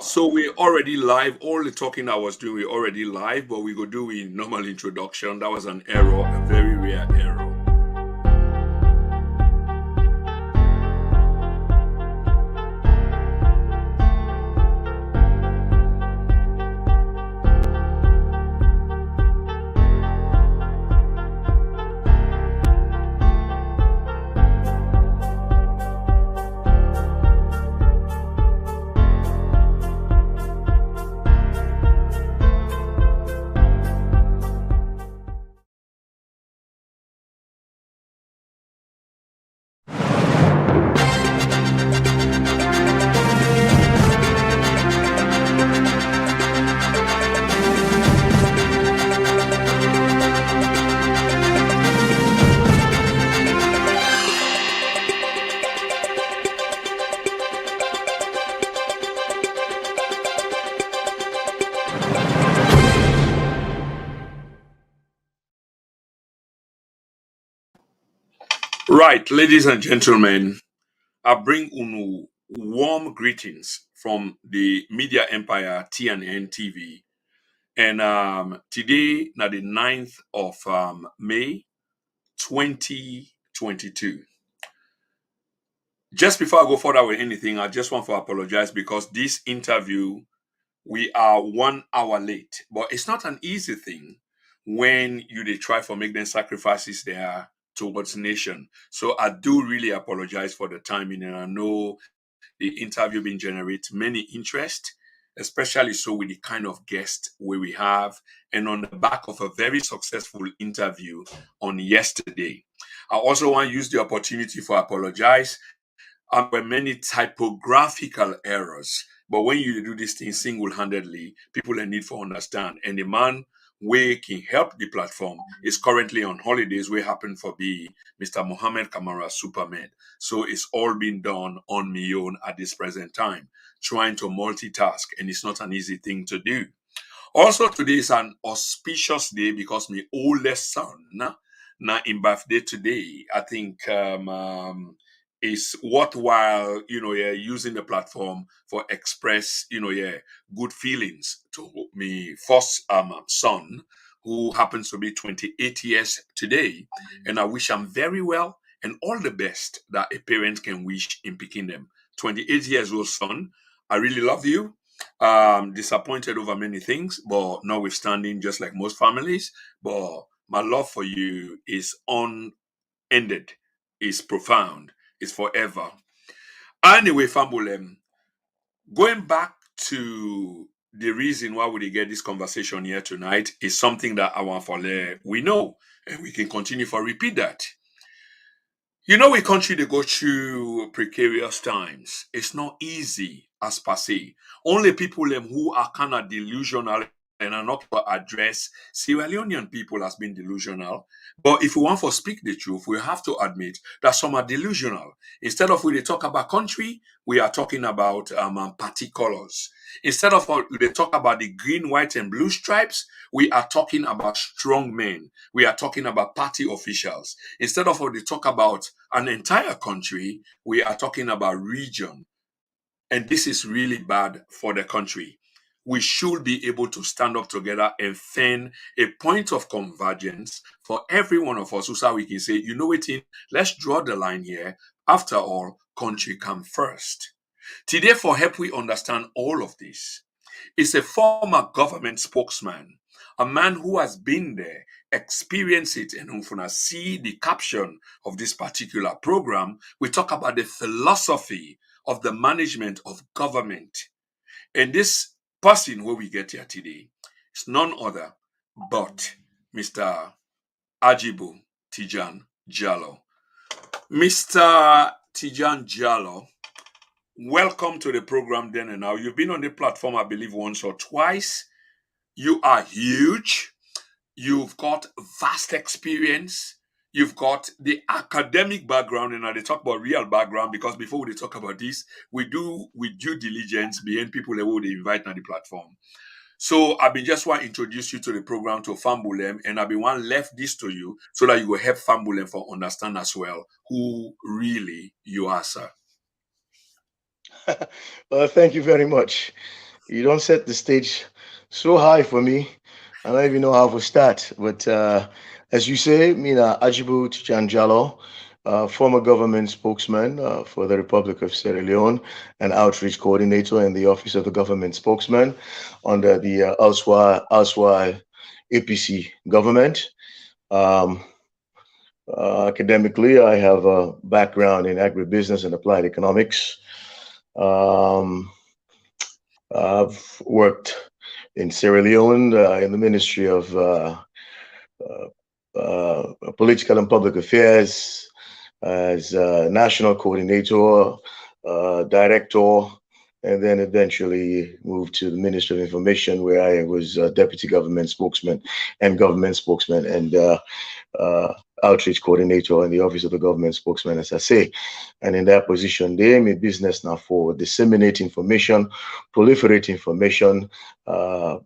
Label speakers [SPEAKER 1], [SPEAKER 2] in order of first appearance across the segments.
[SPEAKER 1] So we're already live. All the talking I was doing, we're already live, but we go do a normal introduction. That was an error, a very rare error. Right, ladies and gentlemen, I bring unu warm greetings from the media empire TNN TV. And today, na the 9th of May 2022. Just before I go further with anything, I just want to apologize because this interview, we are 1 hour late. But it's not an easy thing when they try for make them sacrifices there towards nation. So I do really apologize for the timing, and I know the interview been generate many interest, especially so with the kind of guest we have, and on the back of a very successful interview on yesterday. I also want to use the opportunity for apologize. There were many typographical errors, but when you do this thing single-handedly, people need for understand. And the man we can help the platform is currently on holidays. We happen for be Mr. Mohammed Kamara Supermed. So it's all been done on my own at this present time, trying to multitask, and it's not an easy thing to do. Also, today is an auspicious day because my oldest son, na in birthday today. I think is worthwhile, yeah, using the platform for express, yeah, good feelings to me first son, who happens to be 28 years today, and I wish him very well and all the best that a parent can wish in picking them. 28 years old son, I really love you. Disappointed over many things, but notwithstanding, just like most families, but my love for you is unended, is profound, is forever. Anyway, Fambulem, going back to the reason why we get this conversation here tonight is something that our Fale we know, and we can continue for repeat that. We country they go through precarious times. It's not easy as per se. Only people who are kind of delusional and are not to address Sierra Leonean people as being delusional. But if we want to speak the truth, we have to admit that some are delusional. Instead of when they talk about country, we are talking about party colors. Instead of they talk about the green, white, and blue stripes, we are talking about strong men. We are talking about party officials. Instead of they talk about an entire country, we are talking about region. And this is really bad for the country. We should be able to stand up together and find a point of convergence for every one of us, so we can say, you know what, let's draw the line here. After all, country come first. Today, for help we understand all of this, is a former government spokesman, a man who has been there, experienced it, and who see the caption of this particular program. We talk about the philosophy of the management of government. And this person where we get here today is none other but Mr. Agibu Tejan Jalloh. Mr. Tejan Jalloh, welcome to the program then and now. You've been on the platform, I believe, once or twice. You are huge. You've got vast experience. You've got the academic background, and now they talk about real background because before we talk about this, we do with due diligence behind people who they invite on the platform. So I've been just want to introduce you to the program to Fambulem, and I've been one left this to you so that you will help Fambulem for understand as well who really you are, sir.
[SPEAKER 2] Well, thank you very much. You don't set the stage so high for me. I don't even know how to start. But as you say, Mina Agibu Tejan Jalloh, former government spokesman for the Republic of Sierra Leone and outreach coordinator in the Office of the Government Spokesman under the elsewhere APC government. Um, Academically, I have a background in agribusiness and applied economics. Um, I've worked in Sierra Leone in the Ministry of Political and Public Affairs as national coordinator, director, and then eventually moved to the Ministry of Information, where I was deputy government spokesman and government spokesman and uh, outreach coordinator in the Office of the Government Spokesman, as I say. And in that position, they made business now for disseminate information, proliferate information,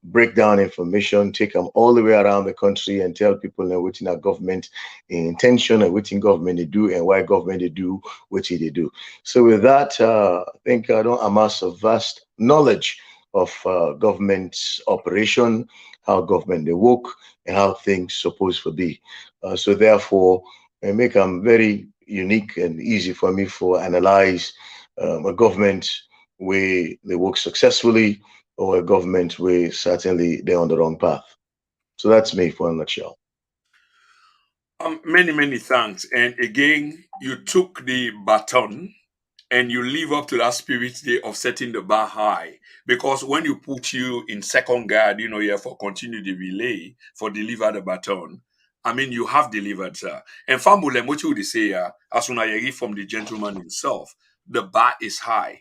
[SPEAKER 2] break down information, take them all the way around the country and tell people now what in our government intention and what in government they do and why government they do what they do. So with that, I think I don't amass a vast knowledge of government operation, how government they work, and how things supposed to be. So therefore, it make them very unique and easy for me for analyze a government where they work successfully or a government where certainly they're on the wrong path. So that's me for a nutshell.
[SPEAKER 1] Many thanks. And again, you took the baton and you live up to that spirit day of setting the bar high. Because when you put you in second guard, you have for continue the relay for deliver the baton. I mean, you have delivered, sir. And Famulem, what you would say, as soon as you hear from the gentleman himself, the bar is high.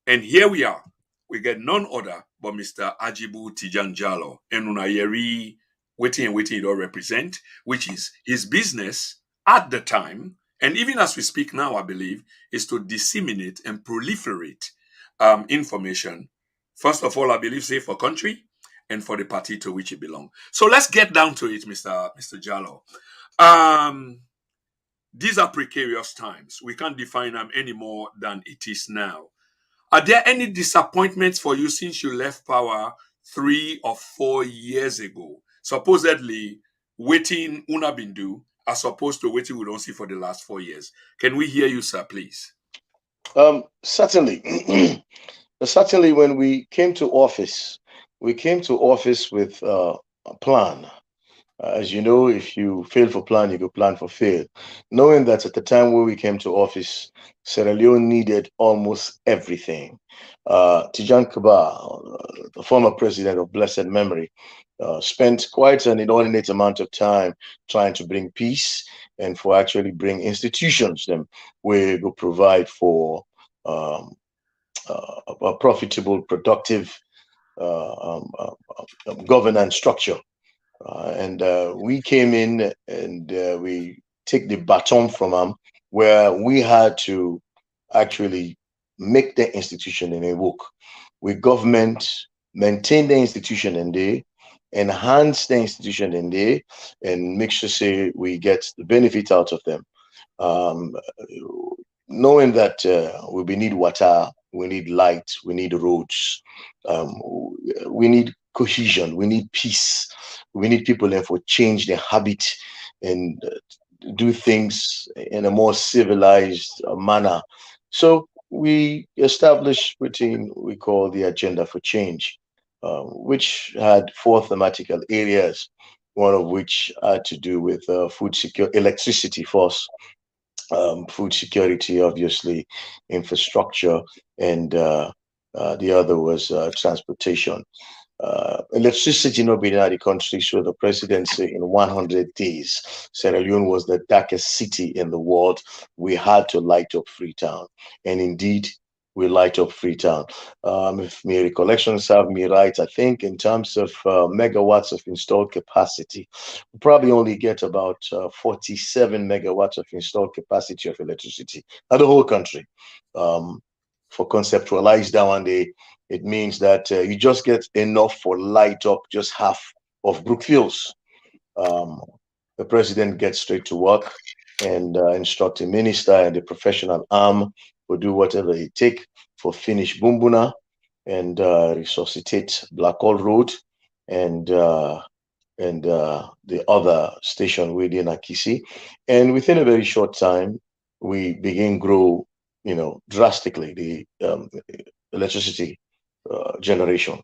[SPEAKER 1] And here we are. We get none other but Mr. Agibu Tejan Jalloh. And Unayeri waiting it all represent, which is his business at the time, and even as we speak now, I believe, is to disseminate and proliferate information. First of all, I believe, say for country and for the party to which it belongs. So let's get down to it, Mr. Jalloh. Um, these are precarious times. We can't define them any more than it is now. Are there any disappointments for you since you left power 3 or 4 years ago? Supposedly, waiting una been do as opposed to waiting we don't see for the last 4 years. Can we hear you, sir, please?
[SPEAKER 2] Certainly, certainly when we came to office with a plan. As you know, if you fail for plan, you go plan for fail. Knowing that at the time when we came to office, Sierra Leone needed almost everything. Tijan Kaba, the former president of blessed memory, spent quite an inordinate amount of time trying to bring peace and for actually bring institutions them where go provide for a profitable, productive governance structure. And we came in and we take the baton from them where we had to actually make the institution in a work. We government maintain the institution in there, enhance the institution in there, and make sure say we get the benefit out of them. Um, Knowing that we need water, we need light, we need roads, um, we need cohesion, we need peace, we need people there for change their habit and do things in a more civilized manner. So we established routine we call the agenda for change, which had four thematical areas. One of which had to do with food security, electricity first, food security, obviously, infrastructure, and the other was transportation. Electricity not being out of the country, so the presidency in 100 days, Sierra Leone was the darkest city in the world. We had to light up Freetown, and indeed, we light up Freetown. If my recollection serve me right, I think in terms of megawatts of installed capacity, we probably only get about 47 megawatts of installed capacity of electricity at the whole country. Um, for conceptualize that one day, it means that you just get enough for light up just half of Brookfields. Um, the president gets straight to work and instruct a minister and the professional arm will do whatever it take for finish Bumbuna. and resuscitate Blackwall Road and the other station within Akisi. And within a very short time, we begin grow, drastically the electricity generation.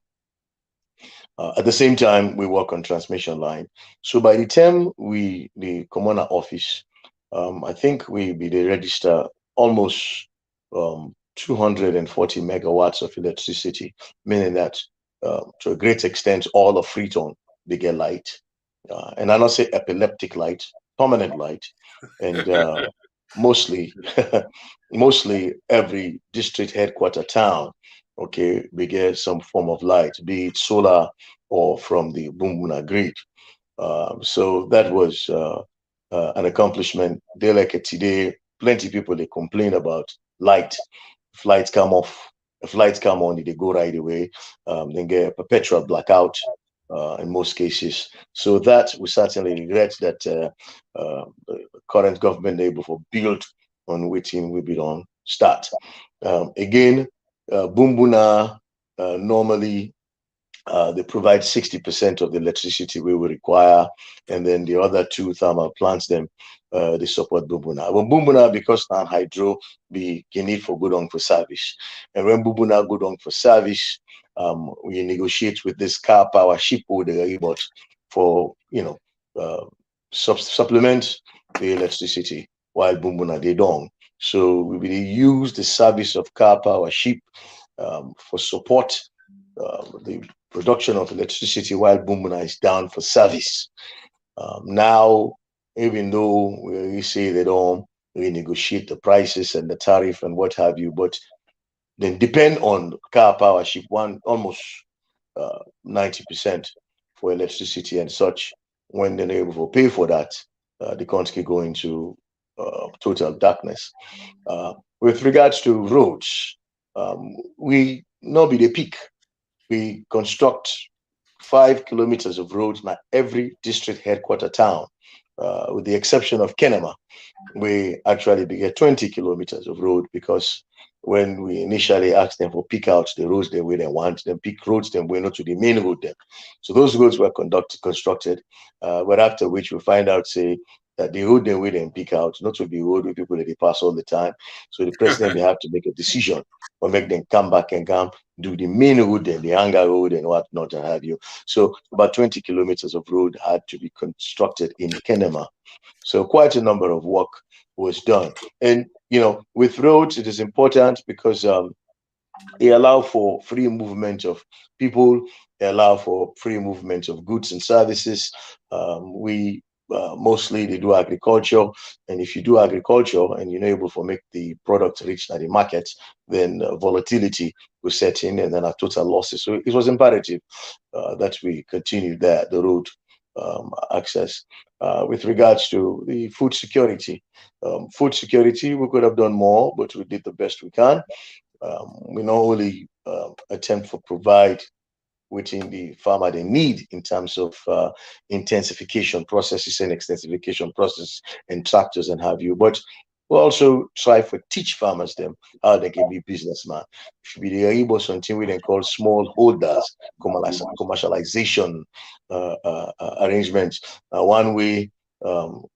[SPEAKER 2] At the same time, we work on transmission line. So by the time the commoner office, I think we be the register almost 240 megawatts of electricity, meaning that to a great extent, all of Freetown, they get light. And I don't say epileptic light, permanent light. And mostly, mostly every district headquarter town, okay, we get some form of light, be it solar or from the Bumbuna grid. So that was an accomplishment. They like it today. Plenty of people they complain about light. Flights come off. If lights come on, they go right away. Then get a perpetual blackout in most cases. So that we certainly regret that the current government able to build on waiting we be on start. Again, Bumbuna normally they provide 60% of the electricity we will require, and then the other two thermal plants, them they support Bumbuna. When Bumbuna, because now hydro, be need for good on for service, and when Bumbuna good on for service, we negotiate with this car power ship holder but for supplement the electricity while Bumbuna they don't. So we will use the service of car power ship for support the production of electricity while Bumbuna is down for service. Now, even though we say they don't renegotiate the prices and the tariff and what have you, but then depend on car power ship one almost 90% for electricity and such. When they're able to pay for that, the country go into total darkness. With regards to roads, we not be the peak. We construct 5 kilometers of roads in every district headquarter town, with the exception of Kenema. We actually began 20 kilometers of road because when we initially asked them for pick out the roads they way they want, then pick roads them way not to the main road them. So those roads were constructed, but after which we find out say that the road they way they pick out not to be road where people that they pass all the time. So the president they have to make a decision or make them come back and come do the main road and the hangar road and whatnot and have you. So about 20 kilometers of road had to be constructed in Kenema. So quite a number of work was done. And, with roads, it is important because they allow for free movement of people, they allow for free movement of goods and services. We mostly they do agriculture, and if you do agriculture and you're not able to make the product reach the market, then volatility will set in, and then our total losses. So it was imperative that we continue the road access. With regards to the food security, we could have done more, but we did the best we can. We not only attempt to provide within the farmer they need in terms of intensification processes and extensification process and tractors and have you, but we also try to teach farmers them how they can be businessmen. Should be able something we then call small holders, commercialization arrangements. One way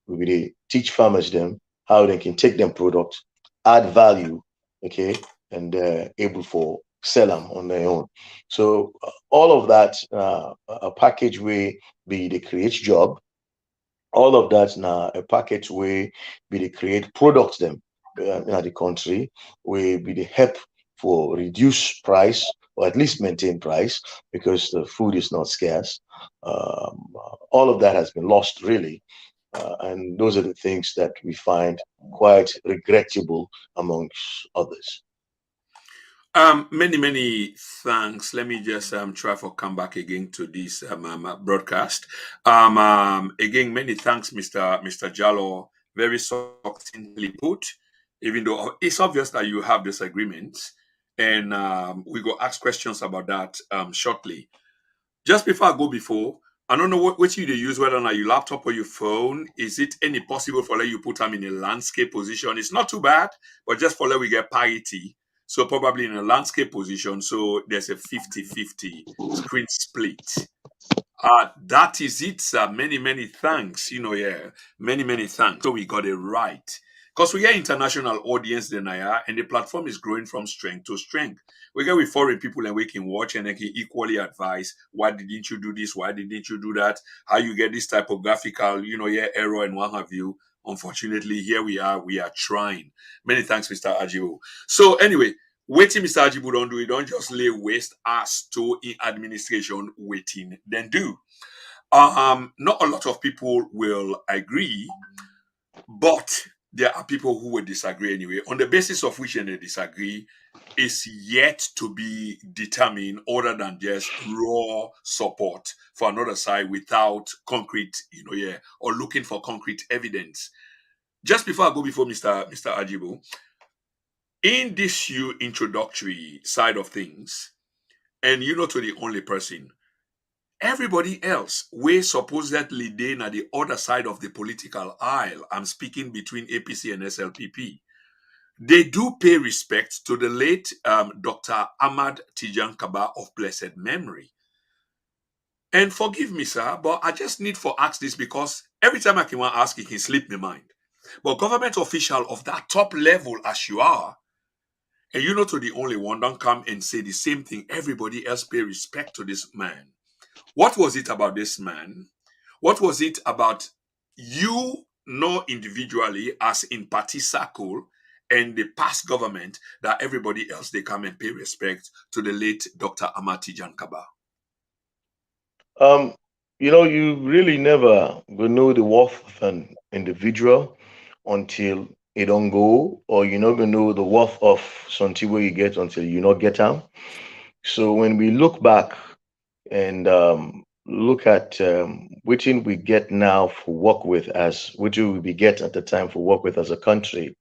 [SPEAKER 2] we teach farmers them how they can take them product, add value, okay, and able for sell them on their own. So all of that, a package way be the create job, all of that now a package way be the create products them in the country, we be the help for reduce price or at least maintain price because the food is not scarce. All of that has been lost really. And those are the things that we find quite regrettable amongst others.
[SPEAKER 1] Many thanks. Let me just try for come back again to this broadcast. Again, many thanks, Mr. Jalloh. Very succinctly put. Even though it's obvious that you have disagreements, and we go ask questions about that shortly. Just before I go, I don't know what you use, whether or not your laptop or your phone. Is it any possible for let you put them in a landscape position? It's not too bad, but just for let we get parity So probably in a landscape position, so there's a 50-50 screen split. That is it, sir. Many, many thanks. Yeah, many thanks. So we got it right. Because we get international audience then, and the platform is growing from strength to strength. We get with foreign people and we can watch and they can equally advise, why didn't you do this? Why didn't you do that? How you get this typographical, error and what have you. Unfortunately, here we are trying. Many thanks, Mr. Agibu. So anyway, waiting, Mr. Ajibu don't do it. Don't just lay waste as to in administration waiting, then do. Not a lot of people will agree, but there are people who will disagree anyway. On the basis of which they disagree is yet to be determined, other than just raw support for another side without concrete, or looking for concrete evidence. Just before I go before Mr. Ajibu, in this introductory side of things, and you're not the only person, everybody else we supposedly then at the other side of the political aisle, I'm speaking between APC and SLPP, they do pay respect to the late Dr. Ahmad Tejan Jalloh of blessed memory. And forgive me, sir, but I just need for ask this because every time I can want ask, it can slip my mind. But government official of that top level as you are, and you're not the only one, don't come and say the same thing. Everybody else pay respect to this man. What was it about this man? What was it about you, know individually, as in party circle and the past government, that everybody else they come and pay respect to the late Dr. Ahmad Tejan Jalloh?
[SPEAKER 2] Um, you really never will know the worth of an individual until it don't go, or you never know the worth of something where you get until you not get them. So when we look back and look at which we get now for work with as which we get at the time for work with as a country,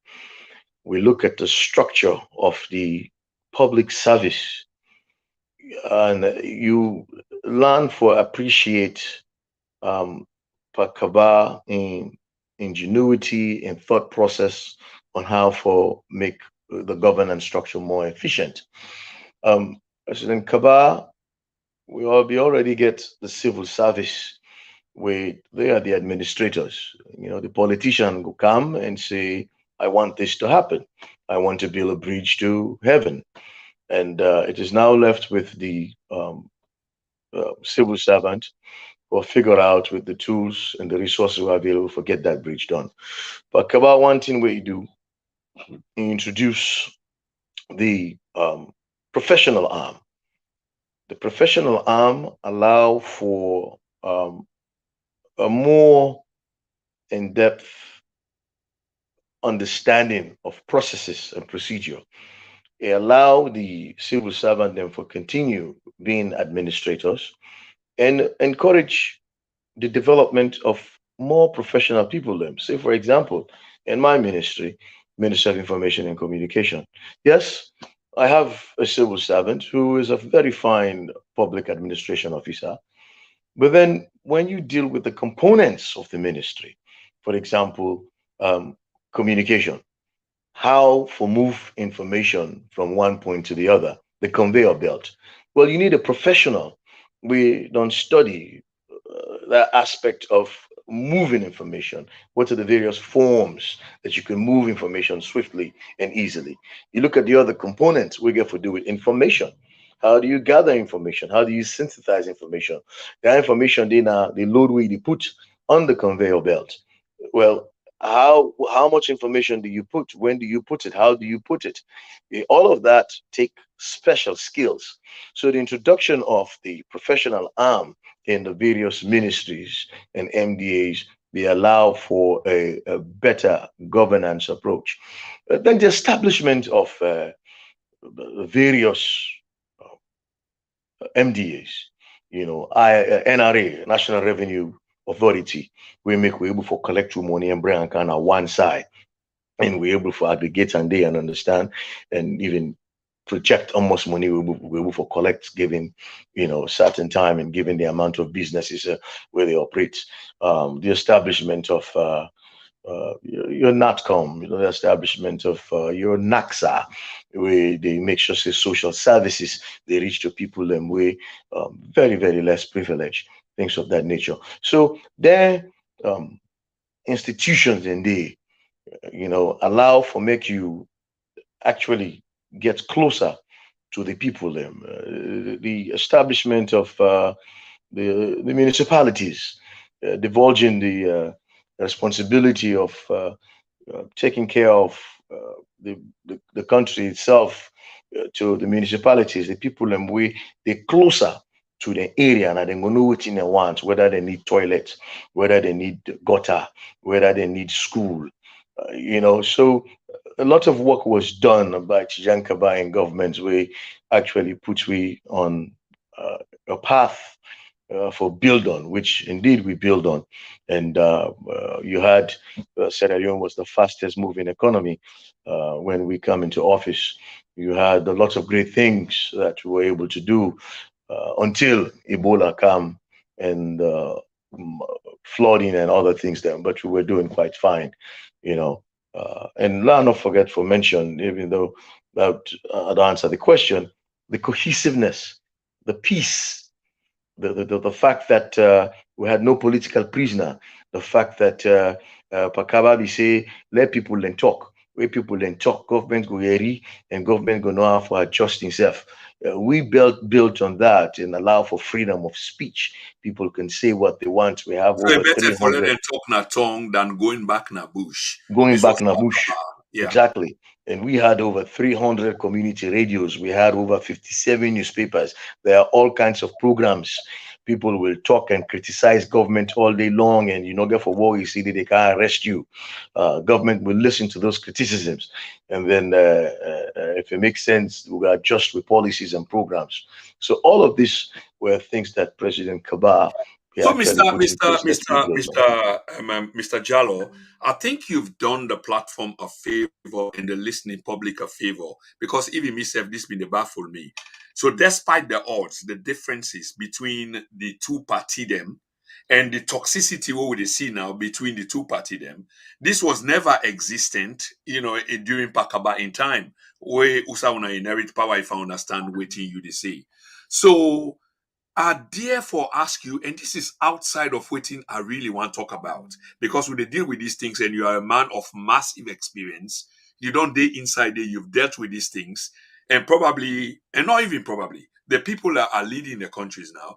[SPEAKER 2] we look at the structure of the public service, and you learn for appreciate um, Pakaba in ingenuity and thought process on how for make the governance structure more efficient. President Kaba, we already get the civil service where they are the administrators. The politician will come and say, I want this to happen. I want to build a bridge to heaven. And it is now left with the civil servant or figure out with the tools and the resources who are available for get that bridge done. But Kaba, one thing we do, introduce the professional arm. The professional arm allow for a more in-depth understanding of processes and procedure. It allow the civil servant them for continue being administrators and encourage the development of more professional people. Them say, for example, in my ministry, Ministry of Information and Communication. Yes, I have a civil servant who is a very fine public administration officer. But then when you deal with the components of the ministry, for example, communication, how for move information from one point to the other, the conveyor belt. Well, you need a professional. We don't study that aspect of moving information. What are the various forms that you can move information swiftly and easily? You look at the other components we get to do with information. How do you gather information? How do you synthesize information? That information the load way they put on the conveyor belt. Well, how much information do you put? When do you put it? How do you put it? All of that take special skills. So the introduction of the professional arm in the various ministries and MDAs, they allow for a better governance approach. Then the establishment of various MDAs, NRA, National Revenue Authority, we're able to collect your money and bring it on one side, and we're able to aggregate and they and understand and even project how much money we're able to collect given certain time and given the amount of businesses where they operate. The establishment of your NATCOM, the establishment of your NAXA, where they make sure say social services they reach to people and way very very less privileged, things of that nature. So their institutions and they allow for make you actually get closer to the people. The establishment of the municipalities, divulging the responsibility of taking care of the country itself to the municipalities, the people, and we they closer to the area and they know what they want, whether they need toilets, whether they need gutter, whether they need school. So a lot of work was done by Chijankaba and governments. We actually put we on a path for build on, which indeed we build on. And you had Sierra Leone was the fastest moving economy when we come into office. You had a lot of great things that we were able to do until Ebola came and m- flooding and other things there, but we were doing quite fine, you know. And let not forget for mention, even though that I'd answer the question, the cohesiveness, the peace, the fact that we had no political prisoner, the fact that Pakababi say let people then talk, where people then talk, government go hear and government go know how to adjust himself. We built on that and allow for freedom of speech. People can say what they want. We have
[SPEAKER 1] So it
[SPEAKER 2] over
[SPEAKER 1] better for let
[SPEAKER 2] 300
[SPEAKER 1] them talk na tongue than going back na bush.
[SPEAKER 2] going
[SPEAKER 1] This was
[SPEAKER 2] back in Abush.
[SPEAKER 1] Pakaba. Yeah.
[SPEAKER 2] Exactly. And we had over 300 community radios. We had over 57 newspapers. There are all kinds of programs. People will talk and criticize government all day long, and get for war. You see that they can't arrest you. Government will listen to those criticisms, and then if it makes sense, we adjust with policies and programs. So all of these were things that President Kaba he
[SPEAKER 1] So,
[SPEAKER 2] actually put in place that we built on.
[SPEAKER 1] Mr. Jallo, I think you've done the platform a favor and the listening public a favor because even myself, this been the baffle me. So, despite the odds, the differences between the two party them and the toxicity what we see now between the two party them, this was never existent, during Pakaba in time where Usa una inherit power if I understand waiting you they say. So I therefore ask you, and this is outside of what I really want to talk about, because when they deal with these things and you are a man of massive experience, you don't day inside there, you've dealt with these things, and probably, and not even probably, the people that are leading the countries now,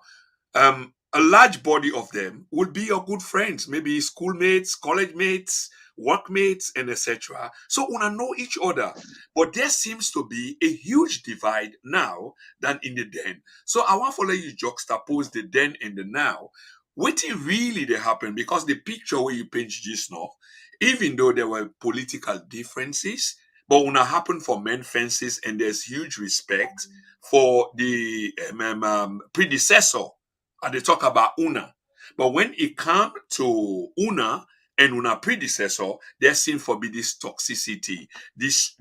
[SPEAKER 1] a large body of them would be your good friends, maybe schoolmates, college mates, workmates, and etc. So una know each other. But there seems to be a huge divide now than in the then. So I want to let you juxtapose the then and the now. What really they happen because the picture where you paint just now, even though there were political differences, but una happen for men fences and there's huge respect for the predecessor and they talk about Una. But when it comes to Una and Una predecessor, there seems to be this toxicity, this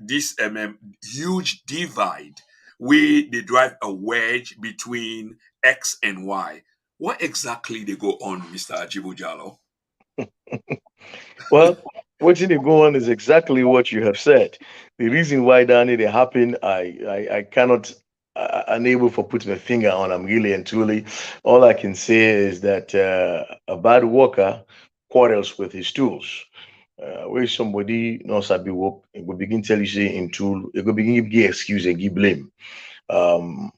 [SPEAKER 1] huge divide where they drive a wedge between X and Y. What exactly they go on, Mr. Agibu Jallo?
[SPEAKER 2] Well, what did go on is exactly what you have said. The reason why that need to happen, I cannot unable for put my finger on. I'm really and truly. All I can say is that a bad worker quarrels with his tools. Where somebody knows I be work, it will begin tell you say in tool, it will begin give excuse and give blame. Um,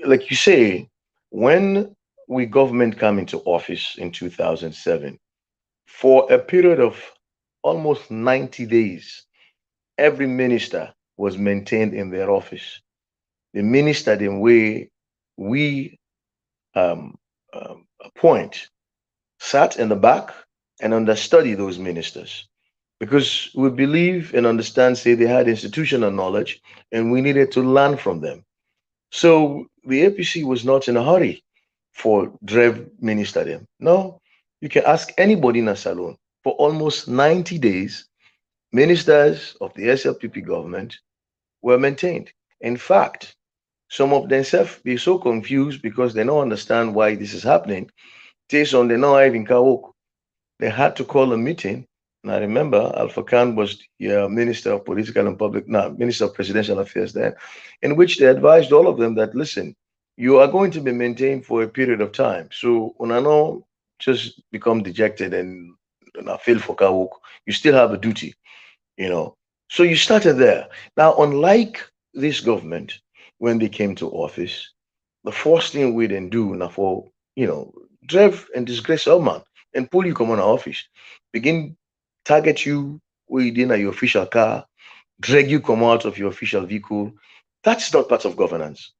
[SPEAKER 2] like you say, when we government come into office in 2007 for a period of almost 90 days, every minister was maintained in their office. The minister, the way we um, appoint, sat in the back and understudy those ministers because we believe and understand, say they had institutional knowledge and we needed to learn from them. So the APC was not in a hurry for Drev minister them. No, you can ask anybody in a salon. For almost 90 days, ministers of the SLPP government were maintained. In fact, some of themselves be so confused because they don't understand why this is happening. Jason, they know even Kawok. They had to call a meeting Now remember, Alpha Khan was the Minister of Political and Public, no, Minister of Presidential Affairs then, in which they advised all of them that listen, you are going to be maintained for a period of time. So unano just become dejected and feel for kawuk. You still have a duty, you know. So you started there. Now, unlike this government, when they came to office, the first thing we then do now for, drive and disgrace our man and pull you come on our office, begin target you within your official car, drag you come out of your official vehicle. That's not part of governance.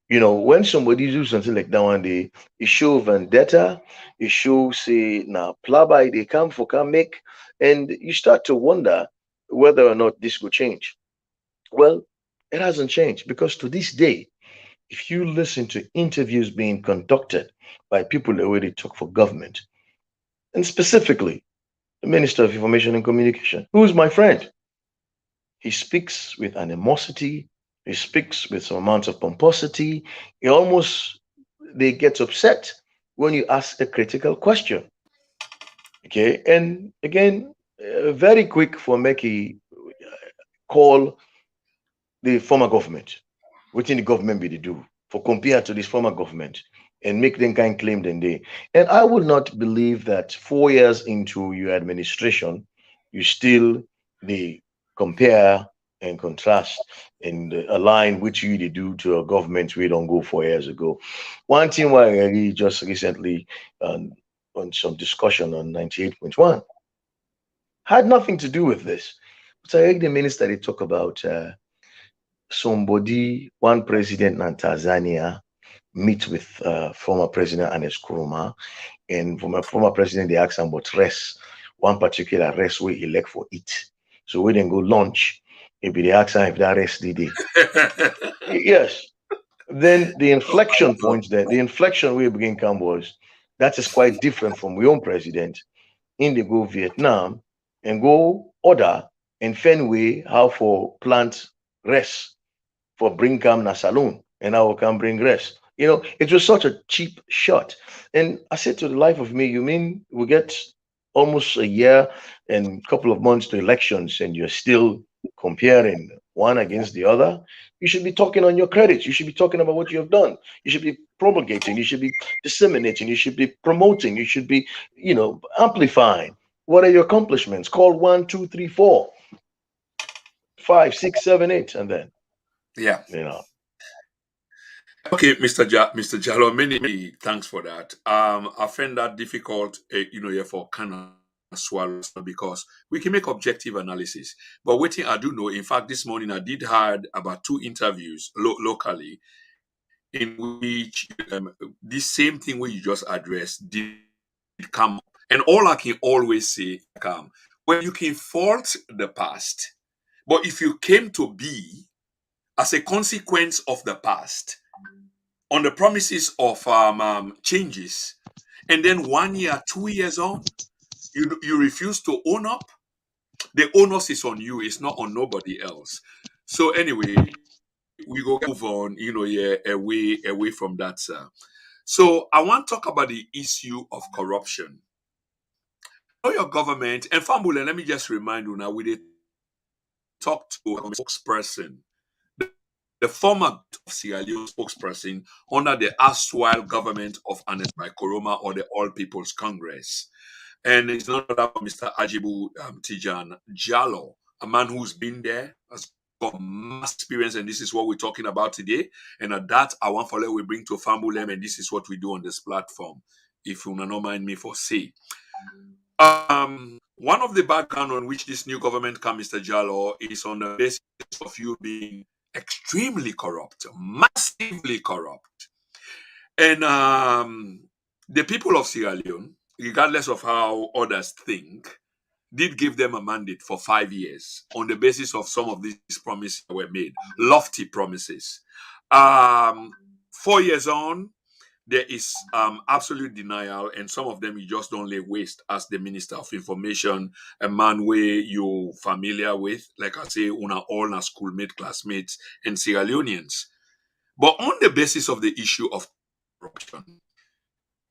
[SPEAKER 2] When somebody do something like that one day, it show vendetta, it show say now plaba they come for can make, and you start to wonder whether or not this will change. Well, it hasn't changed because to this day, if you listen to interviews being conducted by people that already talk for government, and specifically the Minister of Information and Communication, who is my friend, he speaks with animosity, he speaks with some amount of pomposity. He almost they get upset when you ask a critical question. Okay, and again, very quick for Meki call the former government. What in the government be they do for compared to this former government and make them kind claim than they. And I would not believe that 4 years into your administration, you still they compare and contrast and align which you they do to a government we don't go 4 years ago. One thing why I really just recently on some discussion on 98.1 had nothing to do with this. But I heard the minister they talk about somebody, one president in Tanzania, meet with former president Anes Kuruma, and former president they ask him about rest, one particular rest we elect for it. So we then go lunch. If they ask him if that rest did it. Yes. Then the inflection points there, the inflection we begin come was that is quite different from we own president in the go Vietnam and go order and Fenway how for plant rest for bring come na saloon and I will come bring rest. It was such a cheap shot. And I said to the life of me, you mean we get almost a year and couple of months to elections and you're still comparing one against the other? You should be talking on your credits. You should be talking about what you have done. You should be promulgating. You should be disseminating. You should be promoting. You should be, amplifying. What are your accomplishments? Call 1, 2, 3, 4, 5, 6, 7, 8, and then,
[SPEAKER 1] Yeah.
[SPEAKER 2] you know.
[SPEAKER 1] Okay, Mr. Jallo, many thanks for that. I find that difficult, yeah, for kind of swallow because we can make objective analysis. But waiting, I do know. In fact, this morning I did had about two interviews locally in which this same thing where you just addressed did come up. And all I can always say, well, you can fault the past, but if you came to be as a consequence of the past, on the promises of changes, and then 1 year, 2 years on, you refuse to own up. The onus is on you; it's not on nobody else. So anyway, we go move on. Yeah, away from that, sir. So I want to talk about the issue of corruption. I know your government and Fambule. Let me just remind you now. We did talk to a spokesperson, the former of Sierra Leone spokesperson under the erstwhile government of Ernest Bai Koroma or the All People's Congress. And it's none other than Mr. Agibu Tejan Jalloh, a man who's been there, has got mass experience, and this is what we're talking about today. And at that, I want for let we bring to Fambulem, and this is what we do on this platform, if you don't mind me for say. One of the background on which this new government comes, Mr. Jalloh, is on the basis of you being extremely corrupt, massively corrupt. And the people of Sierra Leone, regardless of how others think, did give them a mandate for 5 years on the basis of some of these promises that were made, lofty promises. 4 years on, there is absolute denial, and some of them you just don't lay waste as the Minister of Information, a man where you're familiar with, like I say, una all na schoolmate, classmates, and Sierra Leoneans. But on the basis of the issue of corruption,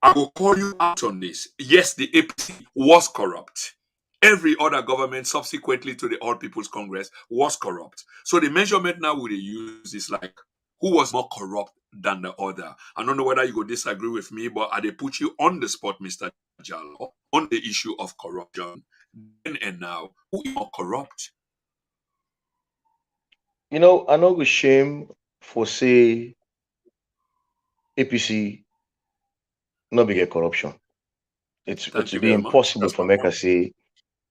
[SPEAKER 1] I will call you out on this. Yes, the APC was corrupt. Every other government subsequently to the All People's Congress was corrupt. So the measurement now we use is like who was more corrupt than the other. I don't know whether you would disagree with me, but I they put you on the spot, Mr. Jalloh, on the issue of corruption then and now. Who is more corrupt?
[SPEAKER 2] I know with shame for say APC not be get corruption. It's
[SPEAKER 1] Thank you
[SPEAKER 2] be
[SPEAKER 1] very much.
[SPEAKER 2] impossible
[SPEAKER 1] That's
[SPEAKER 2] for
[SPEAKER 1] my
[SPEAKER 2] make
[SPEAKER 1] point.
[SPEAKER 2] us say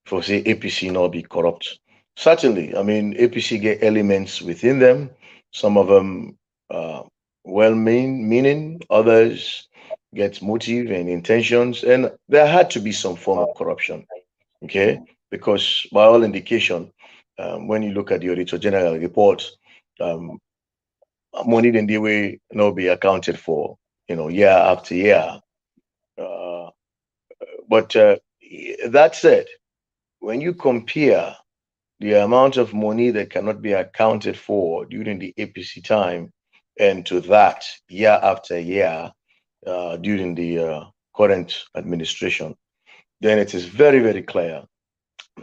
[SPEAKER 2] for say APC not be corrupt. Certainly, I mean APC get elements within them. Some of them meaning, others get motive and intentions, and there had to be some form of corruption. Okay, because by all indication, when you look at the Auditor General report, um, money in the way not be accounted for, year after year. Uh, but that said, when you compare the amount of money that cannot be accounted for during the APC time and to that year after year during the current administration, then it is very, very clear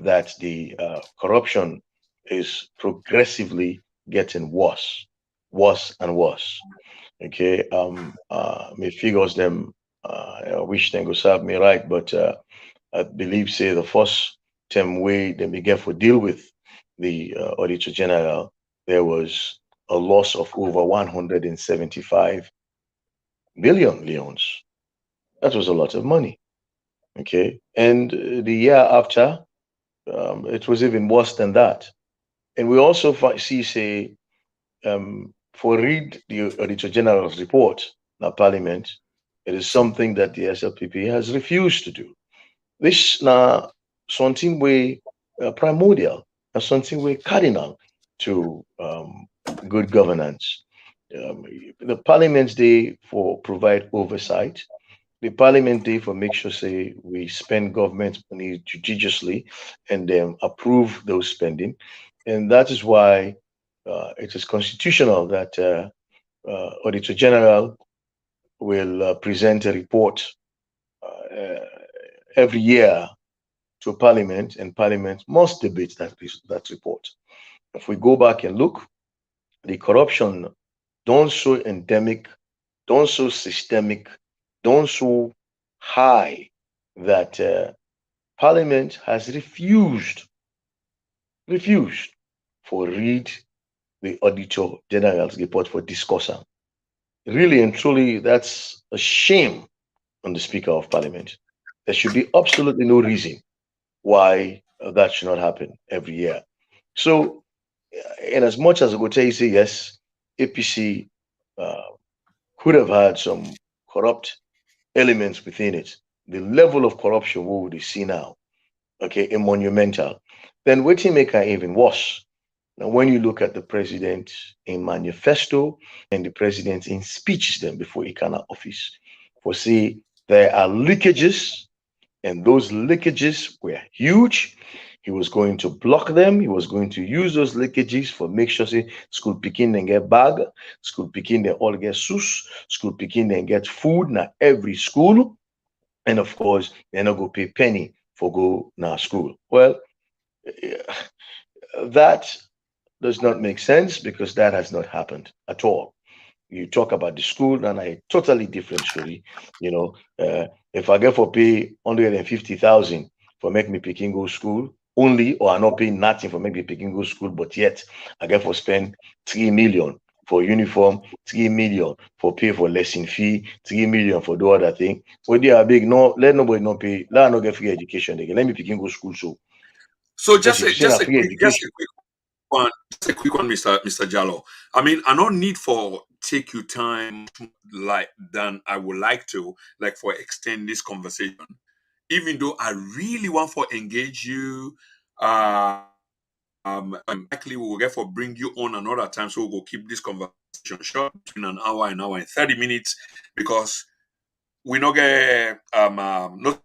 [SPEAKER 2] that the corruption is progressively getting worse, worse and worse. Okay, me figures them. I wish them go serve me right, but I believe say the first term way they began for deal with the Auditor General, there was a loss of over 175 billion leons. That was a lot of money. Okay, and the year after, it was even worse than that. And we also see say for read the Auditor General's report, now Parliament, it is something that the SLPP has refused to do. This now something way primordial, something way cardinal to good governance. The Parliament's day for provide oversight. The Parliament day for make sure say we spend government money judiciously and then approve those spending, and that is why it is constitutional that Auditor General will present a report uh, every year to Parliament, and Parliament must debate that report. If we go back and look, the corruption don't so endemic, don't so systemic, don't so high that Parliament has refused for read the Auditor General's report for discussion. Really and truly, that's a shame on the Speaker of Parliament. There should be absolutely no reason why that should not happen every year. So, in as much as I would tell you, say yes, APC uh, could have had some corrupt elements within it. The level of corruption we would see now, okay, a monumental. Then waiting make it even worse. Now, when you look at the president in manifesto and the president in speeches then before he came out office, for say there are leakages and those leakages were huge. He was going to block them. He was going to use those leakages for make sure say school picking and get bag, school picking they all get sus, school picking and get food na every school, and of course they not go pay penny for go na school. Well, that does not make sense because that has not happened at all. You talk about the school, and a totally different story. If I get for pay 150,000 for make me picking go school only, or I not pay nothing for make me picking go school, but yet I get for spend 3 million for uniform, 3 million for pay for lesson fee, 3 million for do other thing. Well, they are big. No, let nobody not pay. Let not get free education again. Let me picking go school so
[SPEAKER 1] So
[SPEAKER 2] because
[SPEAKER 1] just
[SPEAKER 2] if
[SPEAKER 1] a
[SPEAKER 2] you say
[SPEAKER 1] just
[SPEAKER 2] a
[SPEAKER 1] a
[SPEAKER 2] free
[SPEAKER 1] quick just a
[SPEAKER 2] education,
[SPEAKER 1] quick one, just a quick one, Mr. Jallo. I mean, I don't need for take you time like than I would like to, like for extend this conversation. Even though I really want to engage you, likely we will therefore bring you on another time, so we'll keep this conversation short between an hour and 30 minutes, because we not get not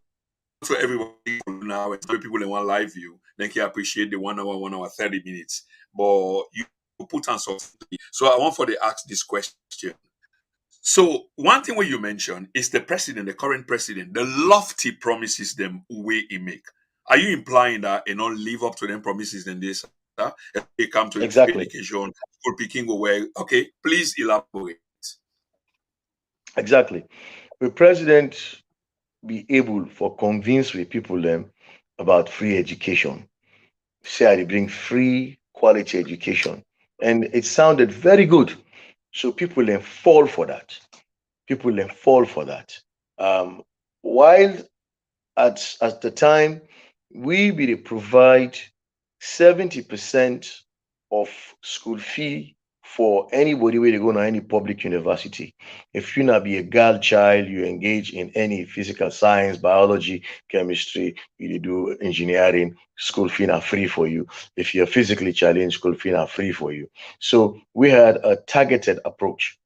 [SPEAKER 1] so everybody now, it's people in one live view, then can appreciate the 1 hour, 30 minutes. But you put on something. So I want for the ask this question. So one thing where you mentioned is the president, the current president, the lofty promises them way he make. Are you implying that they not live up to them promises in this? If they come to free
[SPEAKER 2] Exactly.
[SPEAKER 1] education, school picking away. Okay, please elaborate.
[SPEAKER 2] Exactly. The president be able for convince with people them about free education. Say I dey bring free quality education. And it sounded very good. So people then fall for that. People then fall for that. While at the time, we will provide 70% of school fee for anybody where they go to any public university. If you not be a girl child, you engage in any physical science, biology, chemistry, you do engineering, school fee not free for you. If you're physically challenged, school fee not free for you. So we had a targeted approach.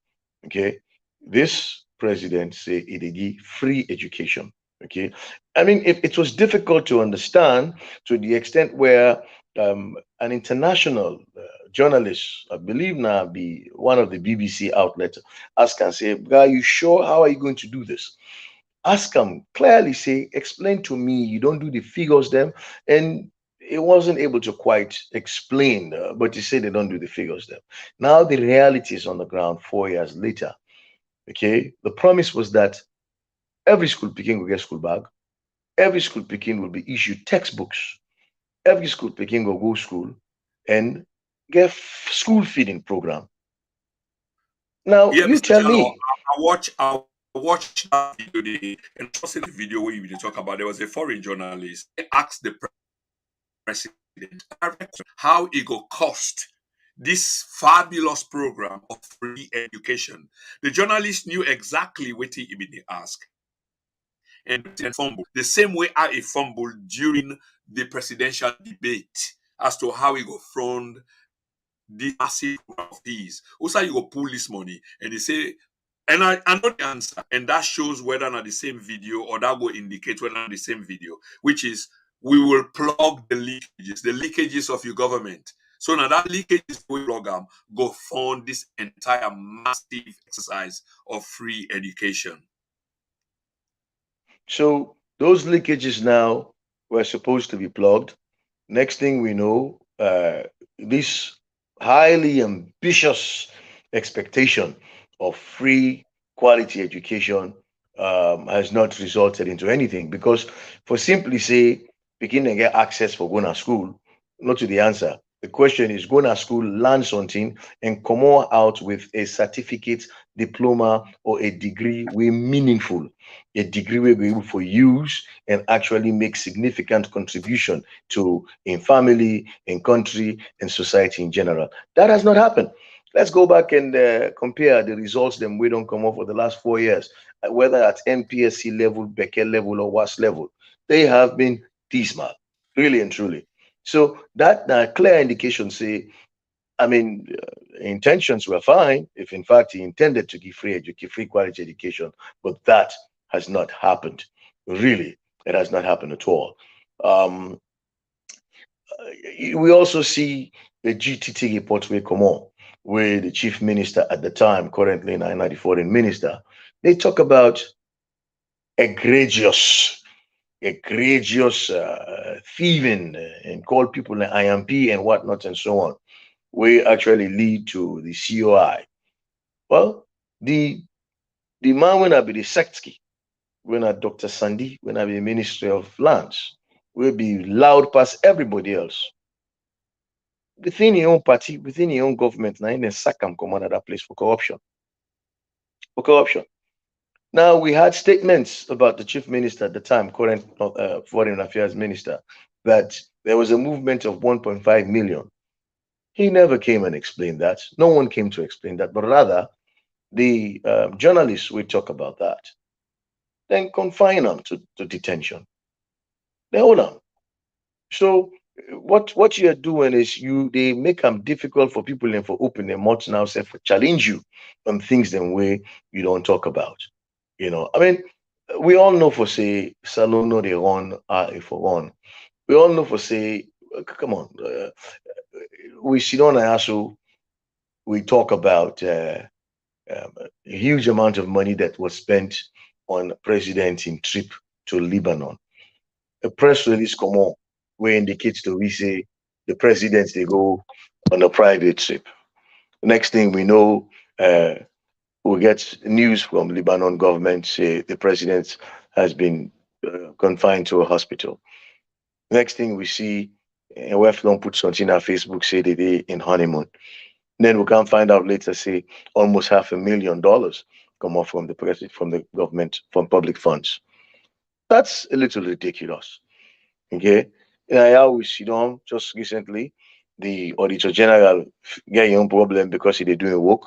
[SPEAKER 2] Okay. This president say it give free education. Okay. I mean, it was difficult to understand to the extent where an international journalist, I believe now be one of the BBC outlets, ask and say, "Guy, you sure? How are you going to do this?" Ask him clearly, say, "Explain to me. You don't do the figures, them." And he wasn't able to quite explain, but he said they don't do the figures, them. Now the reality is on the ground 4 years later. Okay, the promise was that every school picking will get school bag, every school picking will be issued textbooks, every school picking will go school and get school feeding program. Now
[SPEAKER 1] Yeah,
[SPEAKER 2] you
[SPEAKER 1] Mr.
[SPEAKER 2] tell
[SPEAKER 1] Jallo,
[SPEAKER 2] me.
[SPEAKER 1] I watched that video and trust in the video where you talk about there was a foreign journalist. They asked the president how it will cost this fabulous program of free education. The journalist knew exactly what he been asked. And the president fumbled the same way how he fumbled during the presidential debate as to how he got fund this massive program of fees. Also, you go pull this money and they say, and I know the answer, and that shows whether or not the same video or that will indicate whether or not the same video, which is we will plug the leakages of your government. So now that leakages we plug them, go fund this entire massive exercise of free education.
[SPEAKER 2] So those leakages now were supposed to be plugged. Next thing we know, this highly ambitious expectation of free quality education has not resulted into anything because for simply say begin and get access for going to school, not to the answer. The question is going to school, learn something, and come out with a certificate, diploma, or a degree way meaningful, a degree we're able for use and actually make significant contribution to in family, in country, and society in general. That has not happened. Let's go back and compare the results them we don't come up for the last 4 years, whether at NPSC level, Becker level, or WAS level. They have been dismal, really and truly. So that clear indication say, I mean, intentions were fine if in fact he intended to give free quality education, but that has not happened. Really, it has not happened at all. Um, we also see the GTT report will come on, where the chief minister at the time, currently in 990 foreign minister, they talk about egregious, egregious thieving and call people an IMP and whatnot and so on, will actually lead to the COI. Well, the man when I be the Sektsky, when I Dr. Sandy, when I be Ministry of Lands, will be loud past everybody else within your own party, within your own government, now in a SACAM come another place for corruption. For corruption. Now we had statements about the chief minister at the time, current foreign affairs minister, that there was a movement of 1.5 million. He never came and explained that. No one came to explain that, but rather the journalists will talk about that. Then confine them to detention. They hold them. So what you're doing is they make them difficult for people and for open their mouths now, say for challenge you on things them way you don't talk about. I mean, we all know for say Salon no they run for run. We all know for say come on, we sit on and also we talk about a huge amount of money that was spent on president in trip to Lebanon. a press release come on where indicates to we say the presidents they go on a private trip. Next thing we know, we get news from Lebanon government say the president has been confined to a hospital. Next thing we see, Weflon put something on Facebook say they in honeymoon. Then we can find out later say almost $500,000 come off from the president, from the government, from public funds. That's a little ridiculous. Okay. And I always see them just recently, the Auditor General get your own problem because he they doing work.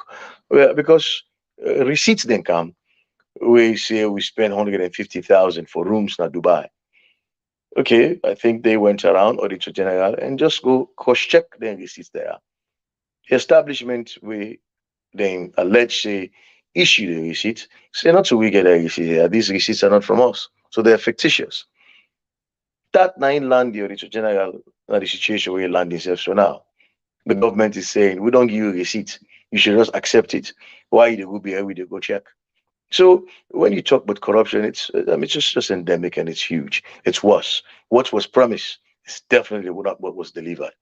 [SPEAKER 2] Well, because receipts then come. We say we spend 150,000 for rooms in Dubai. Okay, I think they went around Auditor General and just go cross check the receipts there. The establishment we then allege say issue the receipts, say not to we get a receipt here. These receipts are not from us. So they're fictitious. That nine land the Auditor General, not the situation where you land yourself. So now the government is saying we don't give you a receipt. You should just accept it. Why they go be here, we they go check. So when you talk about corruption, it's I mean, it's just endemic and it's huge. It's worse. What was promised is definitely not what was delivered.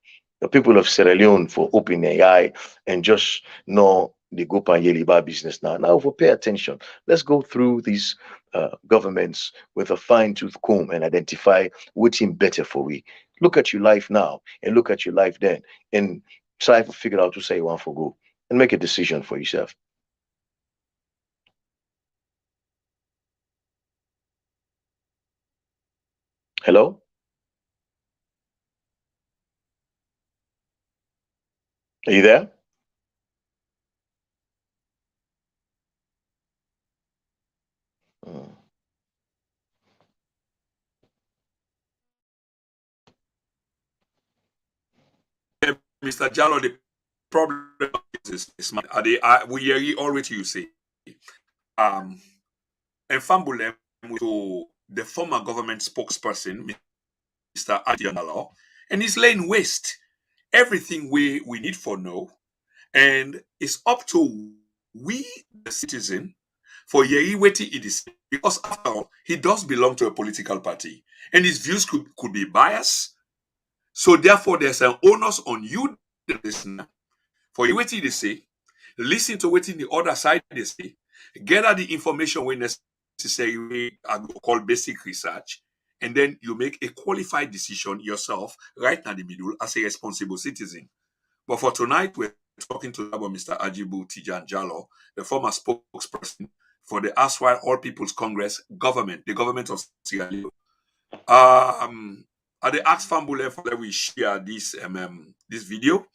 [SPEAKER 2] The people of Sierra Leone for open AI and just know the Gopa Yeliba business now. Now, if we pay attention, let's go through these governments with a fine tooth comb and identify what's in better for we. Look at your life now and look at your life then and try to figure out to say you want for go and make a decision for yourself. Hello? Are you there? Mm.
[SPEAKER 1] Mr. Jallo, the problem is we hear already you say, um, and Fambulem to the former government spokesperson, Mr. Agibu Tejan Jalloh, and he's laying waste everything we need for now, and it's up to we the citizen for Yeri Weti it is because after all, he does belong to a political party, and his views could be biased. So therefore, there's an onus on you, the listener, for you waiting to say, listen to waiting the other side they say, gather the information when necessary, I call basic research, and then you make a qualified decision yourself right in the middle as a responsible citizen. But for tonight, we're talking to about Mr. Agibu Tejan Jalloh, the former spokesperson for the Aswai All People's Congress government, the government of Sierra Leone. At the Ask Fambule for that we share this video.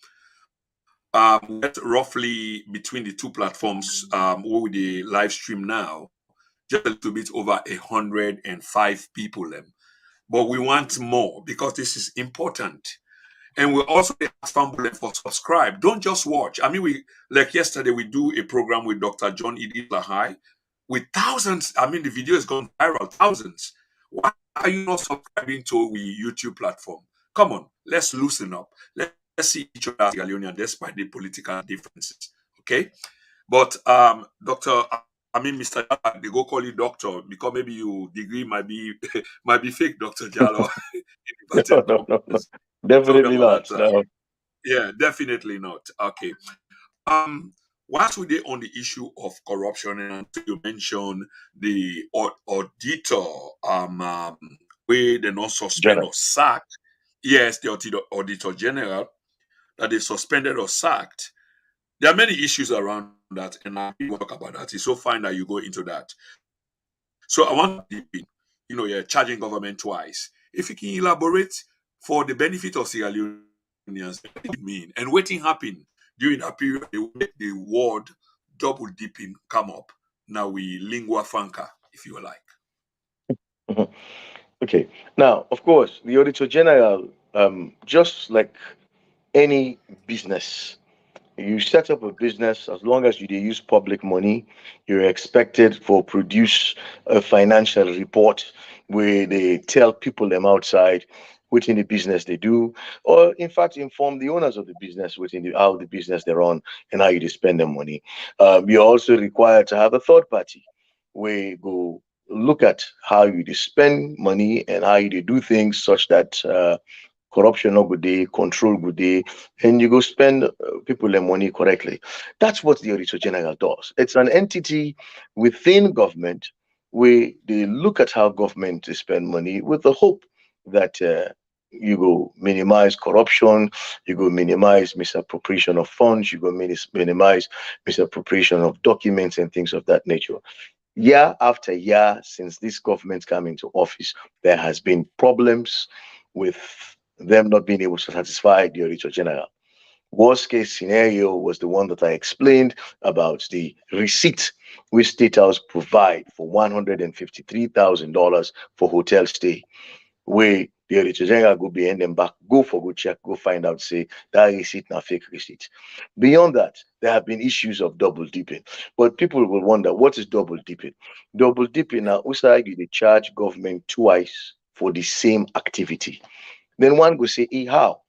[SPEAKER 1] Roughly between the two platforms where we live stream now, just a little bit over 105 people. But we want more because this is important. And we also ask Fambule for subscribe. Don't just watch. I mean, we like yesterday we do a program with Dr. John Edith Lahai with thousands. I mean, the video has gone viral, thousands. Why are you not subscribing to the YouTube platform? Come on, let's loosen up. Let's see each other as Galilean despite the political differences. Okay? But Dr. I mean, Mr. Jalloh, they go call you doctor because maybe your degree might be might be fake, Dr. Jalloh, in
[SPEAKER 2] No,
[SPEAKER 1] inverted
[SPEAKER 2] no, no, no.
[SPEAKER 1] commas. Sorry
[SPEAKER 2] Definitely
[SPEAKER 1] about
[SPEAKER 2] not.
[SPEAKER 1] that.
[SPEAKER 2] No.
[SPEAKER 1] Yeah, definitely not. Okay. Um, whilst we did on the issue of corruption, and you mentioned the auditor, where they not suspend
[SPEAKER 2] General.
[SPEAKER 1] or sack. Yes, the auditor general that they suspended or sacked. There are many issues around that, and I will talk about that. It's so fine that you go into that. So I want to deep in, you're charging government twice. If you can elaborate for the benefit of Sierra Leoneans, what does it mean? And waiting happen during that period, they will make the word double dipping come up. Now we lingua franca, if you like.
[SPEAKER 2] Mhm. Okay. Now, of course, the Auditor General, just like any business, you set up a business as long as you dey use public money, you're expected for produce a financial report where they tell people them outside within the business they do, or in fact inform the owners of the business within how the business they're on and how you spend their money. You're also required to have a third party where you go look at how you spend money and how you do things such that corruption no good day, control good day, and you go spend people their money correctly. That's what the Auditor General does. It's an entity within government where they look at how government spend money with the hope that you go minimize corruption, you go minimize misappropriation of funds, you go minimize misappropriation of documents and things of that nature. Year after year since this government came into office, there has been problems with them not being able to satisfy the Auditor General. Worst case scenario was the one that I explained about the receipt which State House provide for $153,000 for hotel stay, where the Auditor General go behind them back, go for go check, go find out, say that receipt na fake receipt. Beyond that, there have been issues of double dipping. But people will wonder, what is double dipping? Double dipping now, also they charge government twice for the same activity. Then one go say, hey, how?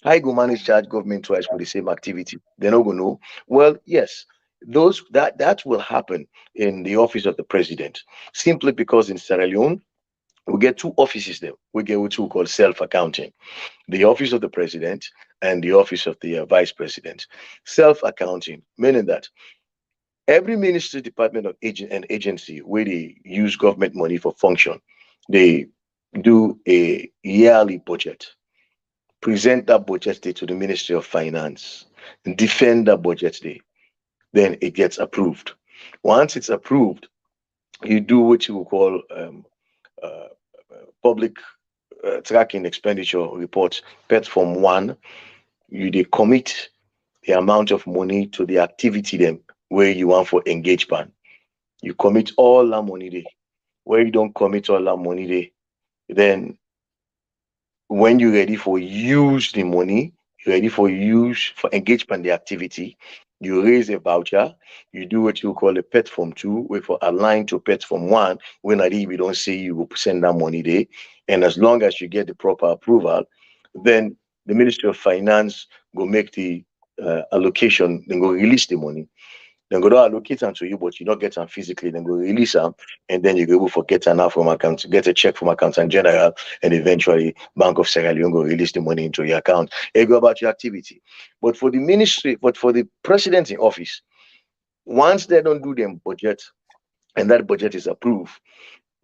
[SPEAKER 2] How you go manage charge government twice for the same activity? They're not gonna know. Well, yes, those that will happen in the office of the president, simply because in Sierra Leone we get two offices there. We get what we call self-accounting: the office of the president and the office of the vice president. Self-accounting, meaning that every ministry, department, of agent and agency where they use government money for function, they do a yearly budget, present that budget day to the Ministry of Finance, defend that budget day, then it gets approved. Once it's approved, you do what you call uh, public tracking expenditure report, PET Form 1. You they commit the amount of money to the activity them where you want for engagement. You commit all that money there. Where you don't commit all that money there, then when you're ready for use the money, you're ready for use for engagement the activity, you raise a voucher, you do what you call a pet form two, wait for align to pet form one, when I we don't say you will send that money there. And as long as you get the proper approval, then the Ministry of Finance will make the allocation, then go release the money. Then go to allocate them to you, but you don't get them physically. Then go release them, and then you go able for get an from account, get a check from accountant general, and eventually Bank of Sierra Leone go release the money into your account. And go about your activity. But for the ministry, but for the president in office, once they don't do them budget, and that budget is approved,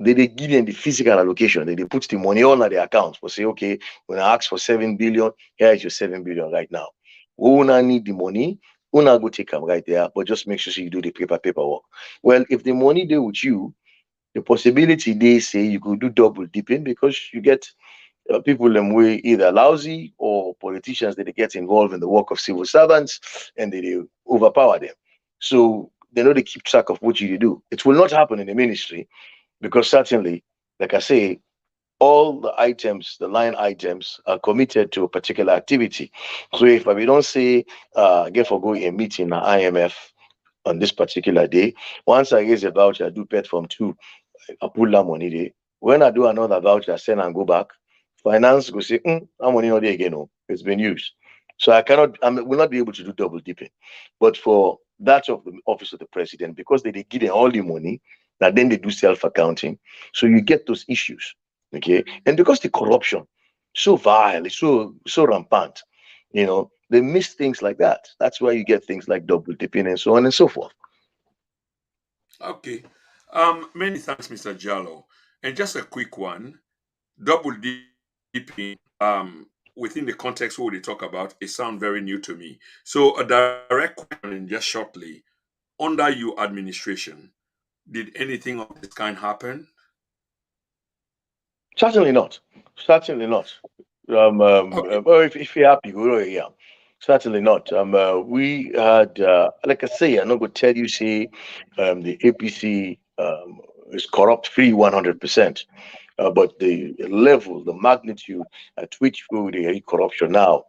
[SPEAKER 2] they give them the physical allocation. They put the money on their accounts. But say, okay, when I ask for 7 billion, here is your 7 billion right now. When I need the money, when I go take them right there, but just make sure you do the paperwork. Well, if the money there with you, the possibility they say you could do double dipping because you get people them way either lousy or politicians that they get involved in the work of civil servants and they overpower them. So they know they keep track of what you do. It will not happen in the ministry because certainly, like I say, all the items, the line items, are committed to a particular activity. So if we don't say, get for go a meeting at IMF on this particular day, once I raise a voucher, I do pet from two, I pull that money there. When I do another voucher, send and go back, finance go say, that money not there again, no, it's been used. So I will not be able to do double dipping. But for that of the office of the president, because they give them all the money, that then they do self-accounting. So you get those issues. Okay. And because the corruption so vile, it's so rampant, they miss things like that. That's why you get things like double dipping and so on and so forth.
[SPEAKER 1] Okay. Many thanks, Mr. Jallo. And just a quick one. Double dipping, within the context what we talk about, it sounds very new to me. So a direct question, just shortly, under your administration, did anything of this kind happen?
[SPEAKER 2] Certainly not. Certainly not.
[SPEAKER 1] Okay.
[SPEAKER 2] Well, if you're happy, go yeah. Certainly not. We had, like I say, I'm not going to tell you, say, the APC is corrupt free 100%. But the level, the magnitude at which we will corruption now,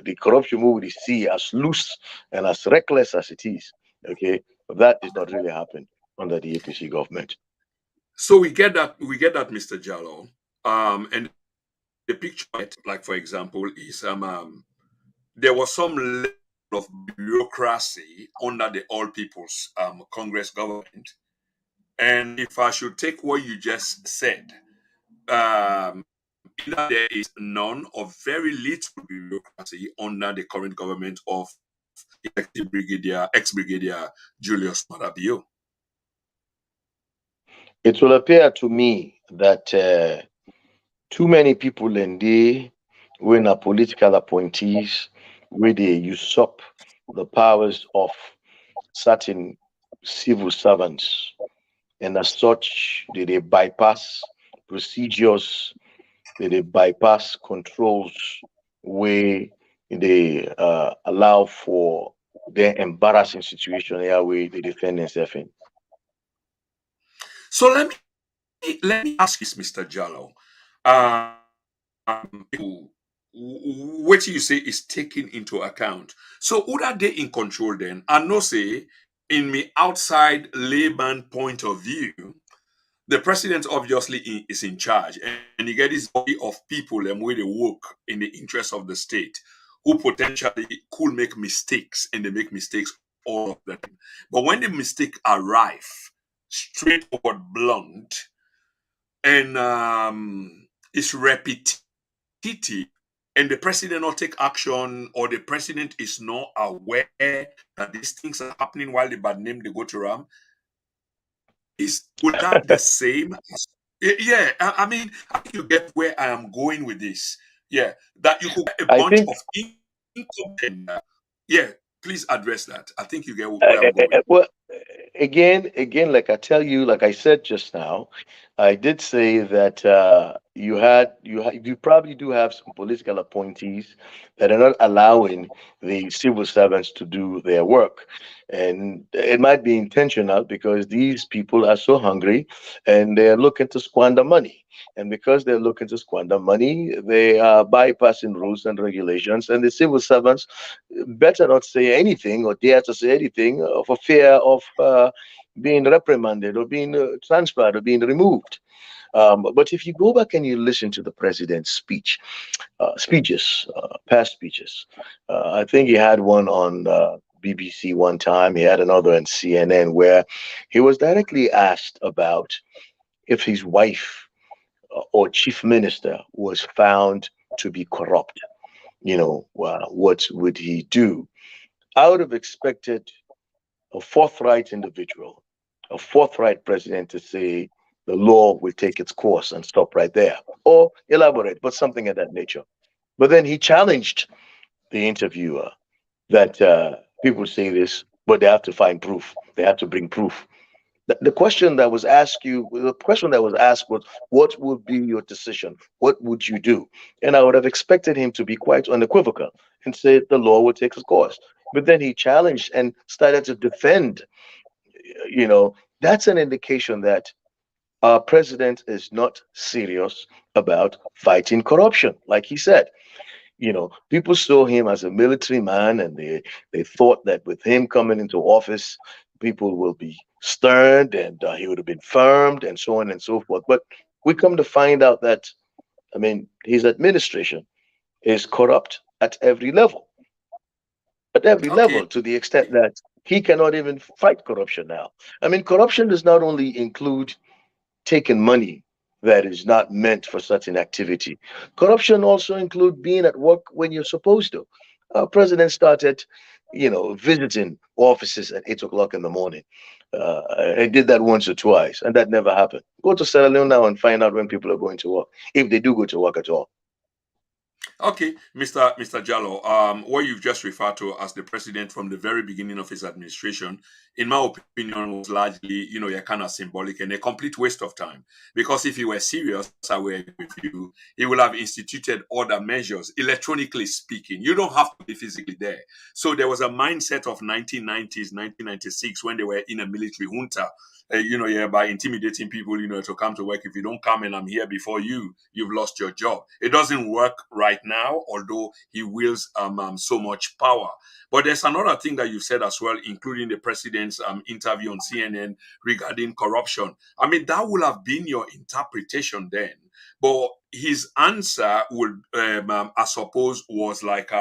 [SPEAKER 2] the corruption we will see as loose and as reckless as it is, okay, that did not really happen under the APC government.
[SPEAKER 1] So we get that, Mr. Jallo. And the picture, like for example, is there was some level of bureaucracy under the All People's Congress government. And if I should take what you just said, um, either there is none or very little bureaucracy under the current government of ex-brigadier Julius Madabio.
[SPEAKER 2] It will appear to me that too many people in there when are political appointees where they usurp the powers of certain civil servants, and as such they bypass procedures, they bypass controls where they allow for their embarrassing situation here where they defend themselves in.
[SPEAKER 1] So let me ask you, Mr. Jalloh. People, what you say is taken into account. So who are they in control then? I know say in me outside layman point of view, the president obviously is in charge, and you get this body of people and where they work in the interest of the state who potentially could make mistakes, and they make mistakes all of the time. But when the mistake arrive, straightforward, blunt, and it's repetitive, and the president not take action, or the president is not aware that these things are happening while the bad name they go to Ram, is would that the same as, yeah, I mean, I think you get where I am going with this. Yeah, that you could get a
[SPEAKER 2] I
[SPEAKER 1] bunch
[SPEAKER 2] think
[SPEAKER 1] of incompetent, yeah, please address that. I think you get where I'm going.
[SPEAKER 2] well, again, like I tell you, like I said just now, I did say that you probably do have some political appointees that are not allowing the civil servants to do their work, and it might be intentional because these people are so hungry and they're looking to squander money. And because they're looking to squander money, they are bypassing rules and regulations, and the civil servants better not say anything or dare to say anything for fear of being reprimanded or being transferred or being removed. But if you go back and you listen to the president's speeches, past speeches, I think he had one on BBC one time. He had another on CNN where he was directly asked about if his wife or chief minister was found to be corrupt. What would he do? I would have expected a forthright individual, a forthright president to say the law will take its course and stop right there, or elaborate, but something of that nature. But then he challenged the interviewer that people say this, but they have to find proof. They have to bring proof. The question that was asked was, what would be your decision? What would you do? And I would have expected him to be quite unequivocal and say the law will take its course. But then he challenged and started to defend. That's an indication that our president is not serious about fighting corruption, like he said. People saw him as a military man, and they thought that with him coming into office, people will be stern and he would have been firmed and so on and so forth. But we come to find out that, I mean, his administration is corrupt at every
[SPEAKER 1] Okay,
[SPEAKER 2] level, to the extent that he cannot even fight corruption now. I mean, corruption does not only include taking money that is not meant for such an activity. Corruption also include being at work when you're supposed to. Our president started, visiting offices at 8 o'clock in the morning. I did that once or twice, and that never happened. Go to Sierra Leone now and find out when people are going to work, if they do go to work at all.
[SPEAKER 1] okay, Mr. Jallo, what you've just referred to as the president from the very beginning of his administration, in my opinion, was largely, a kind of symbolic and a complete waste of time. Because if he were serious, I will agree with you, he will have instituted other measures, electronically speaking. You don't have to be physically there. So there was a mindset of 1990s, 1996, when they were in a military junta, yeah, by intimidating people, to come to work. If you don't come and I'm here before you, you've lost your job. It doesn't work right now, although he wields so much power. But there's another thing that you said as well, including the president's interview on CNN regarding corruption. I mean, that would have been your interpretation then. But his answer would, I suppose, was like,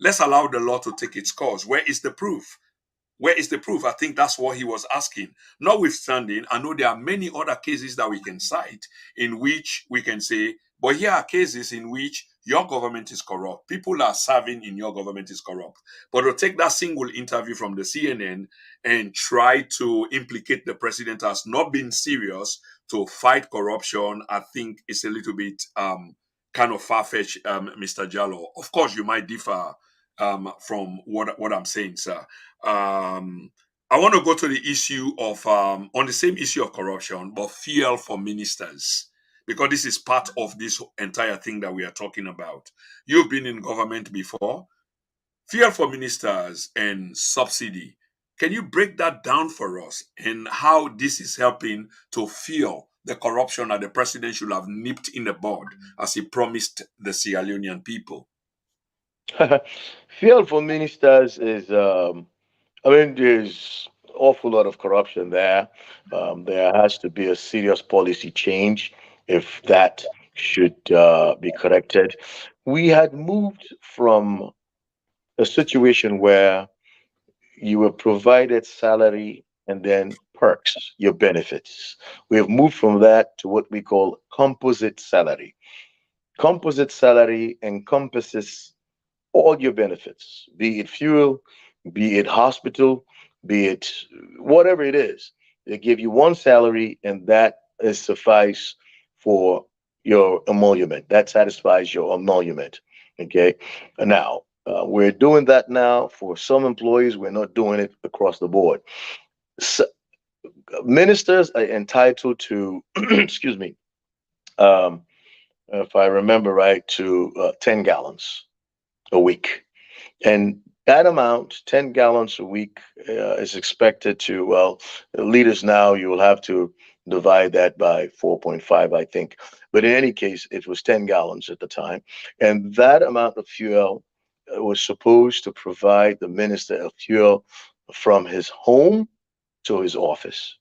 [SPEAKER 1] let's allow the law to take its course. Where is the proof? Where is the proof? I think that's what he was asking. Notwithstanding, I know there are many other cases that we can cite in which we can say, but here are cases in which your government is corrupt. People are serving in your government is corrupt. But to take that single interview from the CNN and try to implicate the president as not being serious to fight corruption, I think it's a little bit kind of far fetched, Mr. Jalloh. Of course, you might differ from what I'm saying, sir. I want to go to the issue of on the same issue of corruption, but fuel for ministers, because this is part of this entire thing that we are talking about. You've been in government before. Fuel for ministers and subsidy. Can you break that down for us and how this is helping to fuel the corruption that the president should have nipped in the bud as he promised the Sierra Leonean people?
[SPEAKER 2] Fuel for ministers is, I mean, there's awful lot of corruption there. There has to be a serious policy change if that should be corrected. We had moved from a situation where you were provided salary and then perks, your benefits. We have moved from that to what we call composite salary. Composite salary encompasses all your benefits, be it fuel, be it hospital, be it whatever it is. They give you one salary, and that is suffice for your emolument. That satisfies your emolument. Okay. Now, we're doing that now for some employees. We're not doing it across the board. So, ministers are entitled to, excuse me, um, if I remember right, to 10 gallons a week. And that amount, 10 gallons a week, is expected to, well, liters now, you will have to divide that by 4.5, I think. But in any case, it was 10 gallons at the time. And that amount of fuel was supposed to provide the minister of fuel from his home to his office.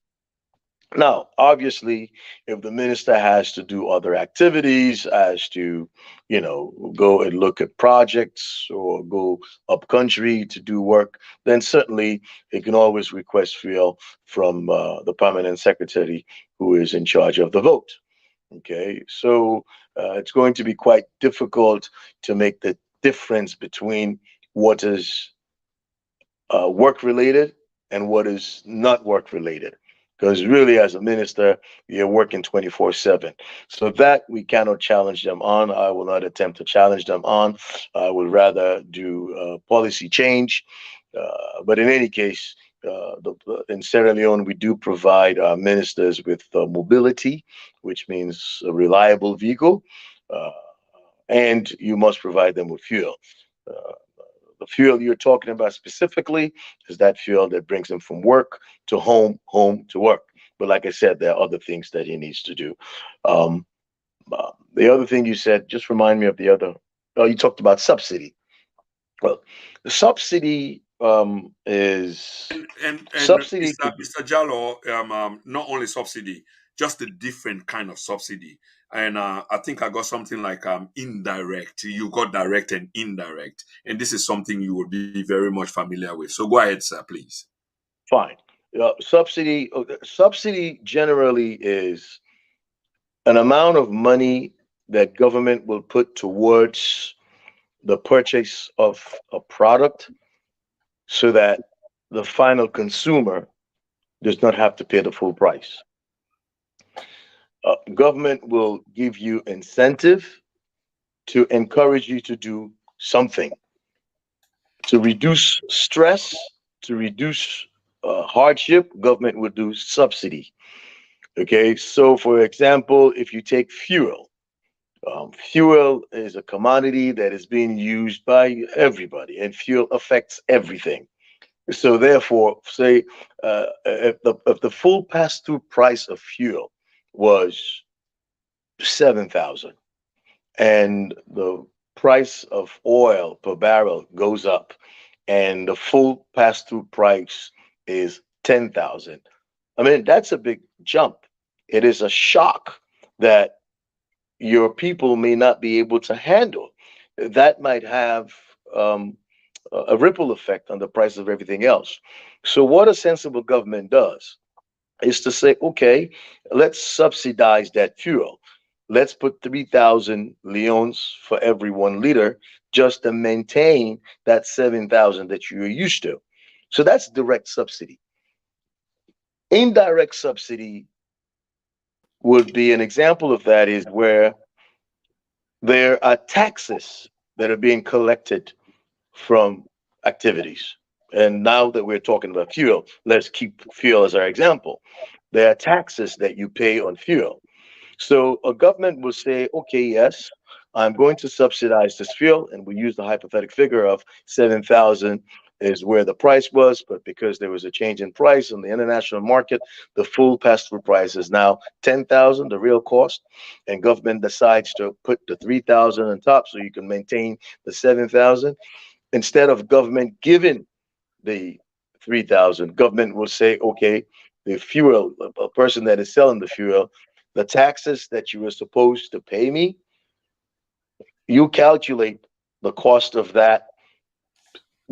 [SPEAKER 2] Now, obviously, if the minister has to do other activities, has to, go and look at projects or go up country to do work, then certainly he can always request fuel from the permanent secretary who is in charge of the vote. Okay, so it's going to be quite difficult to make the difference between what is work related and what is not work related. Because really, as a minister, you're working 24/7. So that we cannot challenge them on. I will not attempt to challenge them on. I would rather do policy change. But in any case, in Sierra Leone, we do provide our ministers with mobility, which means a reliable vehicle, uh, and you must provide them with fuel. Uh, the fuel you're talking about specifically is that fuel that brings him from work to home, home to work. But like I said, there are other things that he needs to do. Um, the other thing you said, just remind me of the other. Oh, you talked about subsidy. Well, the subsidy is
[SPEAKER 1] And
[SPEAKER 2] subsidy
[SPEAKER 1] Mr.
[SPEAKER 2] could be
[SPEAKER 1] Mr. Jallo, not only subsidy, just a different kind of subsidy. And I think I got something like indirect. You got direct and indirect, and this is something you would be very much familiar with. So go ahead, sir, please.
[SPEAKER 2] fine. Subsidy generally is an amount of money that government will put towards the purchase of a product so that the final consumer does not have to pay the full price. Government will give you incentive to encourage you to do something to reduce stress, to reduce hardship. Government would do subsidy. Okay, so for example, if you take fuel, fuel is a commodity that is being used by everybody, and fuel affects everything. So therefore, say if the full pass-through price of fuel was 7,000, and the price of oil per barrel goes up, and the full pass-through price is 10,000. I mean, that's a big jump. It is a shock that your people may not be able to handle. That might have um, a ripple effect on the price of everything else. So, what a sensible government does is to say, okay, let's subsidize that fuel. Let's put 3,000 leons for every 1 liter just to maintain that 7,000 that you're used to. So that's direct subsidy. Indirect subsidy would be an example of that is where there are taxes that are being collected from activities. And now that we're talking about fuel, let's keep fuel as our example. There are taxes that you pay on fuel. So a government will say, okay, yes, I'm going to subsidize this fuel, and we use the hypothetical figure of 7,000 is where the price was, but because there was a change in price on the international market, the full pass-through price is now 10,000, the real cost, and government decides to put the 3,000 on top so you can maintain the 7,000. Instead of government giving the 3,000, government will say, okay, the fuel, a person that is selling the fuel, the taxes that you were supposed to pay me, you calculate the cost of that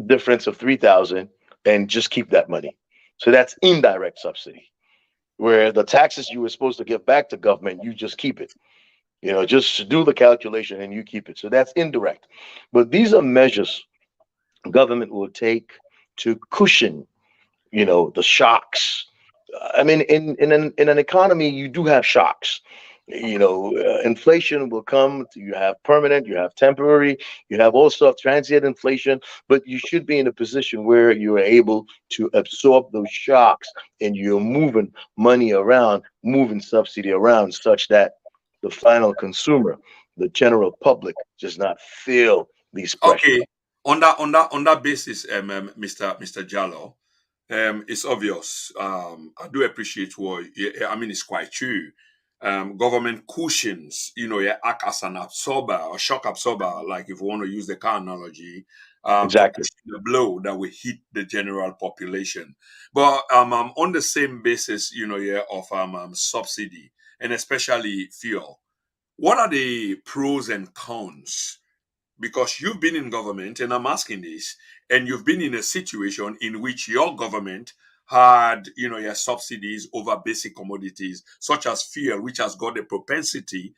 [SPEAKER 2] difference of 3,000 and just keep that money. So that's indirect subsidy, where the taxes you were supposed to give back to government, you just keep it. Just do the calculation and you keep it. So that's indirect. But these are measures government will take to cushion, the shocks. I mean, in an economy, you do have shocks. Inflation will come. You have permanent, you have temporary, you have also transient inflation. But you should be in a position where you are able to absorb those shocks, and you're moving money around, moving subsidy around, such that the final consumer, the general public, does not feel these pressures.
[SPEAKER 1] Okay, on that basis, Mr. Jallo, it's obvious. I do appreciate what I mean. It's quite true. Government cushions, yeah, act as an absorber or shock absorber, like if we want to use the car analogy, to
[SPEAKER 2] Exactly.
[SPEAKER 1] cushion the blow that will hit the general population. But on the same basis, yeah, of subsidy and especially fuel. What are the pros and cons, because you've been in government, and I'm asking this, and you've been in a situation in which your government had, your subsidies over basic commodities such as fuel, which has got a propensity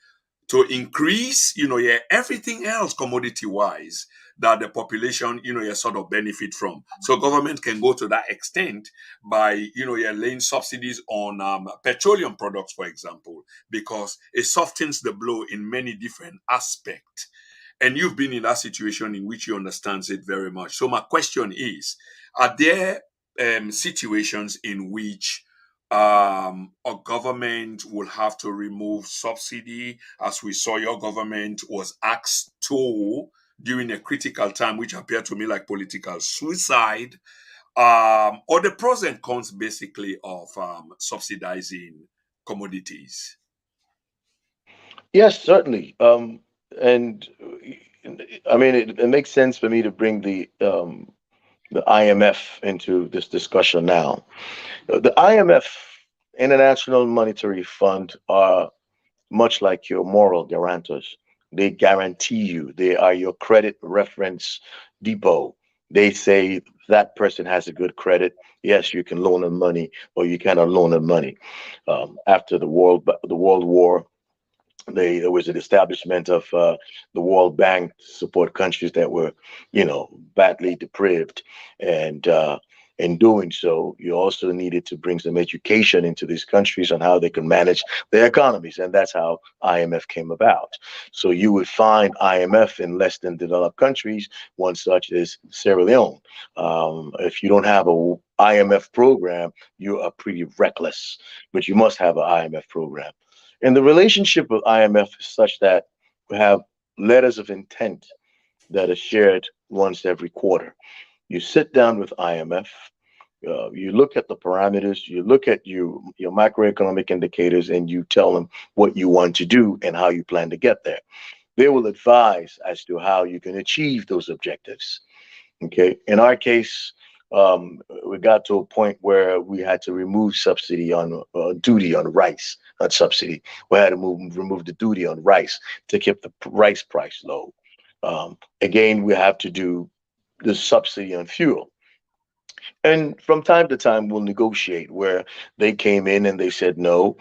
[SPEAKER 1] to increase, yeah, everything else commodity wise that the population, yeah, sort of benefit from. So government can go to that extent by, yeah, laying subsidies on petroleum products, for example, because it softens the blow in many different aspects, and you've been in that situation in which you understands it very much. So my question is, are there situations in which a government will have to remove subsidy, as we saw your government was asked to during a critical time, which appeared to me like political suicide, or the pros and cons basically of subsidizing commodities?
[SPEAKER 2] Yes, certainly. And I mean, it makes sense for me to bring the IMF into this discussion now. The IMF, International Monetary Fund, are much like your moral guarantors. They guarantee you. They are your credit reference depot. They say that person has a good credit. Yes, you can loan them money, or you cannot loan them money. After the World War, there was an establishment of the World Bank to support countries that were, badly deprived, and in doing so, you also needed to bring some education into these countries on how they can manage their economies, and that's how IMF came about. So you would find IMF in less than developed countries, one such as Sierra Leone. If you don't have a IMF program, you are pretty reckless, but you must have an IMF program. And the relationship with IMF is such that we have letters of intent that are shared once every quarter. You sit down with IMF, you look at the parameters, you look at your macroeconomic indicators, and you tell them what you want to do and how you plan to get there. They will advise as to how you can achieve those objectives. Okay. In our case, we got to a point where we had to remove subsidy on duty on rice, not subsidy. We had to remove the duty on rice to keep the rice price low. Again, we have to do. the subsidy on fuel. And from time to time, we'll negotiate where they came in and they said no,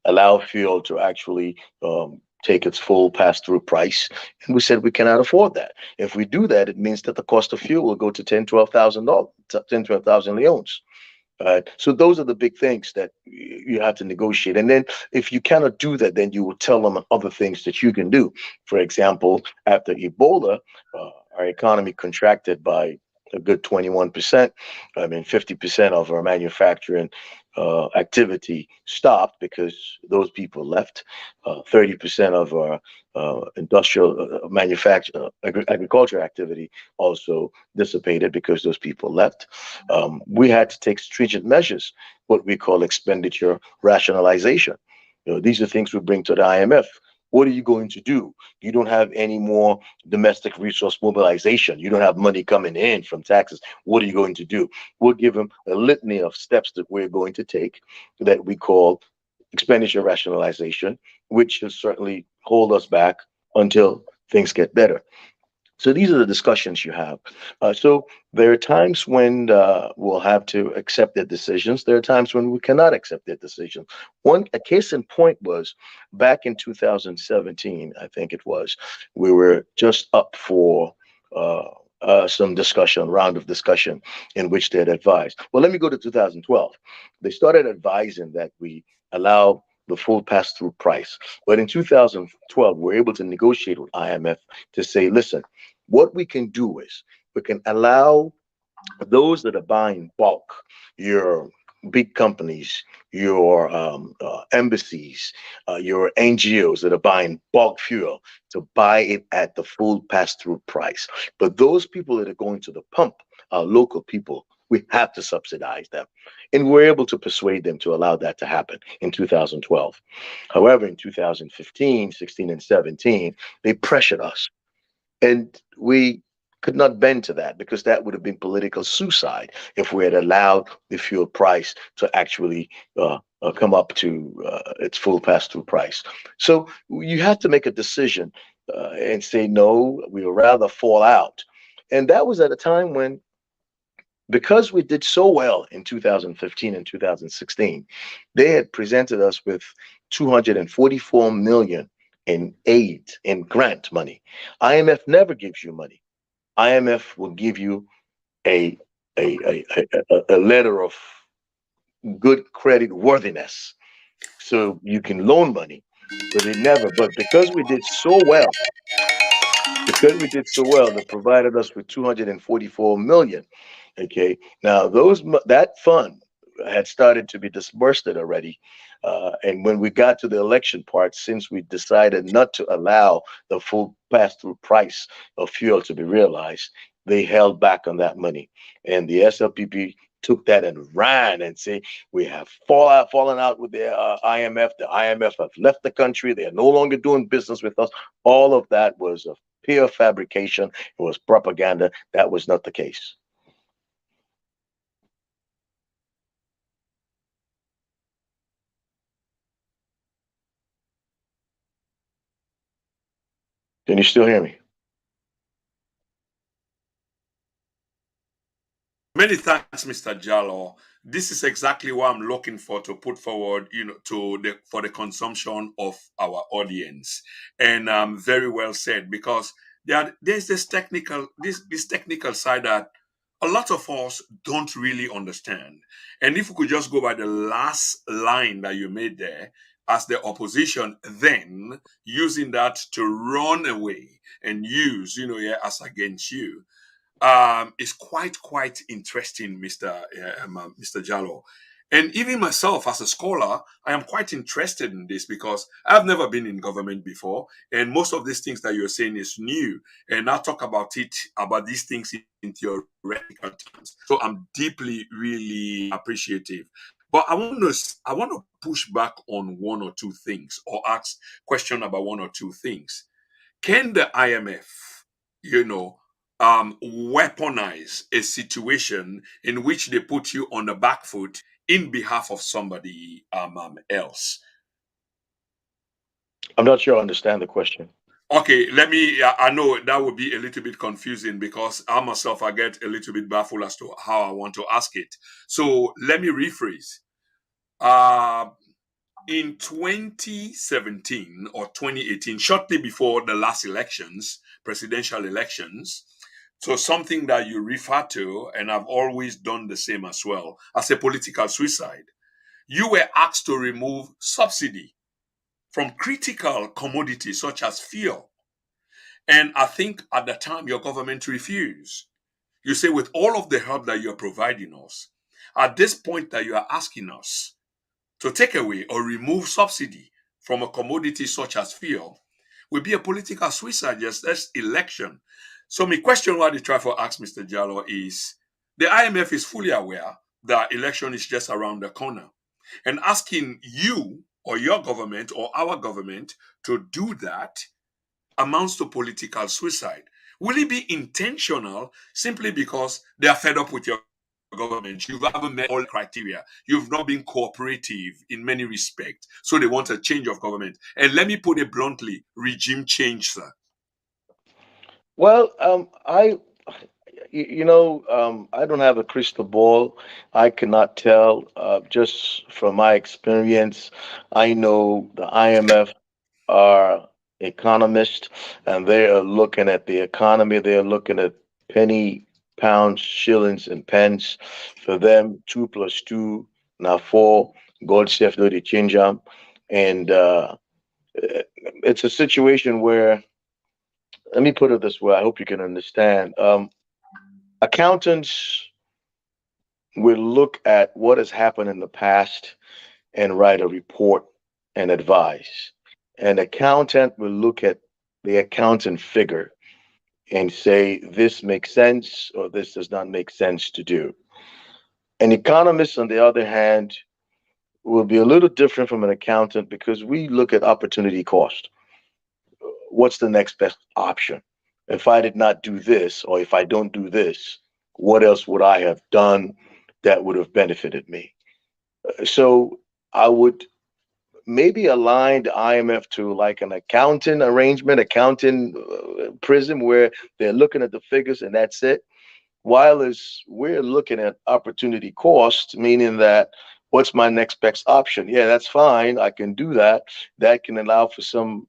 [SPEAKER 2] allow fuel to actually take its full pass through price. And we said we cannot afford that. If we do that, it means that the cost of fuel will go to 10, $12,000, 10, 12,000 leones. So those are the big things that you have to negotiate. And then if you cannot do that, then you will tell them other things that you can do. For example, after Ebola, our economy contracted by a good 21%. I mean, 50% of our manufacturing activity stopped because those people left. 30% of our industrial manufacture agriculture activity also dissipated because those people left. We had to take stringent measures, what we call expenditure rationalization. These are things we bring to the IMF. What are you going to do? You don't have any more domestic resource mobilization. You don't have money coming in from taxes. What are you going to do? We'll give them a litany of steps that we're going to take that we call expenditure rationalization, which should certainly hold us back until things get better. So these are the discussions you have. So there are times when we'll have to accept their decisions. There are times when we cannot accept their decisions. A case in point was back in 2017, I think it was. We were just up for some discussion, round of discussion, in which they had advised. Well, let me go to 2012. They started advising that we allow the full pass-through price. But in 2012, we were able to negotiate with IMF to say, listen, what we can do is we can allow those that are buying bulk, your big companies, your embassies, your NGOs that are buying bulk fuel to buy it at the full pass through price. But those people that are going to the pump, local people, we have to subsidize them. And we're able to persuade them to allow that to happen in 2012. However, in 2015, 16, and 17, they pressured us and we could not bend to that because that would have been political suicide if we had allowed the fuel price to actually come up to its full pass through price. So you have to make a decision and say, no, we would rather fall out. And that was at a time when, because we did so well in 2015 and 2016, they had presented us with 244 million in aid in grant money. IMF never gives you money. IMF will give you a a letter of good credit worthiness, so you can loan money. But it never. But because we did so well, they provided us with 244 million. Okay, now that fund had started to be disbursed already, and when we got to the election part, since we decided not to allow the full pass-through price of fuel to be realized, they held back on that money, and the SLPP took that and ran and say we have fallen out with the IMF. The IMF have left the country. They are no longer doing business with us. All of that was a pure fabrication. It was propaganda. That was not the case. Can you still hear me?
[SPEAKER 1] Many thanks, Mr. Jalloh. This is exactly what I'm looking for to put forward, to the for the consumption of our audience, and very well said because there's this technical side that a lot of us don't really understand, and if we could just go by the last line that you made there, as the opposition, then using that to run away and use, yeah, as against you is quite interesting, Mr. Jallo. And even myself, as a scholar, I am quite interested in this because I've never been in government before, and most of these things that you're saying is new. And I'll talk about these things in theoretical terms. So I'm deeply, really appreciative. But I want to push back on one or two things, or ask question about one or two things. Can the IMF, weaponize a situation in which they put you on the back foot in behalf of somebody else?
[SPEAKER 2] I'm not sure I understand the question.
[SPEAKER 1] Okay, let me. I know that would be a little bit confusing because I myself I get a little bit baffled as to how I want to ask it. So let me rephrase. Uh, in 2017 or 2018, shortly before the last elections, presidential elections, so something that you refer to, and I've always done the same as well, as a political suicide, you were asked to remove subsidy from critical commodities such as fuel. And I think at the time your government refused. You say, with all of the help that you're providing us, at this point that you are asking us to take away or remove subsidy from a commodity such as fuel will be a political suicide, just as election. So my question why the Trafford asked Mr. Jalloh is the IMF is fully aware that election is just around the corner and asking you or your government or our government to do that amounts to political suicide. Will it be intentional simply because they are fed up with your government? You haven't met all criteria. You've not been cooperative in many respects. So they want a change of government. And let me put it bluntly, regime change, sir.
[SPEAKER 2] Well, I don't have a crystal ball. I cannot tell. Just from my experience, I know the IMF are economists, and they are looking at the economy. They are looking at penny, pounds, shillings, and pence. For them, two plus two now four. God said no, they change them, and it's a situation where, let me put it this way. I hope you can understand. Accountants will look at what has happened in the past and write a report and advise. An accountant will look at the accountant figure and say, this makes sense or this does not make sense to do. An economist, on the other hand, will be a little different from an accountant because we look at opportunity cost. What's the next best option? If I did not do this, or if I don't do this, what else would I have done that would have benefited me? So I would maybe align the IMF to like an accounting arrangement, accounting prism where they're looking at the figures and that's it. While as we're looking at opportunity cost, meaning that what's my next best option? Yeah, that's fine. I can do that. That can allow for some,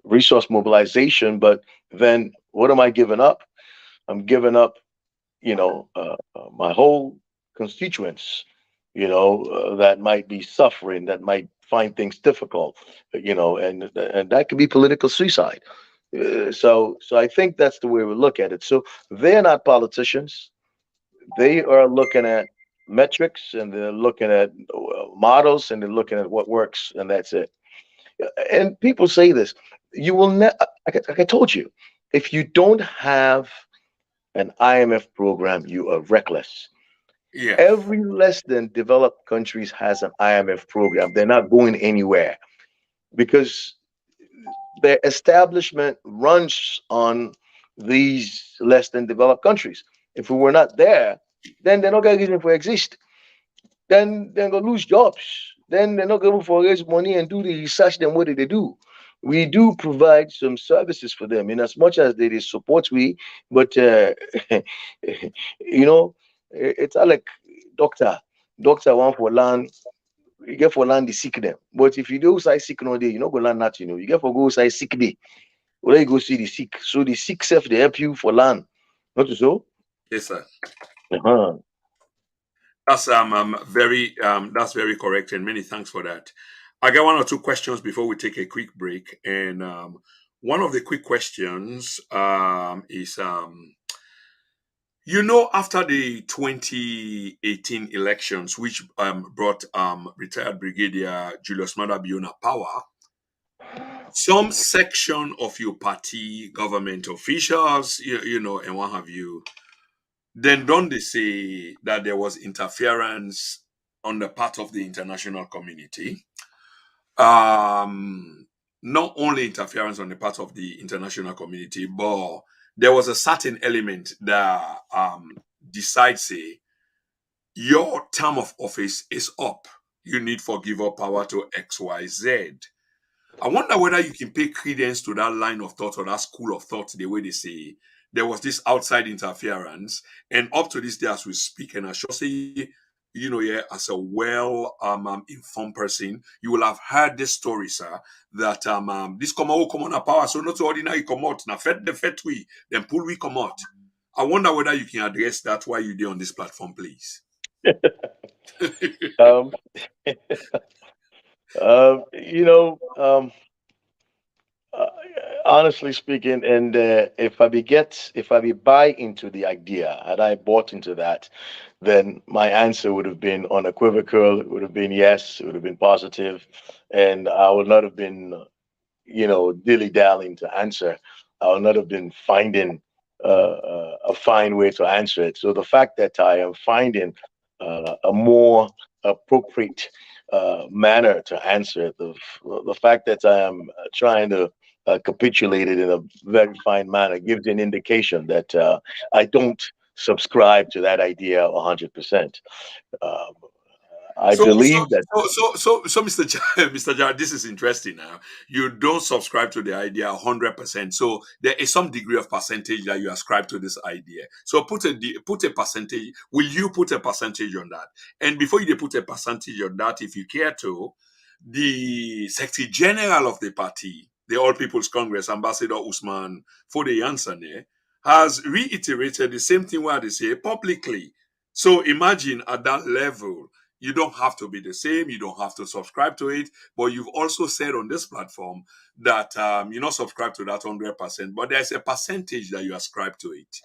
[SPEAKER 2] resource mobilization. But then what am I giving up? I'm giving up, my whole constituents, that might be suffering, that might find things difficult, and that could be political suicide. So I think that's the way we look at it. So they're not politicians. They are looking at metrics and they're looking at models and they're looking at what works, and that's it. And people say this, you will never, like I told you, if you don't have an IMF program, you are reckless.
[SPEAKER 1] Yeah.
[SPEAKER 2] Every less than developed countries has an IMF program. They're not going anywhere because their establishment runs on these less than developed countries. If we were not there, then they're not going to exist. Then they're gonna lose jobs. Then they're not going to raise money and do the research. Then what do they do? We do provide some services for them in as much as they support we, but it's not like doctor. Doctor want for land, you get for land the sick them. But if you do say sick no day, you not go land nothing. You get for go say sick day. Where you go see the sick. So the sick self they help you for land. Not so?
[SPEAKER 1] Yes, sir.
[SPEAKER 2] Uh-huh.
[SPEAKER 1] That's very correct, and many thanks for that. I got one or two questions before we take a quick break, and one of the quick questions is after the 2018 elections, which brought retired Brigadier Julius Maada Bio power, some section of your party, government officials, and what have you, then don't they say that there was interference on the part of the international community? Not only interference on the part of the international community, but there was a certain element that decides, say, your term of office is up. You need for give up power to XYZ. I wonder whether you can pay credence to that line of thought or that school of thought, the way they say there was this outside interference, and up to this day, as we speak, and I should say, yeah, as a well informed person, you will have heard this story, sir, that this come out come on a power, so not so ordinary come out. Now fed the fed we, then pull we come out. I wonder whether you can address that while you're there on this platform, please.
[SPEAKER 2] Um, you know, uh, honestly speaking, and if I be buy into the idea, had I bought into that, then my answer would have been unequivocal. It would have been yes. It would have been positive, and I would not have been, dilly dallying to answer. I would not have been finding a fine way to answer it. So the fact that I am finding a more appropriate manner to answer it, the fact that I am trying to capitulate it in a very fine manner gives an indication that I don't subscribe to that idea 100%. Um, I
[SPEAKER 1] So, so,
[SPEAKER 2] believe that.
[SPEAKER 1] so, Mr. Mr. Jar, this is interesting. Now, you don't subscribe to the idea 100%. So, there is some degree of percentage that you ascribe to this idea. So, put a percentage. Will you put a percentage on that? And before you put a percentage on that, if you care to, the Secretary General of the party, the All People's Congress, Ambassador Usman Fode Yansane, has reiterated the same thing where they say publicly. So, imagine at that level you don't have to be the same. You don't have to subscribe to it. But you've also said on this platform that you're not subscribed to that 100%, but there's a percentage that you ascribe to it.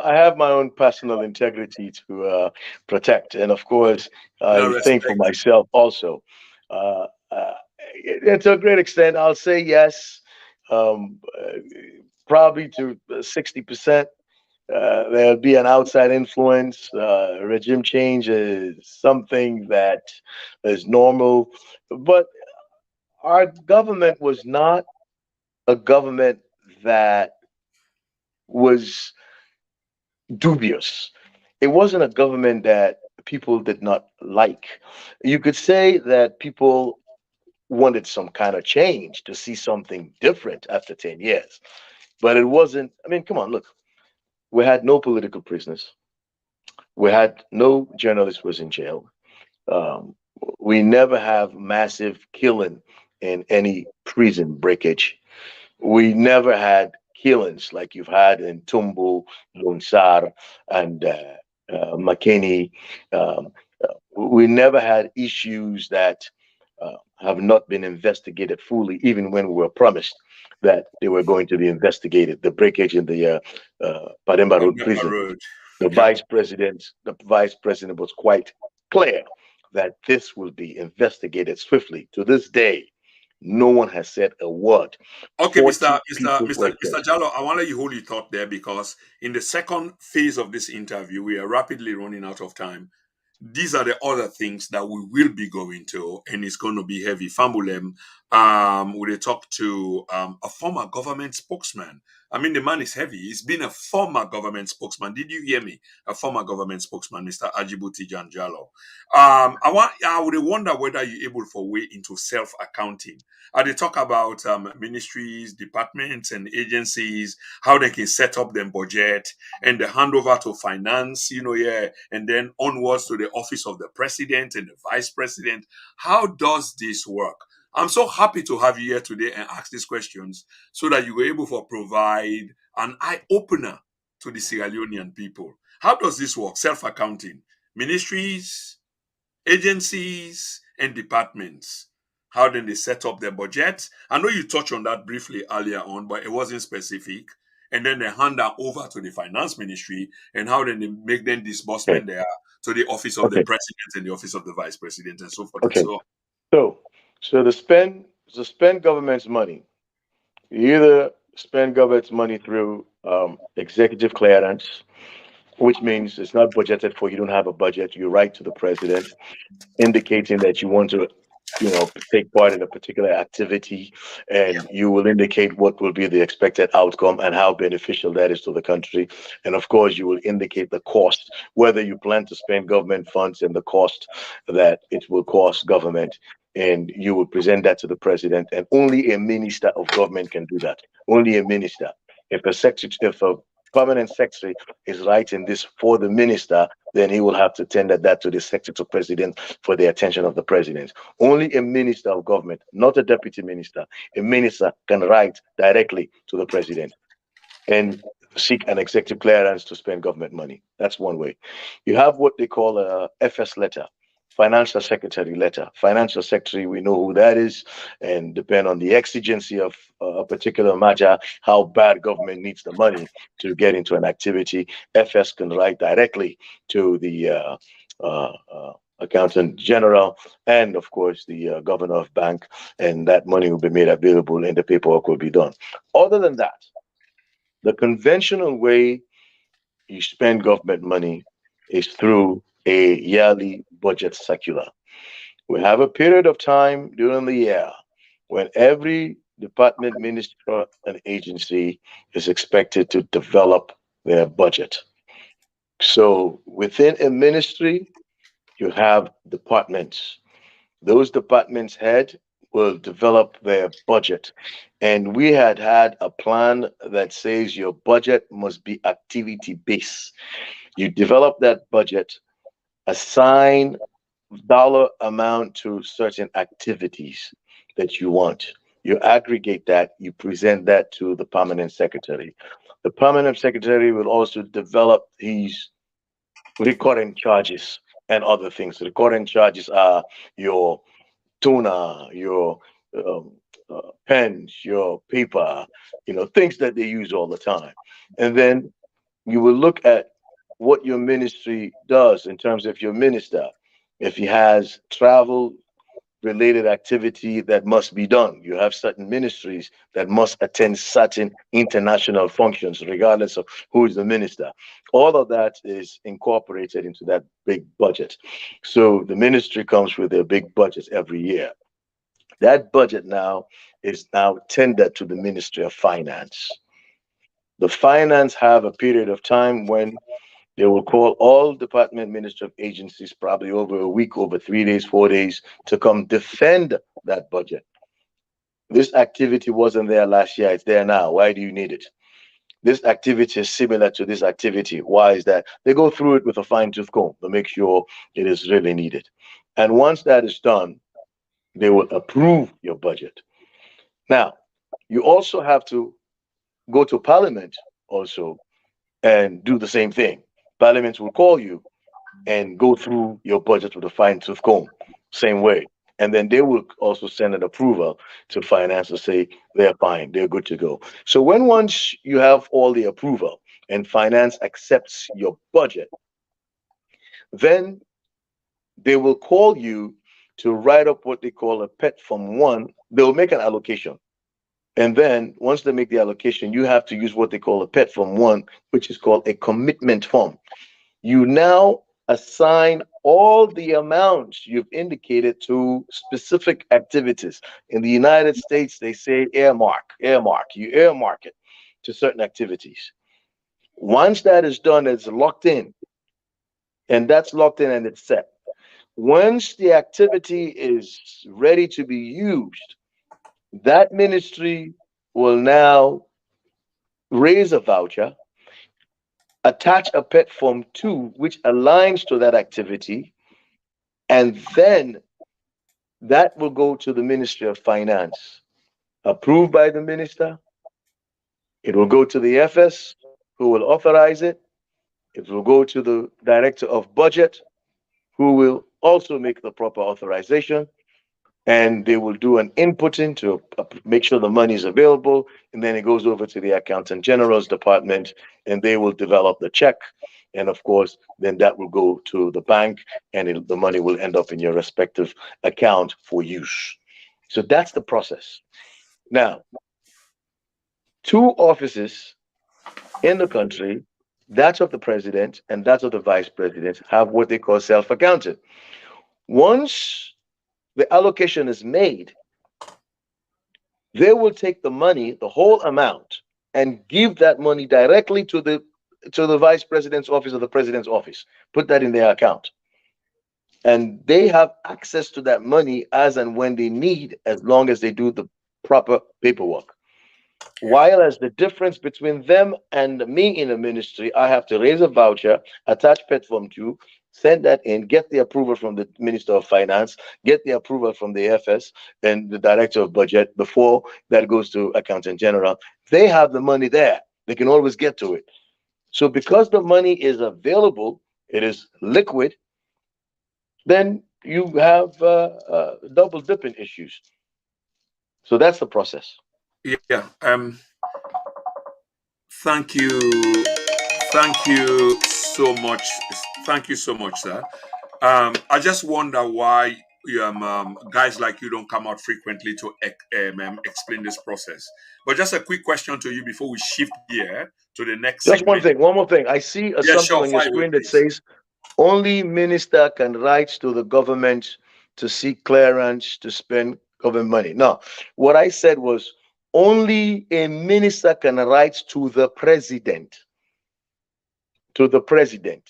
[SPEAKER 2] I have my own personal integrity to protect, and of course,
[SPEAKER 1] And I
[SPEAKER 2] I think for
[SPEAKER 1] respect.
[SPEAKER 2] myself also. Uh, uh, to a great extent, I'll say yes, um, uh, probably to 60%. There'll be an outside influence. Regime change is something that is normal, but our government was not a government that was dubious. It wasn't a government that people did not like. You could say that people wanted some kind of change to see something different after 10 years, but it wasn't. I mean, come on, look, we had no political prisoners, we had no journalist was in jail. Um, we never have massive killing in any prison breakage. We never had killings like you've had in Tumbu, Lunsar, and McKinney. Um, we never had issues that have not been investigated fully, even when we were promised that they were going to be investigated. The breakage in the Pademba Road prison,
[SPEAKER 1] Road.
[SPEAKER 2] the
[SPEAKER 1] Yeah.
[SPEAKER 2] vice president was quite clear that this will be investigated swiftly. To this day, no one has said a word.
[SPEAKER 1] Okay,
[SPEAKER 2] 40 people were
[SPEAKER 1] Mr.
[SPEAKER 2] killed.
[SPEAKER 1] Jallo, I want to let you hold your thought there because in the second phase of this interview, we are rapidly running out of time. These are the other things that we will be going to, and it's going to be heavy. Fambulem, we talk to a former government spokesman. I mean, the man is heavy. He's been a former government spokesman. Did you hear me? A former government spokesman, Mr. Agibu Tejan Jalloh. I would wonder whether you're able for way into self accounting. They talk about ministries, departments, and agencies, how they can set up their budget and the handover to finance, yeah, and then onwards to the office of the president and the vice president. How does this work? I'm so happy to have you here today and ask these questions so that you were able to provide an eye opener to the Sierra Leonean people. How does this work? Self accounting, ministries, agencies, and departments. How then they set up their budget? I know you touched on that briefly earlier on, but it wasn't specific. And then they hand that over to the finance ministry, and how then they make them
[SPEAKER 2] Okay,
[SPEAKER 1] disbursement there to the office of the
[SPEAKER 2] okay,
[SPEAKER 1] president and the office of the vice president, and so forth and
[SPEAKER 2] okay.
[SPEAKER 1] so on.
[SPEAKER 2] So, so to spend government's money, you either spend government's money through executive clearance, which means it's not budgeted for. You don't have a budget. You write to the president indicating that you want to take part in a particular activity, and you will indicate what will be the expected outcome and how beneficial that is to the country. And of course, you will indicate the cost, whether you plan to spend government funds and the cost that it will cost government. And you will present that to the president, and only a minister of government can do that. Only a minister. If a permanent secretary is writing this for the minister, then he will have to tender that to the secretary to president for the attention of the president. Only a minister of government, not a deputy minister, a minister can write directly to the president and seek an executive clearance to spend government money. That's one way. You have what they call a FS letter, financial secretary letter. Financial secretary, we know who that is, and depend on the exigency of a particular matter, how bad government needs the money to get into an activity. FS can write directly to the accountant general and of course the governor of bank, and that money will be made available and the paperwork will be done. Other than that, the conventional way you spend government money is through a yearly budget circular. We have a period of time during the year when every department, minister, and agency is expected to develop their budget. So within a ministry, you have departments. Those departments head will develop their budget. And we had a plan that says your budget must be activity based. You develop that budget, assign dollar amount to certain activities that you want. You aggregate that, you present that to the permanent secretary. The permanent secretary will also develop his recurring charges and other things. Recurring charges are your toner, your um, pens, your paper, things that they use all the time. And then you will look at what your ministry does in terms of your minister. If he has travel related activity that must be done, you have certain ministries that must attend certain international functions, regardless of who is the minister. All of that is incorporated into that big budget. So the ministry comes with a big budget every year. That budget now is now tendered to the Ministry of Finance. The finance have a period of time when they will call all department minister of agencies, probably over a week, over 3 days, 4 days, to come defend that budget. This activity wasn't there last year, it's there now. Why do you need it? This activity is similar to this activity. Why is that? They go through it with a fine tooth comb to make sure it is really needed. And once that is done, they will approve your budget. Now, you also have to go to Parliament also and do the same thing. Parliament will call you and go through your budget with a fine tooth comb, same way. And then they will also send an approval to finance to say they're fine, they're good to go. So when once you have all the approval and finance accepts your budget, then they will call you to write up what they call a pet from one. They'll make an allocation. And then once they make the allocation, you have to use what they call a pet from one, which is called a commitment form. You now assign all the amounts you've indicated to specific activities. In the United States, they say earmark. You earmark it to certain activities. Once that is done, it's locked in, and that's locked in and it's set. Once the activity is ready to be used, that ministry will now raise a voucher, attach a pet form 2, which aligns to that activity, and then that will go to the Ministry of Finance, approved by the minister. It will go to the FS, who will authorize it. It will go to the Director of Budget, who will also make the proper authorization. And they will do an inputting to make sure the money is available. And then it goes over to the Accountant General's department, and they will develop the check. And of course, then that will go to the bank, and the money will end up in your respective account for use. So that's the process. Now, two offices in the country, that of the president and that of the vice president, have what they call self accounting. Once the allocation is made, they will take the money, the whole amount, and give that money directly to the vice president's office or the president's office. Put that in their account. And they have access to that money as and when they need, as long as they do the proper paperwork.
[SPEAKER 1] Yeah.
[SPEAKER 2] While as the difference between them and me in the ministry, I have to raise a voucher, attach pet form 2, send that in, get the approval from the Minister of Finance, get the approval from the FS and the Director of Budget before that goes to Accountant General. They have the money there. They can always get to it. So because the money is available, it is liquid, then you have double dipping issues. So that's the process.
[SPEAKER 1] Yeah. Thank you. Thank you so much. Thank you so much, sir. I just wonder why guys like you don't come out frequently to explain this process. But just a quick question to you before we shift gear to the next
[SPEAKER 2] Just
[SPEAKER 1] segment.
[SPEAKER 2] one more thing. I see
[SPEAKER 1] Yeah,
[SPEAKER 2] something
[SPEAKER 1] sure.
[SPEAKER 2] on your
[SPEAKER 1] Fire away,
[SPEAKER 2] screen that
[SPEAKER 1] please.
[SPEAKER 2] says only minister can write to the government to seek clearance to spend government money. No, what I said was only a minister can write to the president. To the president.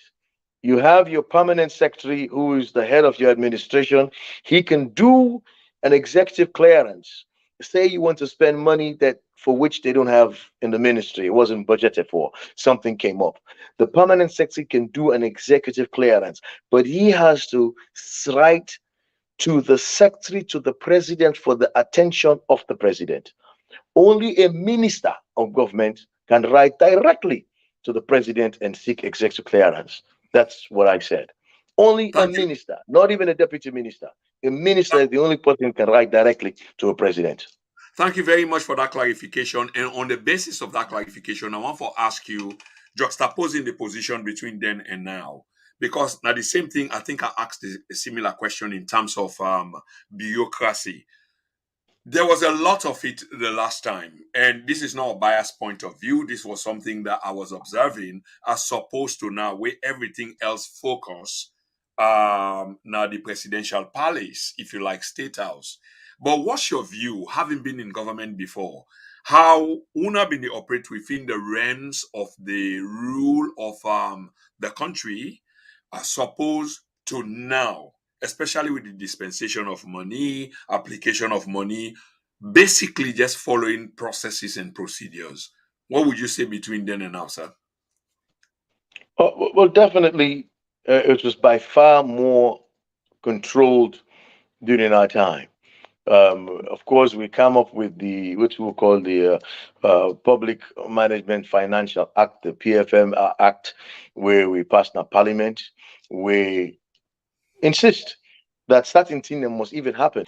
[SPEAKER 2] You have your permanent secretary, who is the head of your administration. He can do an executive clearance. Say you want to spend money that for which they don't have in the ministry, it wasn't budgeted for, something came up. The permanent secretary can do an executive clearance, but he has to write to the secretary to the president for the attention of the president. Only a minister of government can write directly to the president and seek executive clearance. That's what I said. Only a
[SPEAKER 1] Thank you.
[SPEAKER 2] minister, not even a deputy minister. A minister is the only person who can write directly to a president.
[SPEAKER 1] Thank you very much for that clarification. And on the basis of that clarification, I want to ask you, juxtaposing the position between then and now, because now the same thing, I think I asked a similar question in terms of bureaucracy. There was a lot of it the last time, and this is not a biased point of view. This was something that I was observing, as opposed to now where everything else focus now the presidential palace, if you like, state house. But what's your view, having been in government before, how una been operate within the realms of the rule of the country, as opposed to now, especially with the dispensation of money, application of money, basically just following processes and procedures. What would you say between then and now, sir?
[SPEAKER 2] Well, definitely, it was by far more controlled during our time. Of course, we come up with the what we call the Public Management Financial Act, the PFM Act, where we pass now Parliament. We insist that certain thing must even happen.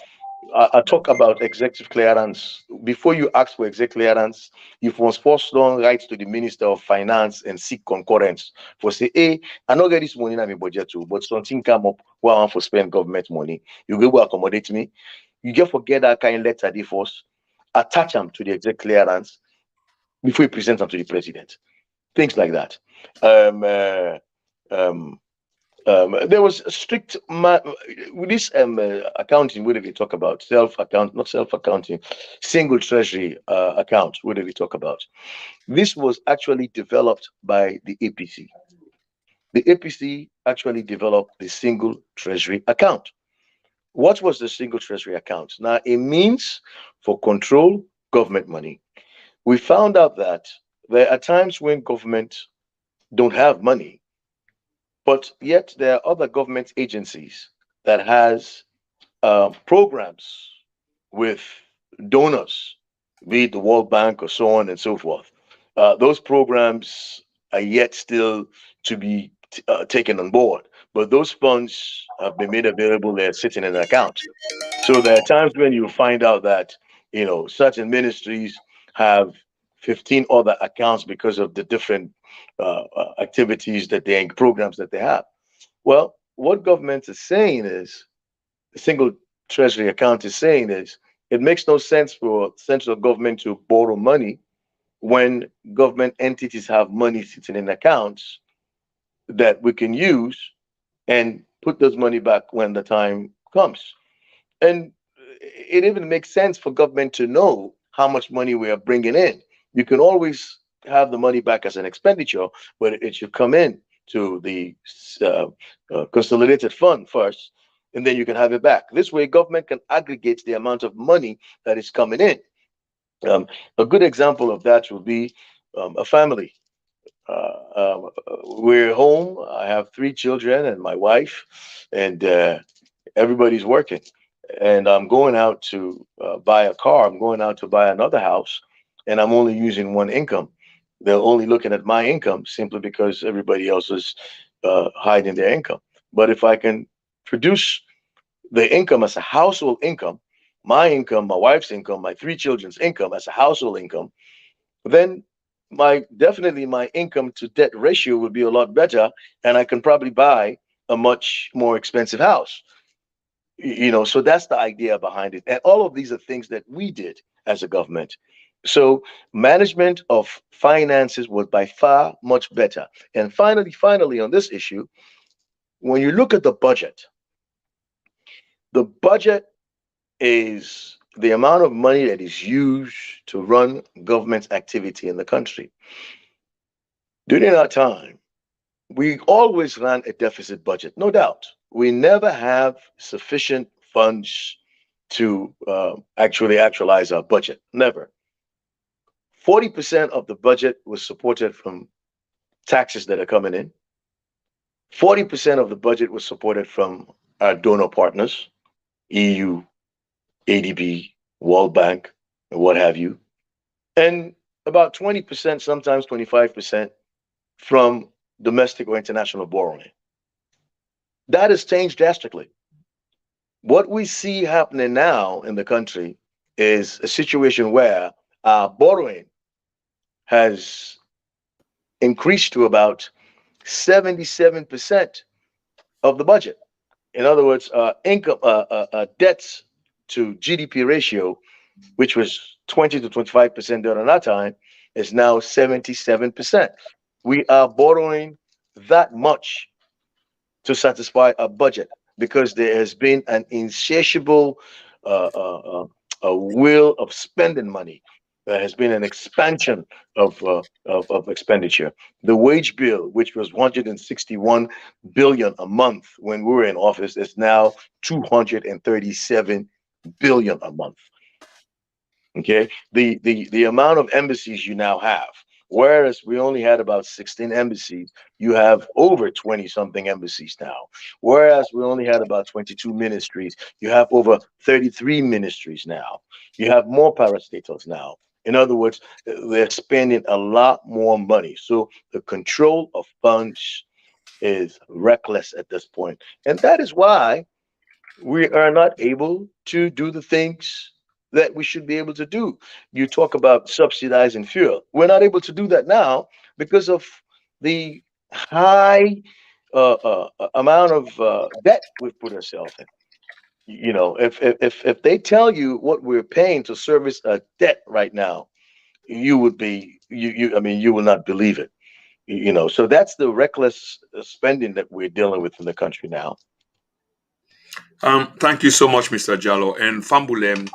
[SPEAKER 2] I talk about executive clearance. Before you ask for executive clearance, you must first long write to the Minister of Finance and seek concurrence. For say, hey, I not get this money in my budget too, but something come up where I want to spend government money. You go accommodate me. You just forget that kind of letter they first, attach them to the executive clearance before you present them to the president. Things like that. Um, uh, um, there was a strict with this accounting. What did we talk about? Self account, not self accounting, single treasury account. What did we talk about? This was actually developed by the APC. The APC actually developed the single treasury account. What was the single treasury account? Now, it means for control government money. We found out that there are times when government don't have money, but yet there are other government agencies that has programs with donors, be it the World Bank or so on and so forth. Those programs are yet still to be taken on board, but those funds have been made available. They're sitting in an account. So there are times when you find out that certain ministries have 15 other accounts because of the different activities that they programs that they have. Well, what government is saying is the single treasury account is saying is it makes no sense for central government to borrow money when government entities have money sitting in accounts that we can use and put those money back when the time comes. And it even makes sense for government to know how much money we are bringing in. You can always have the money back as an expenditure, but it should come in to the uh, consolidated fund first, and then you can have it back. This way, government can aggregate the amount of money that is coming in. Um, a good example of that would be a family. We're home. I have three children and my wife, and everybody's working. And I'm going out to buy a car. I'm going out to buy another house, and I'm only using one income. They're only looking at my income simply because everybody else is hiding their income. But if I can produce the income as a household income, my income, my wife's income, my three children's income as a household income, then my definitely my income to debt ratio would be a lot better, and I can probably buy a much more expensive house. So that's the idea behind it. And all of these are things that we did as a government. So management of finances was by far much better. And finally on this issue, when you look at the budget is the amount of money that is used to run government activity in the country. During our time, we always ran a deficit budget, no doubt. We never have sufficient funds to actually actualize our budget. Never. 40% of the budget was supported from taxes that are coming in. 40% of the budget was supported from our donor partners, EU, ADB, World Bank, and what have you. And about 20%, sometimes 25% from domestic or international borrowing. That has changed drastically. What we see happening now in the country is a situation where borrowing has increased to about 77% of the budget. In other words, debts to GDP ratio, which was 20 to 25% during that time, is now 77%. We are borrowing that much to satisfy a budget because there has been an insatiable uh, uh, will of spending money. There has been an expansion of expenditure. The wage bill, which was 161 billion a month when we were in office, is now 237 billion a month. Okay, the amount of embassies you now have, whereas we only had about 16 embassies, you have over 20 something embassies now. Whereas we only had about 22 ministries, you have over 33 ministries now. You have more parastatals now. In other words, they're spending a lot more money. So the control of funds is reckless at this point, and that is why we are not able to do the things that we should be able to do. You talk about subsidizing fuel. We're not able to do that now because of the high amount of debt we've put ourselves in. If they tell you what we're paying to service a debt right now, you would be you I mean you will not believe it. So that's the reckless spending that we're dealing with in the country now.
[SPEAKER 1] Thank you so much, Mr. Jalloh. And Fambulem,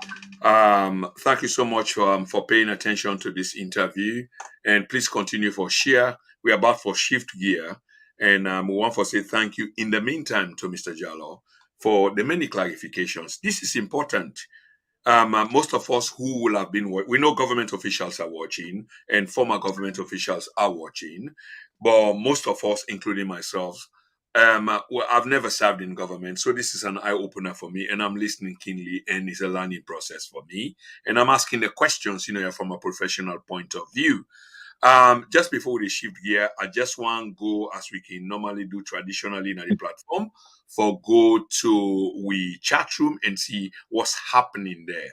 [SPEAKER 1] thank you so much for paying attention to this interview. And please continue for share. We're about for shift gear. And we want to say thank you in the meantime to Mr. Jalloh for the many clarifications. This is important. Most of us who will have been, we know government officials are watching and former government officials are watching, but most of us, including myself, well, I've never served in government, so this is an eye opener for me, and I'm listening keenly, and it's a learning process for me. And I'm asking the questions, from a professional point of view. Just before we shift gear, I just want to go as we can normally do traditionally in the platform for go to we chat room and see what's happening there.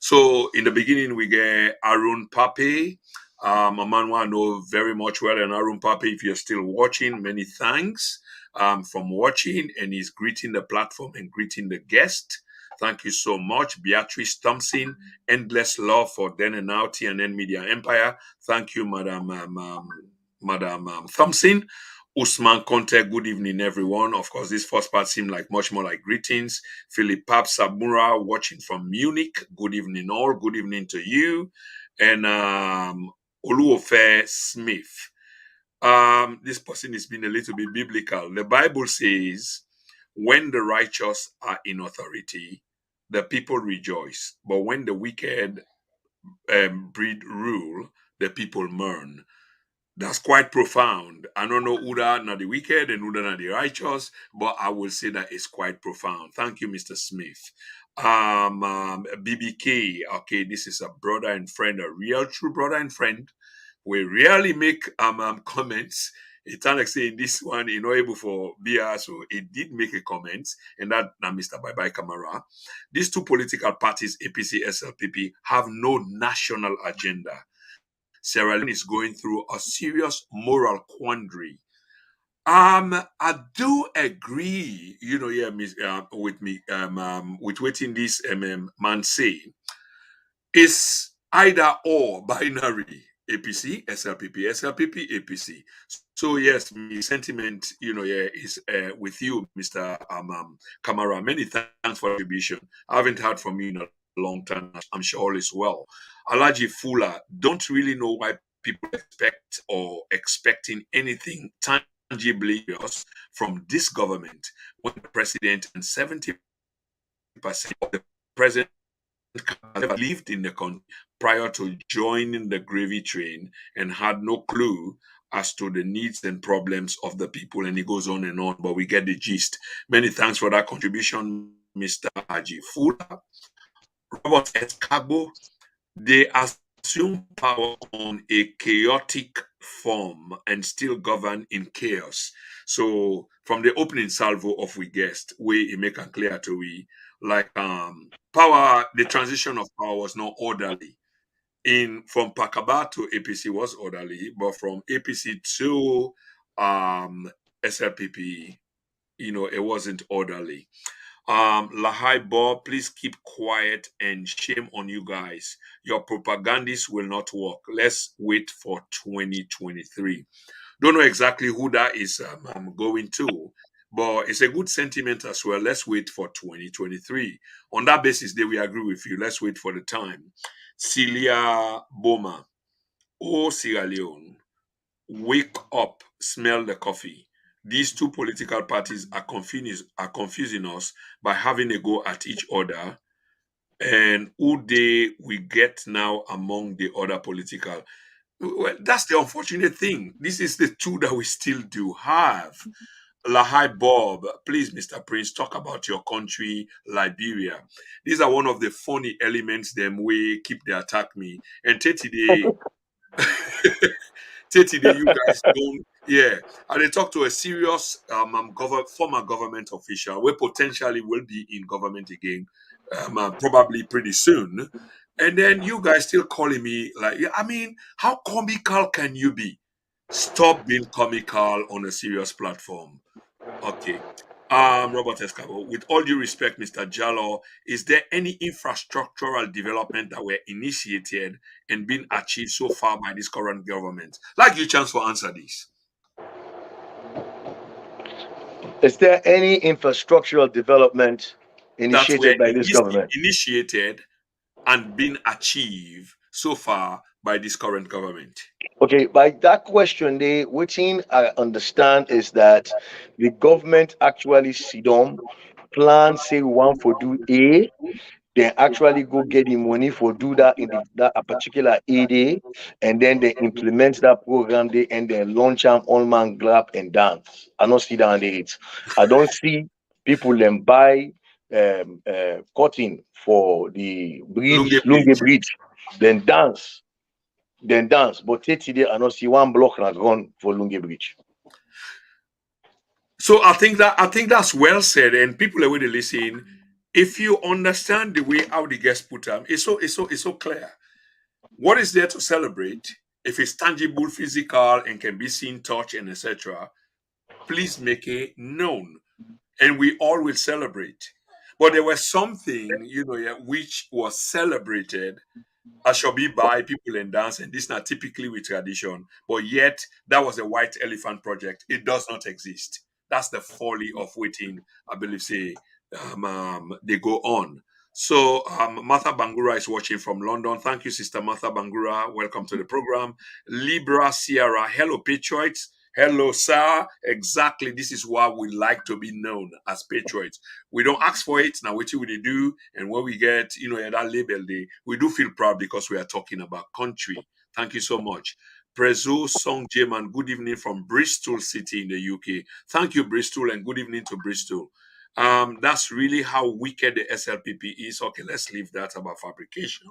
[SPEAKER 1] So in the beginning, we get Arun Pape, a man who I know very much well. And Arun Pape, if you're still watching, many thanks from watching, and he's greeting the platform and greeting the guest. Thank you so much. Beatrice Thompson, Endless Love for Den and Now, TNN Media Empire. Thank you, Madam Thompson. Usman Conte, good evening, everyone. Of course, this first part seemed like much more like greetings. Philip Pap Sabura, watching from Munich, good evening, all. Good evening to you. And Oluofe Smith. This person is being a little bit biblical. The Bible says, when the righteous are in authority, the people rejoice. But when the wicked breed rule, the people mourn. That's quite profound. I don't know Uda not the wicked and Uda not the righteous, but I will say that it's quite profound. Thank you, Mr. Smith. BBK, okay, this is a brother and friend, a real true brother and friend. We rarely make comments. It's like saying this one, able for BR, so it did make a comment, and that now Mr. Bye Bye Kamara. These two political parties, APC, SLPP, have no national agenda. Sierra Leone is going through a serious moral quandary. I do agree, with me, with waiting this man say. It's either or binary. APC, SLPP, SLPP, APC. So yes, my sentiment, is with you, Mr. Kamara. Many thanks for the contribution. I haven't heard from you in a long time. I'm sure all is well. Alaji Fula, don't really know why people expect or expecting anything tangibly from this government when the president and 70% of the president never lived in the country prior to joining the gravy train and had no clue as to the needs and problems of the people. And it goes on and on, but we get the gist. Many thanks for that contribution, Mr. Haji Fula. Robert Escabo, they assume power on a chaotic form and still govern in chaos. So from the opening salvo of we guessed, we make it clear to we like power, the transition of power was not orderly. In from Pakaba to APC was orderly, but from APC to SLPP, it wasn't orderly. Lahai Bob, please keep quiet and shame on you guys. Your propagandists will not work. Let's wait for 2023. Don't know exactly who that is going to, but it's a good sentiment as well. Let's wait for 2023. On that basis, they will agree with you. Let's wait for the time. Celia Boma, oh Sierra Leone, wake up, smell the coffee. These two political parties are confusing us by having a go at each other, and who they we get now among the other political. Well, that's the unfortunate thing. This is the two that we still do have. Lahai Bob, please, Mr. Prince, talk about your country, Liberia. These are one of the funny elements them we keep they attack me. And today, today you guys don't. Yeah, and they talk to a serious former government official, where potentially will be in government again, probably pretty soon. And then you guys still calling me like, yeah, I mean, how comical can you be? Stop being comical on a serious platform. Okay. Robert Escabo, with all due respect, Mr. Jalloh, is there any infrastructural development that were initiated and been achieved so far by this current government? Like you chance for answer this.
[SPEAKER 2] Is there any infrastructural development
[SPEAKER 1] That were
[SPEAKER 2] initiated by this government?
[SPEAKER 1] initiated and been achieved so far by this current government.
[SPEAKER 2] Okay, by that question, the what thing I understand is that the government actually sit down, plan, say we want for do A, then actually go get the money for do that in that a particular A day, and then they implement that program day and then launch them all man grab and dance. I don't see that on the it. I don't see people then buy cotton for the
[SPEAKER 1] Lunge
[SPEAKER 2] bridge, Lunge
[SPEAKER 1] Bridge.
[SPEAKER 2] Bridge, then dance. Then dance, but today I don't see one block has gone for Lunge Bridge.
[SPEAKER 1] So I think that's well said, and people are really listening. If you understand the way how the guests put them, it's so clear. What is there to celebrate? If it's tangible, physical, and can be seen, touched, and etc., please make it known, and we all will celebrate. But there was something, yeah, which was celebrated, Ashobi by people and dance, and this not typically with tradition, but yet that was a white elephant project. It does not exist. That's the folly of waiting, I believe, say, they go on. So, Martha Bangura is watching from London. Thank you, Sister Martha Bangura. Welcome to the program. Libra Sierra, hello, Patriots. Hello, sir. Exactly. This is why we like to be known as patriots. We don't ask for it. Now, what we do, and when we get, that label, we do feel proud because we are talking about country. Thank you so much. Prezo Song Jaman, good evening from Bristol City in the UK. Thank you, Bristol, and good evening to Bristol. That's really how wicked the SLPP is. Okay, let's leave that about fabrication.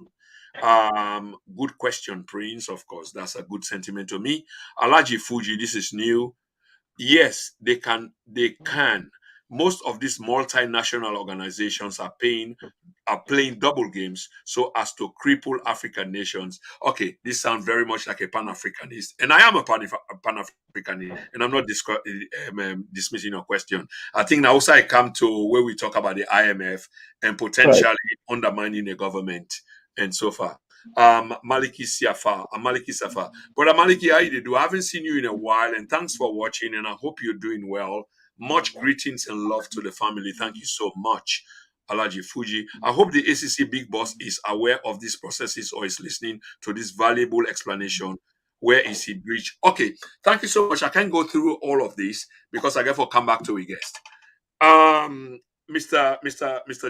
[SPEAKER 1] Good question, Prince. Of course, that's a good sentiment to me. Alaji Fuji, this is new. Yes, they can. They can. Most of these multinational organizations are playing double games so as to cripple African nations. Okay, this sounds very much like a Pan-Africanist, and I am a Pan-Africanist, and I'm not dismissing your question. I think now also I come to where we talk about the IMF and
[SPEAKER 2] Right.
[SPEAKER 1] potentially undermining the government and so far. Maliki Safa. Brother Maliki, how you do? I haven't seen you in a while, and thanks for watching, and I hope you're doing well. Much greetings and love to the family. Thank you so much. Alaji Fuji. I hope the ACC Big Boss is aware of these processes or is listening to this valuable explanation. Where is he breached? Okay, thank you so much. I can't go through all of this because I get to come back to a guest. Um, Mr.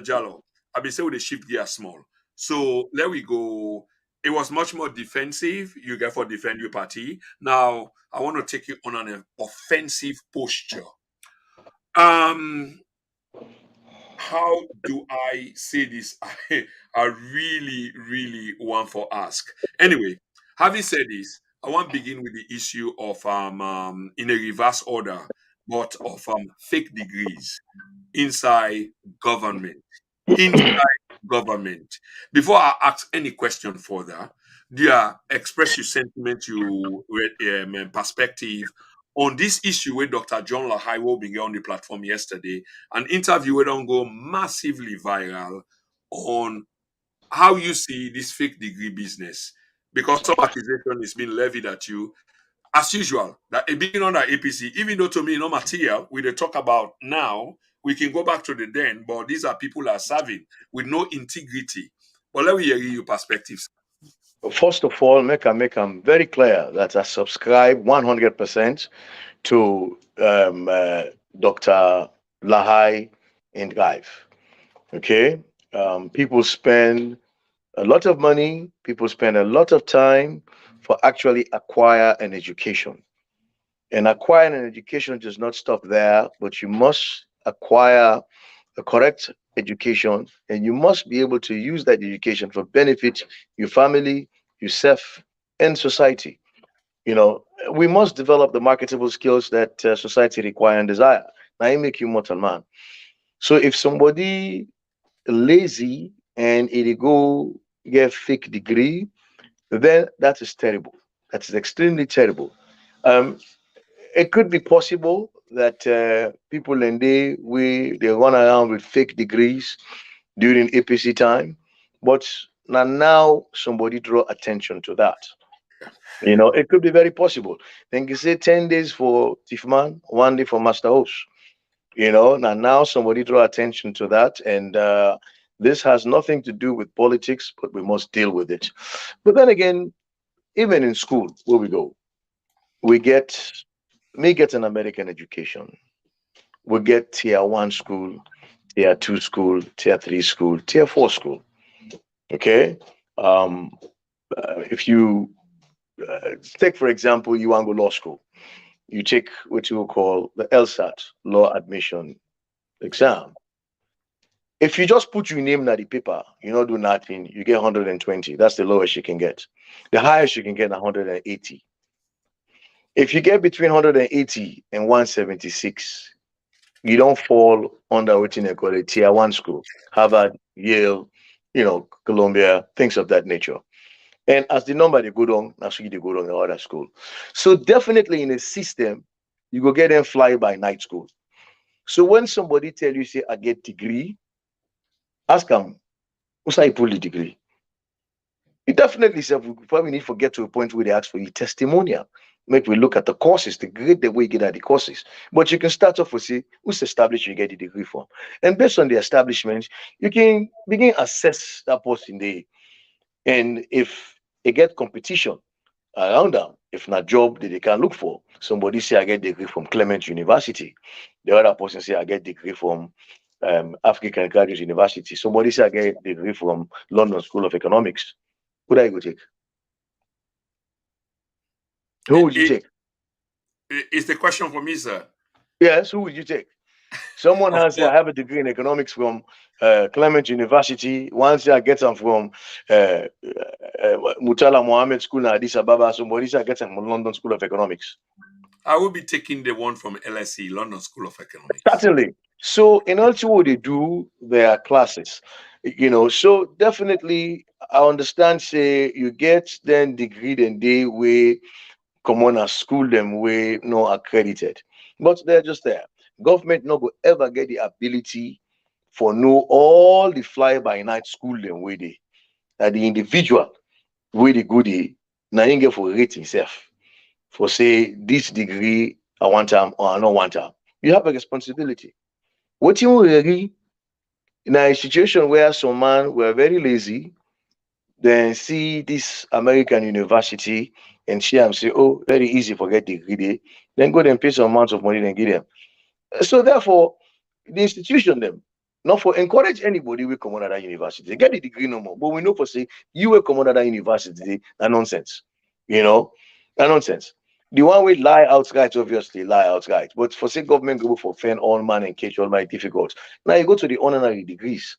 [SPEAKER 1] Jallo, I've been saying with the shift gear small. So there we go. It was much more defensive. You get for defend your party. Now I want to take you on an offensive posture. Um, how do I say this? I really, really want to ask. Anyway, having said this, I want to begin with the issue of in a reverse order, but of fake degrees inside government. Inside government. Before I ask any question further, dear, express your sentiment, your perspective on this issue where Dr. John Lahaiwo began on the platform yesterday, an interview where don't go massively viral on how you see this fake degree business. Because some accusation is being levied at you, as usual, that it being under APC, even though to me, no material, we they talk about now, we can go back to the then, but these are people are serving with no integrity. But let me hear your perspectives.
[SPEAKER 2] First of all, make I'm very clear that I subscribe 100% to Dr. Lahai in life. Okay, people spend a lot of money. People spend a lot of time for actually acquire an education. And acquiring an education does not stop there, but you must acquire a correct education, and you must be able to use that education for benefit your family, yourself, and society. You know, we must develop the marketable skills that society require and desire. Now, it make you mortal man. So if somebody lazy and it go get fake degree, then that is terrible. That is extremely terrible. Um, it could be possible that people in they run around with fake degrees during APC time, but now somebody draw attention to that. You know, it could be very possible. Then you say 10 days for Tifman, 1 day for Master Host. You know, now somebody draw attention to that, and this has nothing to do with politics, but we must deal with it. But then again, even in school, where we go, we get me get an American education. We get tier 1 school, tier 2 school, tier 3 school, tier 4 school. Okay. Um, if you take, for example, you want to go law school, you take what you will call the LSAT, law admission
[SPEAKER 1] Yeah.
[SPEAKER 2] exam. If you just put your name on the paper, you don't do nothing, you get 120. That's the lowest you can get. The highest you can get 180. If you get between 180 and 176, you don't fall under what they call a tier 1 school, Harvard, Yale, Columbia, things of that nature. And as the number they go down, that's why they go down in other school. So definitely in a system, you go get them fly by night school. So when somebody tell you, say, I get degree, ask them, what's I pull the degree? You definitely say we probably need to get to a point where they ask for your testimonial. Make we look at the courses, the grade the way you get at the courses. But you can start off with say who's established you get the degree from. And based on the establishment, you can begin assess that person there. And if they get competition around them, if not job that they can look for. Somebody say I get degree from Clement University. The other person say I get degree from African Graduate University. Somebody say I get degree from London School of Economics. Who do I go take? Who
[SPEAKER 1] It,
[SPEAKER 2] would you
[SPEAKER 1] it,
[SPEAKER 2] take?
[SPEAKER 1] it's the question for me, sir.
[SPEAKER 2] Yes, who would you take? Someone
[SPEAKER 1] Of
[SPEAKER 2] has said,
[SPEAKER 1] course,
[SPEAKER 2] I have a degree in economics from Clement University. One say I get them from Mutala Mohammed School in Addis Ababa. Somebody say I get them from London School of Economics.
[SPEAKER 1] I will be taking the one from LSE, London School of Economics.
[SPEAKER 2] Certainly. So in also what they do their classes, so definitely I understand say you get then degree then they way come on a school them way no accredited. But they're just there. Government no go ever get the ability for know all the fly by night school them way they that the individual way they go they now you get for rate himself for say this degree I want time or I don't want time. You have a responsibility. What you really in a situation where some man were very lazy, then see this American university and share and say, oh, very easy for get degree there, then go and pay some amount of money and give them. So therefore, the institution them not for encourage anybody will come out of that university. They get the degree no more. But we know for say you will come out of that university, that nonsense. You know, that nonsense. The one way lie outright, obviously lie outright. But for say government go for fan all man and catch all my difficult. Now you go to the honorary degrees.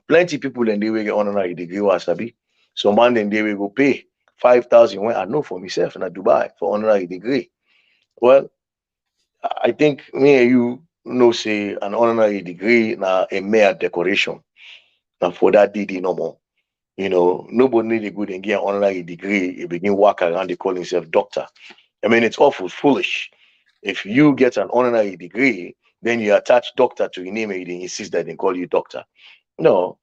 [SPEAKER 2] Plenty people and they will get honorary degree was sabi. So man then they will go pay 5,000 when I know for myself in Dubai for honorary degree. Well, I think me and you know say an honorary degree now a mere decoration. Now for that DD no more. Nobody need a good and get an honorary degree. You begin walk around, they call himself doctor. I mean, it's awful foolish. If you get an honorary degree, then you attach doctor to your name and you insist that they call you doctor. No,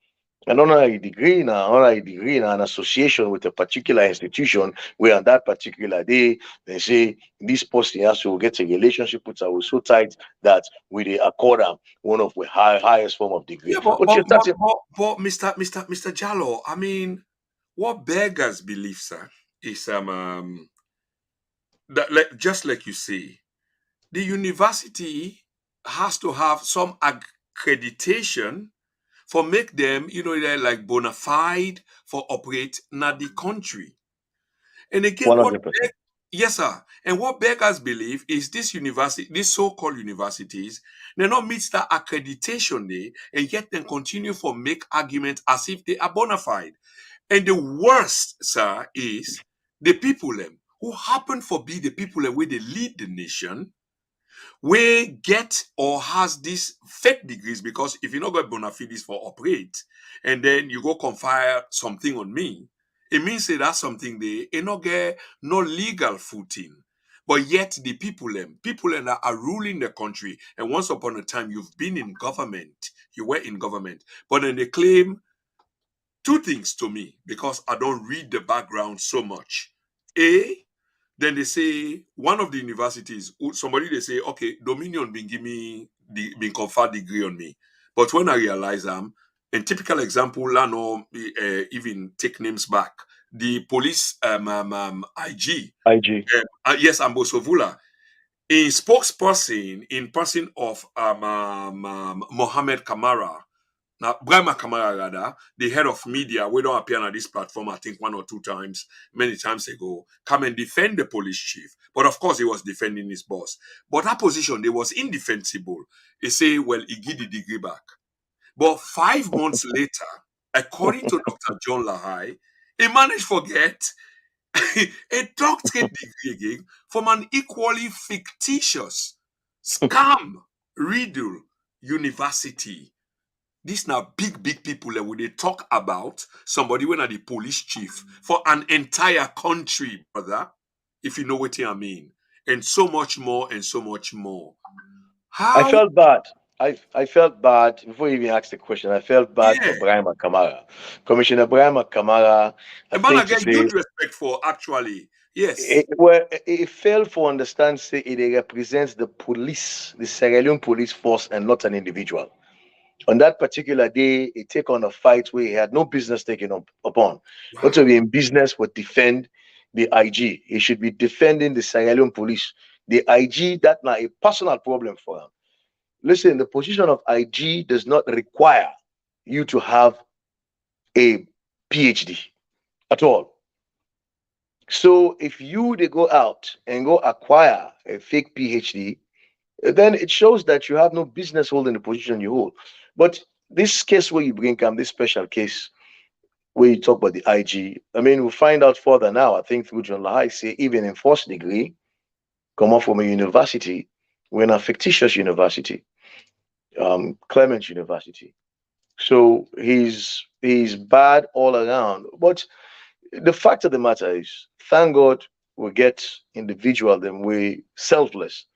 [SPEAKER 2] an honorary degree now, an association with a particular institution where on that particular day they say this person has to get a relationship with us so tight that we they accord them one of the highest form of degree.
[SPEAKER 1] Yeah, but
[SPEAKER 2] But
[SPEAKER 1] but
[SPEAKER 2] you're
[SPEAKER 1] but
[SPEAKER 2] starting
[SPEAKER 1] but, but Mr. Jallo, I mean, what beggars belief, sir, is that just like you say, the university has to have some accreditation for make them, they're like bona fide for operate na the country. And again,
[SPEAKER 2] 100%.
[SPEAKER 1] yes, sir. And what beggars believe is this university, these so-called universities, they not meet that accreditation day, and yet then continue for make arguments as if they are bona fide. And the worst, sir, is the people them who happen for be the people them where they lead the nation we get or has these fake degrees because if you not got bona fides for operate and then you go confire something on me, it means that that's something they not get no legal footing. But yet the people that are ruling the country, and once upon a time you've been in government, you were in government, but then they claim two things to me because I don't read the background so much. A, then they say one of the universities, somebody they say, okay, Dominion been give me been conferred degree on me. But when I realize and typical example, I know even take names back. The police IG,
[SPEAKER 2] IG.
[SPEAKER 1] yes, Ambosovula, a spokesperson in person of Mohammed Kamara, now, Brahma Kamara, rather, the head of media, we don't appear on this platform, I think one or two times, many times ago, come and defend the police chief. But of course, he was defending his boss. But that position, they was indefensible. He say, well, he give the degree back. But 5 months later, according to Dr. John Lahai, he managed to get a doctorate degree again from an equally fictitious scam riddle university. These now big people that when they talk about somebody when are the police chief for an entire country, brother, if you know what I mean. And so much more and so much more.
[SPEAKER 2] I
[SPEAKER 1] How
[SPEAKER 2] felt bad. I felt bad before you even asked the question. I felt bad for
[SPEAKER 1] Yeah.
[SPEAKER 2] Brahma Kamara, Commissioner Brahma Kamara. I
[SPEAKER 1] A man I
[SPEAKER 2] think to
[SPEAKER 1] get
[SPEAKER 2] say
[SPEAKER 1] huge respect for, actually. Yes.
[SPEAKER 2] it failed for understand say it represents the police, the Sierra Leone police force, and not an individual. On that particular day, he take on a fight where he had no business taking up upon. Not to be
[SPEAKER 1] Wow.
[SPEAKER 2] in business but defend the IG. He should be defending the Sierra Leone police. The IG, that now a personal problem for him. Listen, the position of IG does not require you to have a PhD at all. So if you they go out and go acquire a fake PhD, then it shows that you have no business holding the position you hold. But this case where you bring come, this special case where you talk about the IG, I mean, we'll find out further now. I think through John Lahai say even in first degree, come off from a university, we're in a fictitious university, Clement University. So he's bad all around. But the fact of the matter is, thank God we get individual them we selfless.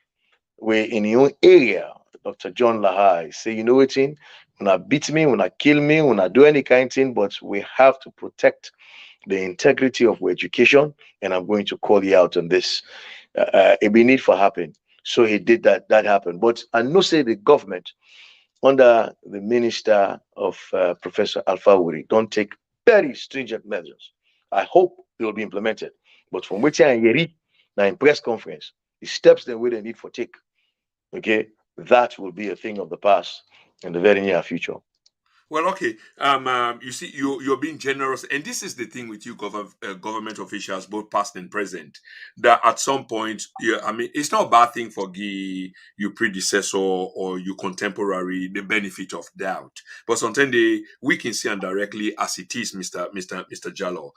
[SPEAKER 2] We in your area, Dr. John Lahai say, you know what thing? When I beat me, when I kill me, when I do any kind of thing, but we have to protect the integrity of our education, and I'm going to call you out on this. It be need for happen. So he did that. That happened. But I know say the government under the minister of Professor Alpha Wuri don't take very stringent measures. I hope they will be implemented. But from which I hear now in press conference, the steps that we they need for take, okay, that will be a thing of the past in the very near future.
[SPEAKER 1] Well, okay. You see, you're being generous, and this is the thing with you, government officials, both past and present. That at some point, yeah, I mean, it's not a bad thing for your predecessor or your contemporary the benefit of doubt, but sometimes we can see indirectly as it is, Mister Jallo.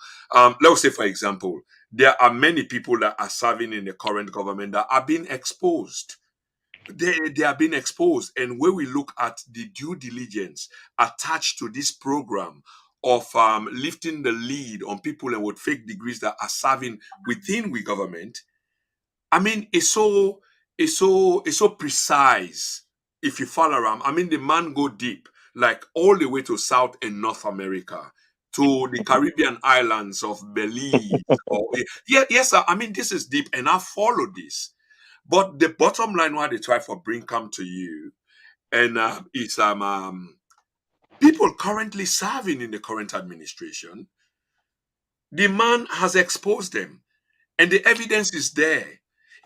[SPEAKER 1] Let's say, for example, there are many people that are serving in the current government that are being exposed. They are being exposed, and when we look at the due diligence attached to this program of lifting the lead on people and with fake degrees that are serving within we government, I mean, it's so precise. If you follow around, I mean, the man go deep, like all the way to South and North America, to the Caribbean islands of Belize. Or yeah, yes, sir. I mean, this is deep, and I follow this. But the bottom line, why they try for bring come to you, and is people currently serving in the current administration. The man has exposed them, and the evidence is there.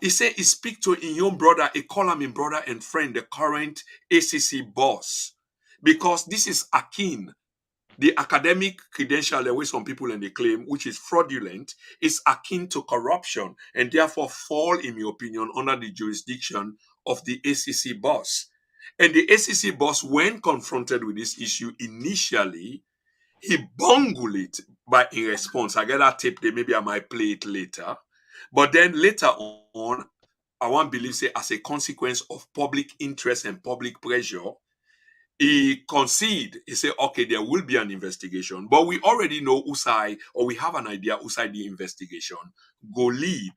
[SPEAKER 1] He said he speak to his own brother, he call him in brother and friend, the current ACC boss, because this is akin. The academic credential, the way some people and they claim, which is fraudulent, is akin to corruption and therefore fall, in my opinion, under the jurisdiction of the ACC boss. And the ACC boss, when confronted with this issue initially, he bungled it by in response. I get that tape there, maybe I might play it later. But then later on, I want believe say as a consequence of public interest and public pressure, he concede. He say, okay, there will be an investigation, but we already know Usai, or we have an idea Usai the investigation go lead.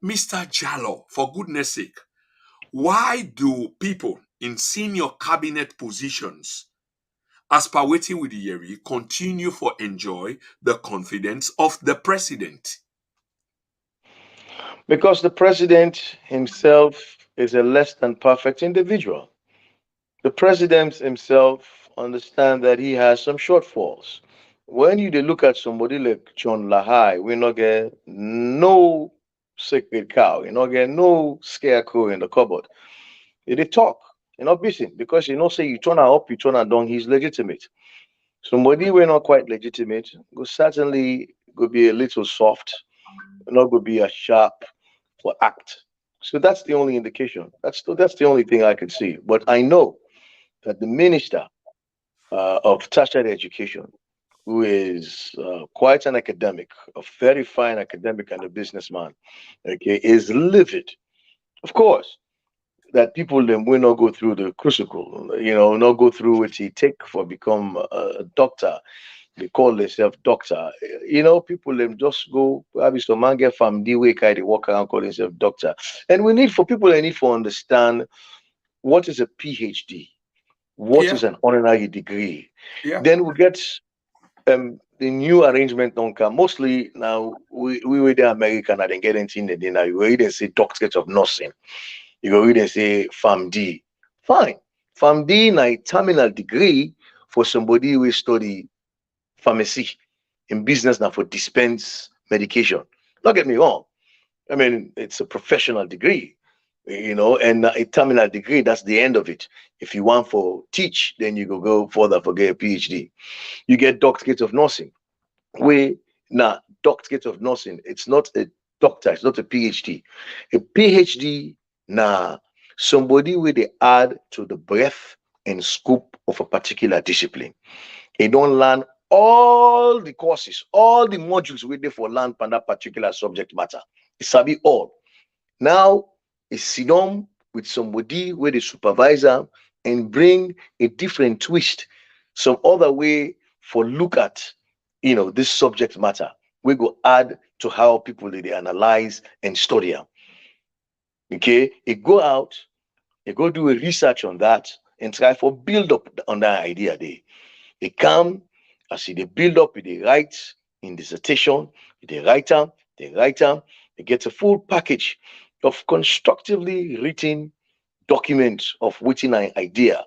[SPEAKER 1] Mr. Jallo, for goodness sake, why do people in senior cabinet positions, as per waiting with the Yeri, continue for enjoy the confidence of the president?
[SPEAKER 2] Because the president himself is a less than perfect individual. The president himself understands that he has some shortfalls. When you dey look at somebody like John Lahai, we not get no sacred cow, you not get no scarecrow in the cupboard. They talk, you not busy because you know say you turn her up, you turn her down, he's legitimate. Somebody we're not quite legitimate, go certainly go be a little soft, not go be a sharp for act. So that's the only indication. That's the only thing I can see. But I know that the minister of tertiary education, who is quite an academic, a very fine academic and a businessman, okay, is livid. Of course, that people them will not go through the crucible, not go through what he take for become a doctor. They call themselves doctor. People them just go, probably some man get from the way they walk around calling themselves doctor. And we need for people they need to understand what is a PhD, what
[SPEAKER 1] Yeah,
[SPEAKER 2] is an honorary degree.
[SPEAKER 1] yeah.
[SPEAKER 2] Then we get the new arrangement don't come. Mostly now we were the American and then get into the dinner. You read and say doctorate of nursing. You go read and say FAMD. Fine. FAMD na a terminal degree for somebody who study pharmacy in business now for dispense medication. Don't get me wrong. I mean, it's a professional degree, and a terminal degree, that's the end of it. If you want for teach, then you go further for get a PhD. You get doctorate of nursing. We now doctorate of nursing, it's not a doctor, it's not a PhD. A PhD now somebody where they add to the breadth and scope of a particular discipline. They don't learn all the courses, all the modules where they for learn on that particular subject matter. It's sabi all. Now it's sit down with somebody where the supervisor and bring a different twist, some other way for look at this subject matter. We go add to how people they analyze and study them. Okay, it go out, you go do a research on that and try for build up on that idea there. They come, as they build up, they write in dissertation, they write them, they get a full package of constructively written documents of within an idea,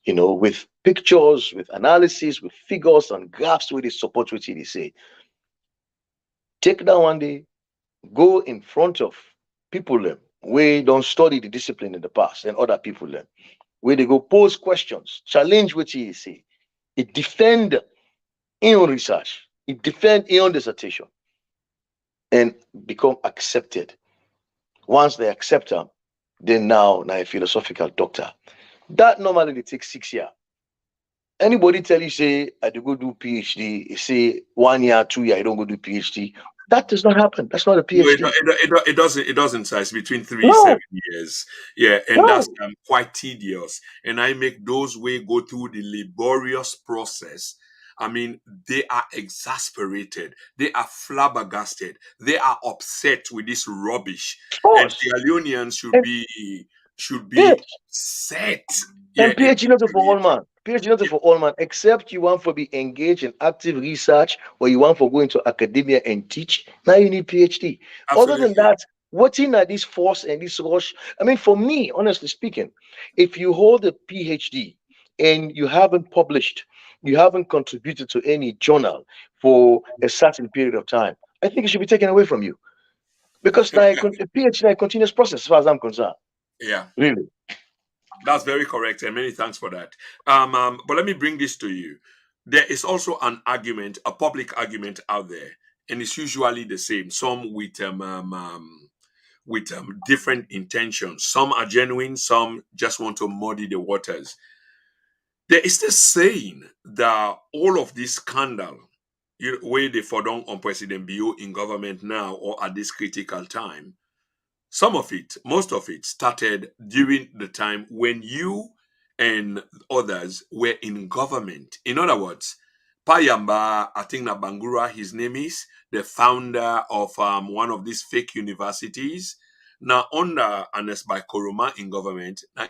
[SPEAKER 2] with pictures, with analysis, with figures and graphs where they support what they say. Take that one day, go in front of people them we don't study the discipline in the past and other people them where they go pose questions, challenge what he say, it defend in own research, it defend in own dissertation, and become accepted. Once they accept them, then now a philosophical doctor. That normally it takes 6 years. Anybody tell you say I do go do PhD, you say 1 year, 2 year, I don't go do PhD. That does not happen. That's not a
[SPEAKER 1] No,
[SPEAKER 2] PhD.
[SPEAKER 1] it doesn't. It doesn't. Size between three
[SPEAKER 2] No,
[SPEAKER 1] 7 years. Yeah, and that's
[SPEAKER 2] no.
[SPEAKER 1] quite tedious. And I make those way go through the laborious process. I mean, they are exasperated. They are flabbergasted. They are upset with this rubbish.
[SPEAKER 2] Of
[SPEAKER 1] And
[SPEAKER 2] course.
[SPEAKER 1] Sierra Leoneans
[SPEAKER 2] And
[SPEAKER 1] should
[SPEAKER 2] yes,
[SPEAKER 1] be upset. Yeah,
[SPEAKER 2] and PhD not for all
[SPEAKER 1] infuriated.
[SPEAKER 2] man. PhD not
[SPEAKER 1] Yeah,
[SPEAKER 2] for all man, except you want to be engaged in active research or you want to go into academia and teach. Now you need PhD. Other than
[SPEAKER 1] absolutely.
[SPEAKER 2] that, what's in this force and this rush? I mean, for me, honestly speaking, if you hold a PhD and you haven't published, you haven't contributed to any journal for a certain period of time, I think it should be taken away from you. Because now a PhD is a continuous process as far as I'm concerned.
[SPEAKER 1] Yeah.
[SPEAKER 2] Really.
[SPEAKER 1] That's very correct, and many thanks for that. But let me bring this to you. There is also an argument, a public argument out there, and it's usually the same. Some with different intentions. Some are genuine. Some just want to muddy the waters. There is this saying that all of this scandal, where they for down on President Bio in government now or at this critical time, some of it, most of it, started during the time when you and others were in government. In other words, Payamba, I think that Bangura, his name is, the founder of one of these fake universities. Now, under Ernest by Koroma in government, now,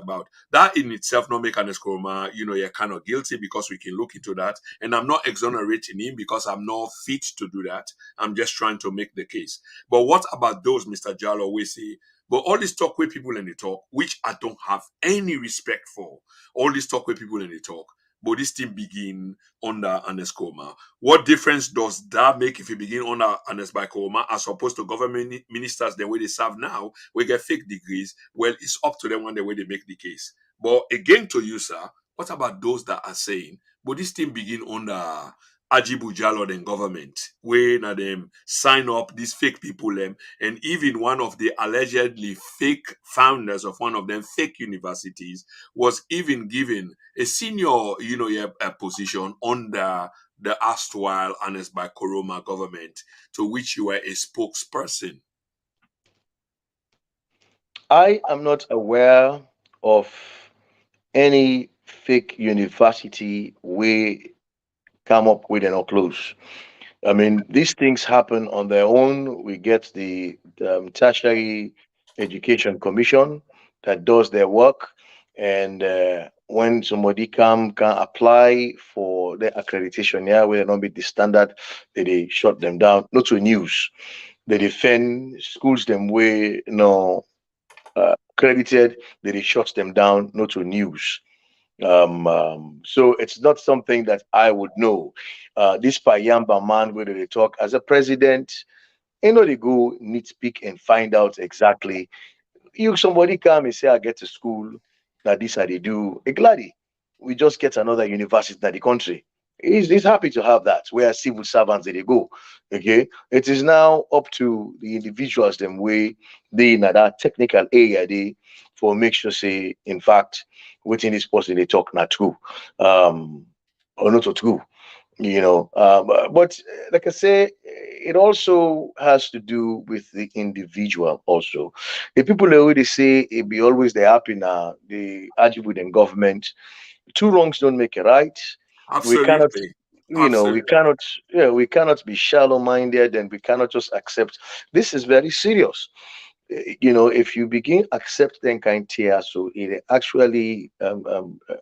[SPEAKER 1] about that in itself not make Ernest Koroma, you're kind of guilty because we can look into that. And I'm not exonerating him because I'm not fit to do that. I'm just trying to make the case. But what about those, Mr. Jalloh, we say, but all this talk with people in the talk, which I don't have any respect for, all this talk with people in the talk, but this thing begin under Ernest Koroma. What difference does that make if you begin under Ernest by Koroma as opposed to government ministers the way they serve now, we get fake degrees? Well, it's up to them when the way they make the case. But again, to you, sir, what about those that are saying, but this thing begin under Agibu Jalloh and government, where now them sign up these fake people them, and even one of the allegedly fake founders of one of them fake universities was even given a senior, yeah, a position under the erstwhile Ernest by Koroma government, to which you were a spokesperson.
[SPEAKER 2] I am not aware of any fake university we come up with and or close. I mean, these things happen on their own. We get the Tertiary Education Commission that does their work. And when somebody can apply for the accreditation, yeah, where they don't meet the standard, they shut them down. Not to news. They defend schools them way credited, they shut them down, not to news. So it's not something that I would know. This Payamba man, where they talk as a president, they go nitpick and find out exactly. You somebody come and say, I get to school, that this how they do. A gladdy, we just get another university in the country. He's happy to have that, where civil servants they go. Okay. It is now up to the individuals them way they in that technical area they for make sure say in fact within this person they talk not true. Or not true. But like I say, it also has to do with the individual also. The people they already say it be always the happy now, the Agibu and government. Two wrongs don't make a right. We cannot,
[SPEAKER 1] Absolutely.
[SPEAKER 2] we
[SPEAKER 1] Absolutely.
[SPEAKER 2] cannot, yeah, we cannot be shallow minded, and we cannot just accept. This is very serious. If you begin accept then kind tear, so it actually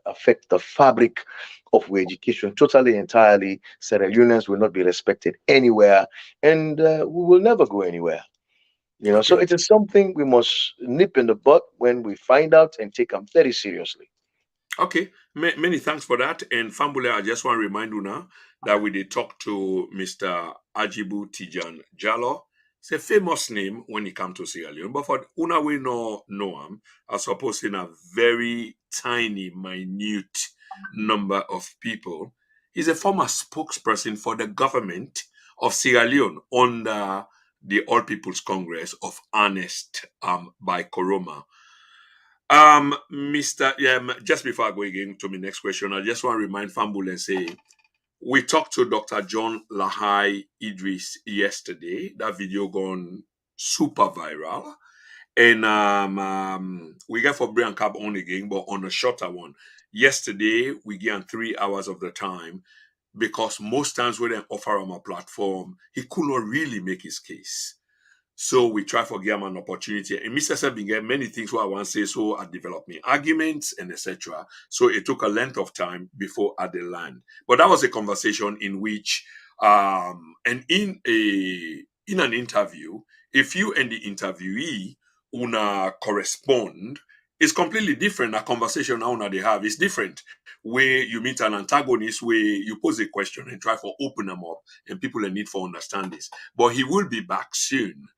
[SPEAKER 2] affect the fabric of our education totally, entirely. Sierra Leoneans will not be respected anywhere, and we will never go anywhere. So
[SPEAKER 1] Okay.
[SPEAKER 2] it is something we must nip in the bud when we find out and take them very seriously.
[SPEAKER 1] Okay, many thanks for that. And Fambule, I just want to remind you now that we did talk to Mr. Agibu Tejan Jalloh. It's a famous name when it comes to Sierra Leone, but for una we know him, I suppose in a very tiny, minute number of people. He's a former spokesperson for the government of Sierra Leone under the All People's Congress of Ernest by Koroma. Mr. Just before I go again to my next question, I just want to remind Fambul and say we talked to Dr. John Lahai Idris yesterday. That video gone super viral. And we got for Brian Cab on again, but on a shorter one. Yesterday, we gave 3 hours of the time because most times when they offer him a platform, he could not really make his case. So we try for give him an opportunity. And Mr. Sabin get many things what I want to say, so I developed me arguments and etc. So it took a length of time before I did land. But that was a conversation in which and in an interview, if you and the interviewee una correspond, it's completely different. A conversation now una they have is different. Where you meet an antagonist, where you pose a question and try for open them up, and people in need for understand this. But he will be back soon,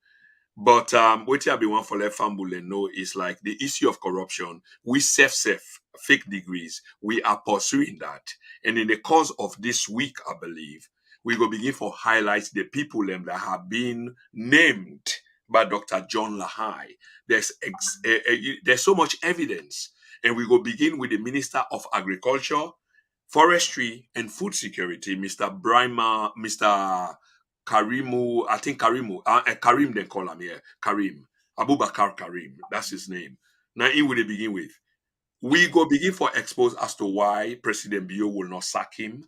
[SPEAKER 1] but what I be one for left family know is like the issue of corruption. We self fake degrees. We are pursuing that, and in the course of this week, I believe we will begin for highlight the people them that have been named by Dr. John Lahai. There's so much evidence, and we will begin with the Minister of Agriculture, Forestry, and Food Security, Mr. Mr. Karimu, I think Karim they call him here. Karim. Abubakar Karim. That's his name. Now he will they begin with. We go begin for expose as to why President Bio will not sack him.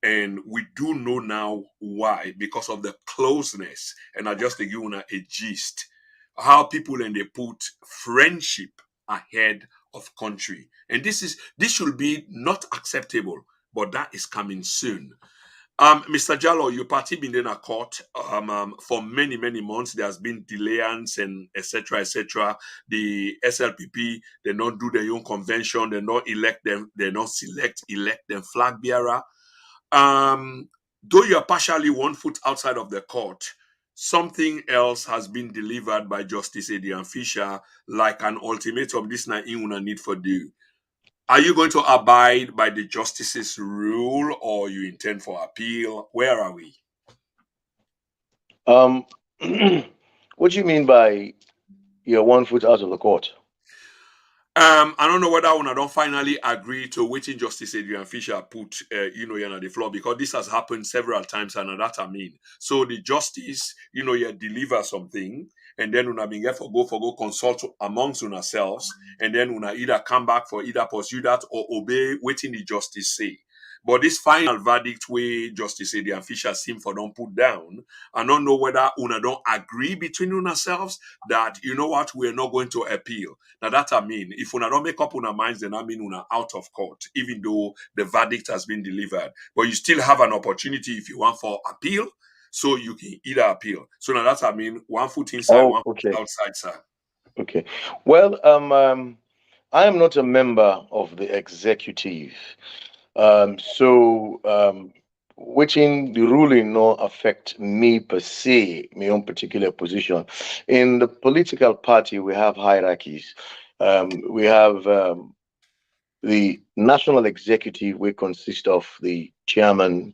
[SPEAKER 1] And we do know now why, because of the closeness. And I just give you a gist. How people and they put friendship ahead of country. And this should be not acceptable, but that is coming soon. Mr. Jallo, your party been in a court for many, many months. There has been delayance and etc. etc. The SLPP, they not do their own convention, they not elect them, they not elect them flag bearer. Though you're partially 1 foot outside of the court, something else has been delivered by Justice Adrian Fisher, like an ultimatum. This night in una need for do. Are you going to abide by the justice's rule or you intend for appeal? Where are we?
[SPEAKER 2] Um, what do you mean by you're 1 foot out of the court?
[SPEAKER 1] I don't know whether I don't finally agree to waiting Justice Adrian Fisher put, here on the floor because this has happened several times and that I mean. So the justice, you deliver something and then una been get for go consult amongst yourselves and then una either come back for either pursue that or obey waiting the justice say. But this final verdict where Justice Adrian Fisher seem for don't put down, I don't know whether una don't agree between yourselves that you know what, we're not going to appeal. Now that I mean, if una don't make up una minds, then I mean una out of court, even though the verdict has been delivered. But you still have an opportunity if you want for appeal, so you can either appeal. So now that's I mean, one foot inside,
[SPEAKER 2] Oh,
[SPEAKER 1] one
[SPEAKER 2] okay.
[SPEAKER 1] foot outside, sir.
[SPEAKER 2] Okay. Well, I am not a member of the executive. Which in the ruling no affect me per se, my own particular position. In the political party, we have hierarchies. We have the national executive, which consists of the chairman,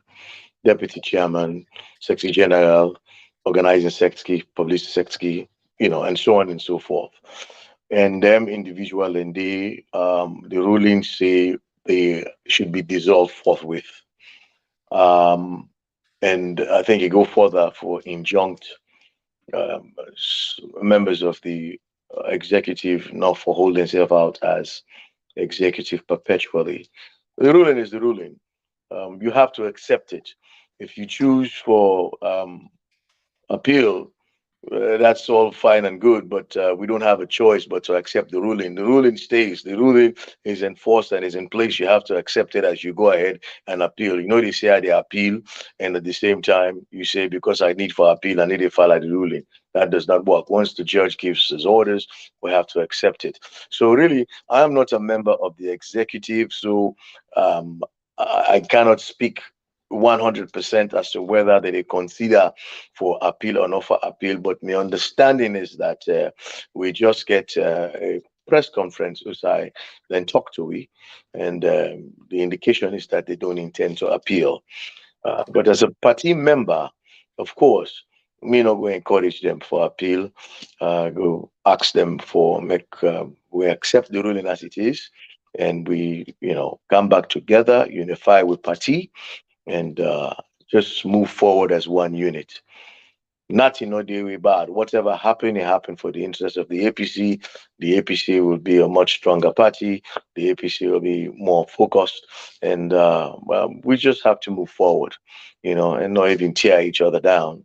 [SPEAKER 2] deputy chairman, secretary general, organizing secretary, publicity secretary, and so on and so forth. And them individual and the rulings say they should be dissolved forthwith. Um, and I think you go further for injunct members of the executive not for holding themselves out as executive perpetually. The ruling is the ruling. You have to accept it. If you choose for appeal, that's all fine and good, but we don't have a choice but to accept the ruling. The ruling stays. The ruling is enforced and is in place. You have to accept it as you go ahead and appeal. You know, they say they appeal, and at the same time, you say, because I need for appeal, I need to follow the ruling. That does not work. Once the judge gives his orders, we have to accept it. So, really, I am not a member of the executive, so I cannot speak 100% as to whether they consider for appeal or not for appeal. But my understanding is that we just get a press conference, which I then talk to we, and the indication is that they don't intend to appeal. But as a party member, of course, me not going to encourage them for appeal. Go ask them for make we accept the ruling as it is, and we come back together, unify with party, and just move forward as one unit. Nothing no day way bad. Whatever happened, it happened for the interest of the APC. The APC will be a much stronger party. The APC will be more focused, and well, we just have to move forward, and not even tear each other down.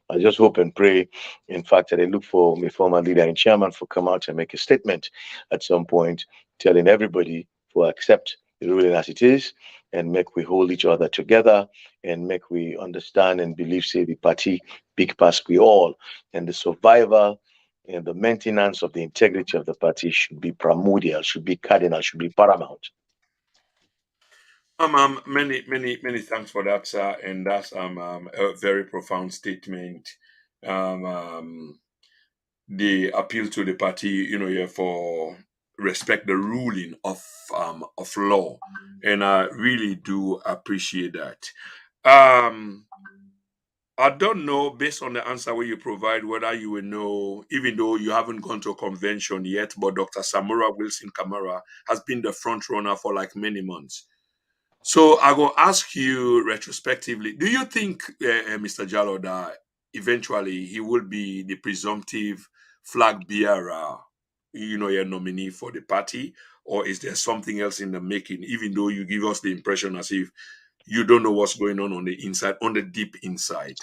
[SPEAKER 2] I just hope and pray, in fact, that I look for my former leader and chairman for come out and make a statement at some point, telling everybody to accept the ruling as it is, and make we hold each other together, and make we understand and believe, say, the party big past we all, and the survival and the maintenance of the integrity of the party should be primordial, should be cardinal, should be paramount.
[SPEAKER 1] Many thanks for that, sir. And that's a very profound statement. Um, um, the appeal to the party, yeah, for respect the ruling of law, and I really do appreciate that. Um, I don't know, based on the answer where you provide, whether you will know, even though you haven't gone to a convention yet, but Dr. Samura Wilson Kamara has been the front runner for like many months. So I will ask you retrospectively: do you think, Mr. Jallo, that eventually he will be the presumptive flag bearer, your nominee for the party, or is there something else in the making? Even though you give us the impression as if you don't know what's going on the inside, on the deep inside.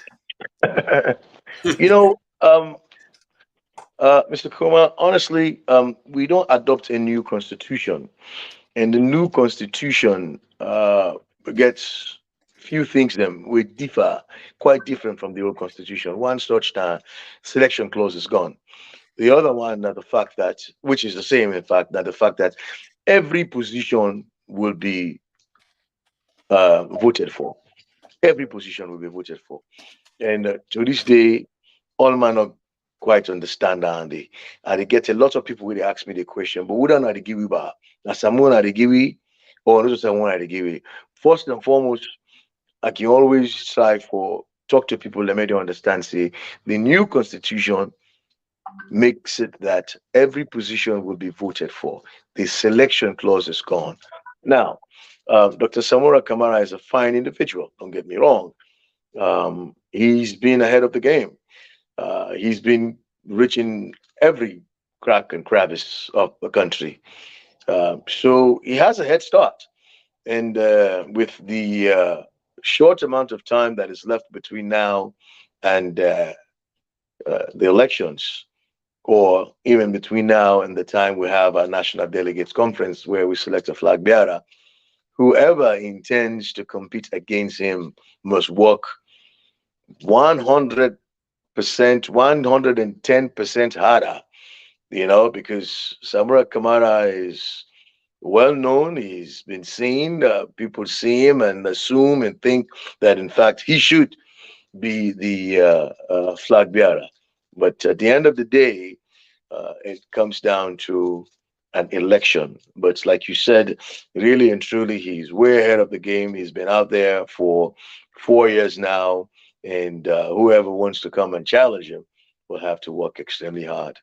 [SPEAKER 2] you know, Mr. Kuma, honestly, we don't adopt a new constitution, and the new constitution gets few things them we differ quite different from the old constitution. One such selection clause is gone. The other one, that the fact that, which is the same, in fact, that the fact that every position will be voted for. Every position will be voted for. And to this day, all man not quite understand that. And they get a lot of people when they ask me the question, but we don't know how to give you back. Now, someone had to give you, or not someone had to give you. First and foremost, I can always try for talk to people, let me understand, say, the new constitution makes it that every position will be voted for. The selection clause is gone. Now, Dr. Samora Kamara is a fine individual, don't get me wrong. He's been ahead of the game. He's been reaching every crack and crevice of the country. So he has a head start. And with the short amount of time that is left between now and the elections, or even between now and the time we have our National Delegates Conference where we select a flag bearer, whoever intends to compete against him must work 100%, 110% harder, because Samura Kamara is well known. He's been seen. People see him and assume and think that, in fact, he should be the flag bearer. But at the end of the day, it comes down to an election. But like you said, really and truly, he's way ahead of the game. He's been out there for 4 years now, and whoever wants to come and challenge him will have to work extremely hard.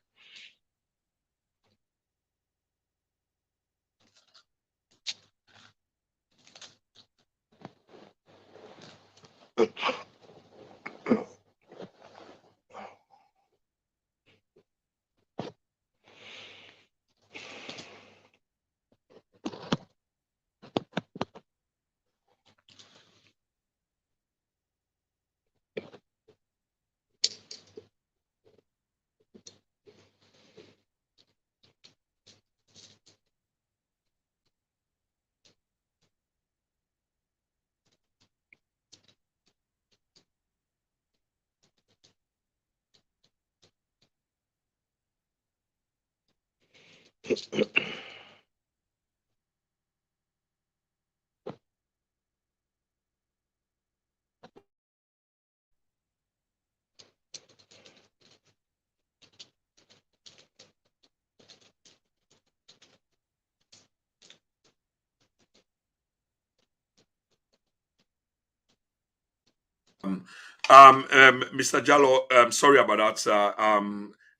[SPEAKER 1] Mr. Jallo, sorry about that, sir.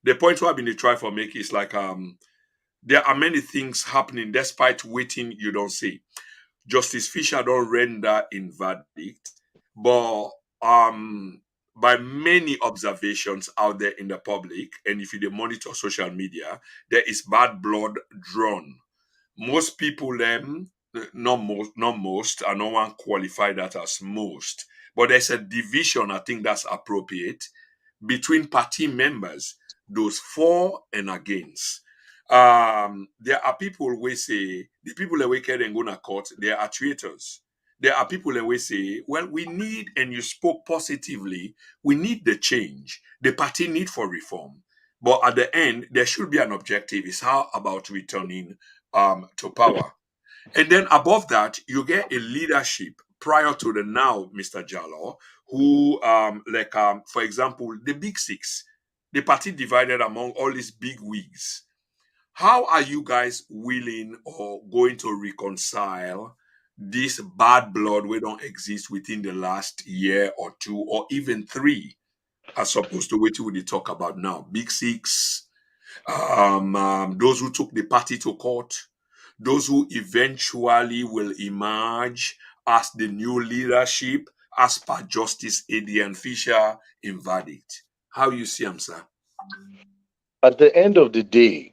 [SPEAKER 1] The point I've been trying for make is like there are many things happening despite waiting you don't see. Justice Fisher don't render in verdict, but by many observations out there in the public, and if you dey monitor social media, there is bad blood drawn. Most people not most, and no one qualify that as most, but there's a division I think that's appropriate between party members, those for and against. There are people who say the people that wicked and go to court, they are traitors. There are people that will say, well, we need, and you spoke positively, we need the change. The party need for reform. But at the end, there should be an objective. Is how about returning to power? And then above that, you get a leadership prior to the now, Mr. Jallo, who, for example, the Big Six, the party divided among all these big wigs. How are you guys willing or going to reconcile this bad blood we don't exist within the last year or two or even three, as opposed to what we talk about now? Big Six, those who took the party to court, those who eventually will emerge as the new leadership as per Justice Adian Fisher in verdict. How you see him, sir?
[SPEAKER 2] At the end of the day,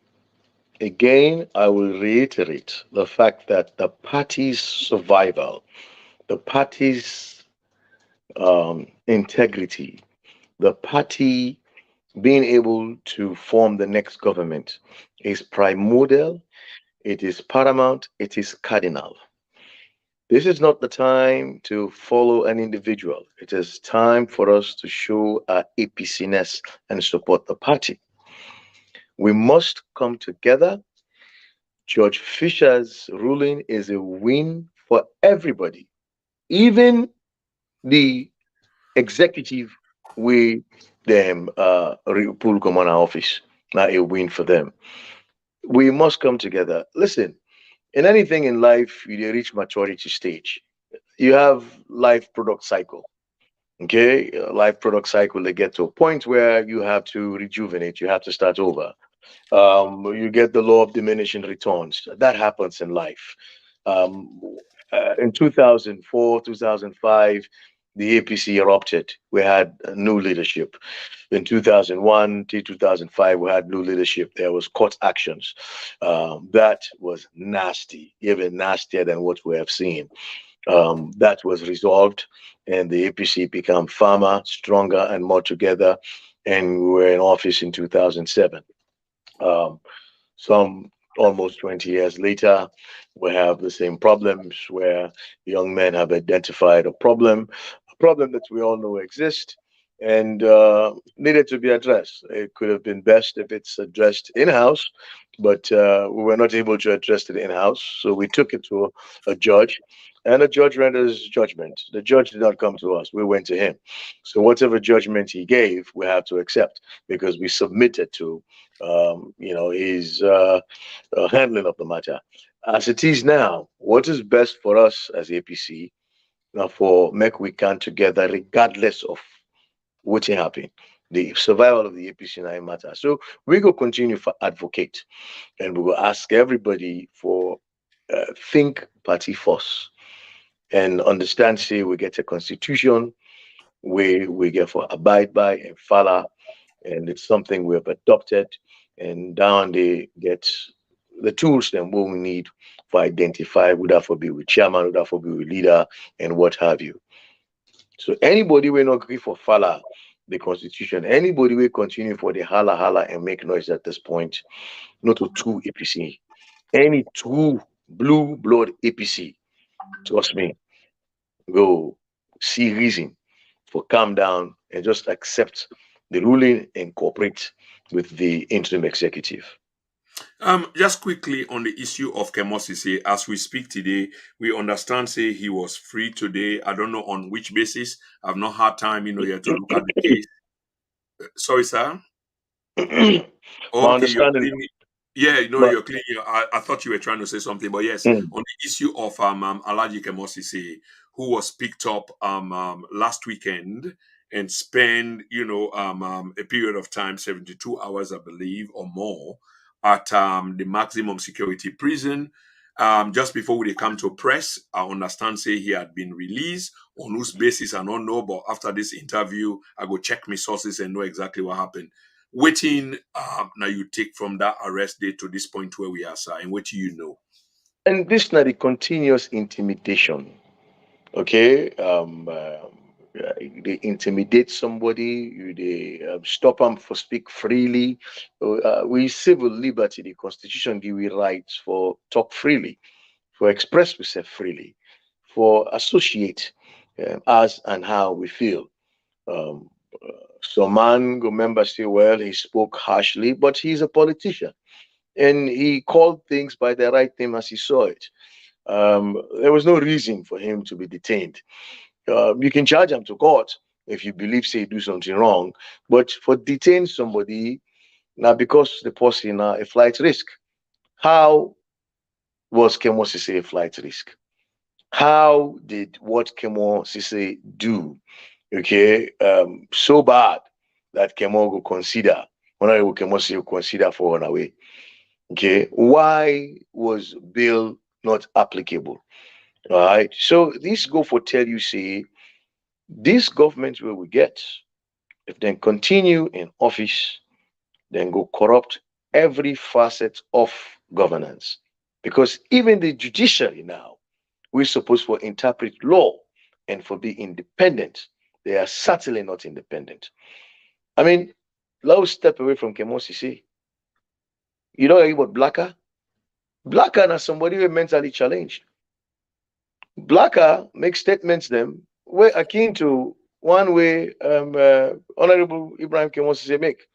[SPEAKER 2] again, I will reiterate the fact that the party's survival, the party's integrity, the party being able to form the next government is primordial, it is paramount, it is cardinal. This is not the time to follow an individual. It is time for us to show our APCness and support the party. We must come together. Judge Fisher's ruling is a win for everybody, even the executive we them pull common office. Not a win for them. We must come together. Listen, in anything in life, you reach maturity stage. You have life product cycle. Okay, life product cycle. They get to a point where you have to rejuvenate. You have to start over. You get the law of diminishing returns. That happens in life. Um, in 2004, 2005. the APC erupted. We had new leadership. In 2001 to 2005, we had new leadership. There was court actions. That was nasty, even nastier than what we have seen. That was resolved, and the APC became firmer, stronger, and more together. And we were in office in 2007. Um, some almost 20 years later, we have the same problems where young men have identified a problem that we all know exists and needed to be addressed. It could have been best if it's addressed in house, but we were not able to address it in house. So we took it to a judge, and the judge renders judgment. The judge did not come to us, we went to him. So whatever judgment he gave, we have to accept because we submitted to his handling of the matter. As it is now, what is best for us as APC now for make we can together, regardless of what happened. The survival of the APC now matter. So we go continue for advocate, and we will ask everybody for think party first and understand. Say we get a constitution where we get for abide by and follow, and it's something we have adopted. And down they get the tools then what we need for identify would have to be with chairman, would have to be with leader, and what have you. So anybody will not agree for follow the constitution, anybody will continue for the holla holla and make noise at this point, not a true APC. Any true blue blood APC, trust me, go see reason for calm down and just accept the ruling and cooperate with the interim executive.
[SPEAKER 1] Just quickly on the issue of Kemosisi, as we speak today, we understand say he was free today. I don't know on which basis. I've not had time, yet to look at the case. Sorry, sir.
[SPEAKER 2] My
[SPEAKER 1] Okay, you're
[SPEAKER 2] understanding,
[SPEAKER 1] cleaning. Yeah,
[SPEAKER 2] my,
[SPEAKER 1] you're cleaning. I thought you were trying to say something, but yes,
[SPEAKER 2] mm,
[SPEAKER 1] on the issue of Alaji Kemosisi, who was picked up last weekend and spent a period of time, 72 hours, I believe, or more, at the maximum security prison. Just before we come to press, I understand say he had been released. On whose basis I don't know, but after this interview, I go check my sources and know exactly what happened. Waiting now you take from that arrest date to this point where we are, sir, and what do you know?
[SPEAKER 2] and this now the continuous intimidation. Okay, they intimidate somebody, they stop them for speak freely. We civil liberty, the constitution give we rights for talk freely, for express ourselves freely, for associate as and how we feel. Um, some man, remember, say, well, he spoke harshly, but he's a politician and he called things by the right name as he saw it. There was no reason for him to be detained. You can charge him to court if you believe, say, do something wrong, but for detain somebody now because the person now a flight risk. How was Kemo Sise a flight risk? How did what Kemo Sise do? Okay, so bad that Kemo will consider, Honorable Kemo Sise will consider for on away. Okay, why was bail not applicable? All right, so this go for tell you, say, this government where we get, if they continue in office, then go corrupt every facet of governance. Because even the judiciary now, we're supposed to interpret law and for be independent. They are certainly not independent. I mean, let's step away from Kemosisi. You know what Blacker? Blacker is somebody who mentally challenged. Blacker makes statements them were akin to one way Honorable Ibrahim Kemosisi make.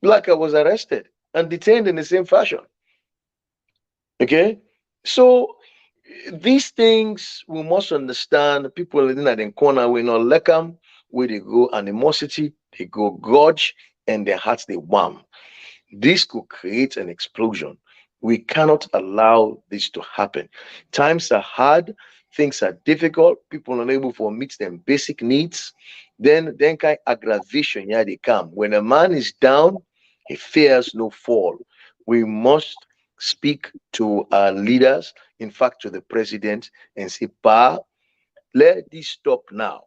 [SPEAKER 2] Blacker was arrested and detained in the same fashion. Okay? So these things we must understand. People in that corner will not like them, where they go animosity, they go grudge, and their hearts they warm. This could create an explosion. We cannot allow this to happen. Times are hard, things are difficult, people are unable to meet their basic needs. Then kind of aggravation, yeah, they come. When a man is down, he fears no fall. We must speak to our leaders, in fact, to the president, and say, Pa, let this stop now.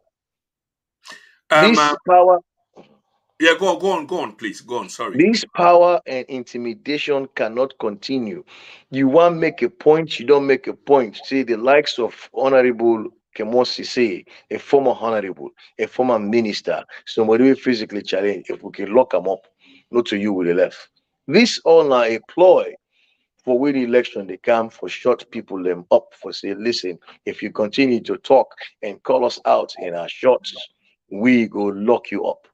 [SPEAKER 1] Um, uh,
[SPEAKER 2] This power,
[SPEAKER 1] yeah, go on, please. Go on. Sorry.
[SPEAKER 2] this power and intimidation cannot continue. You want make a point, you don't make a point. See the likes of Honorable Kemosi say, a former honorable, a former minister, somebody will physically challenge. If we can lock them up, not to you with the left. This all now a ploy for when the election they come for shut people them up for say, listen, if you continue to talk and call us out in our shots, we go lock you up.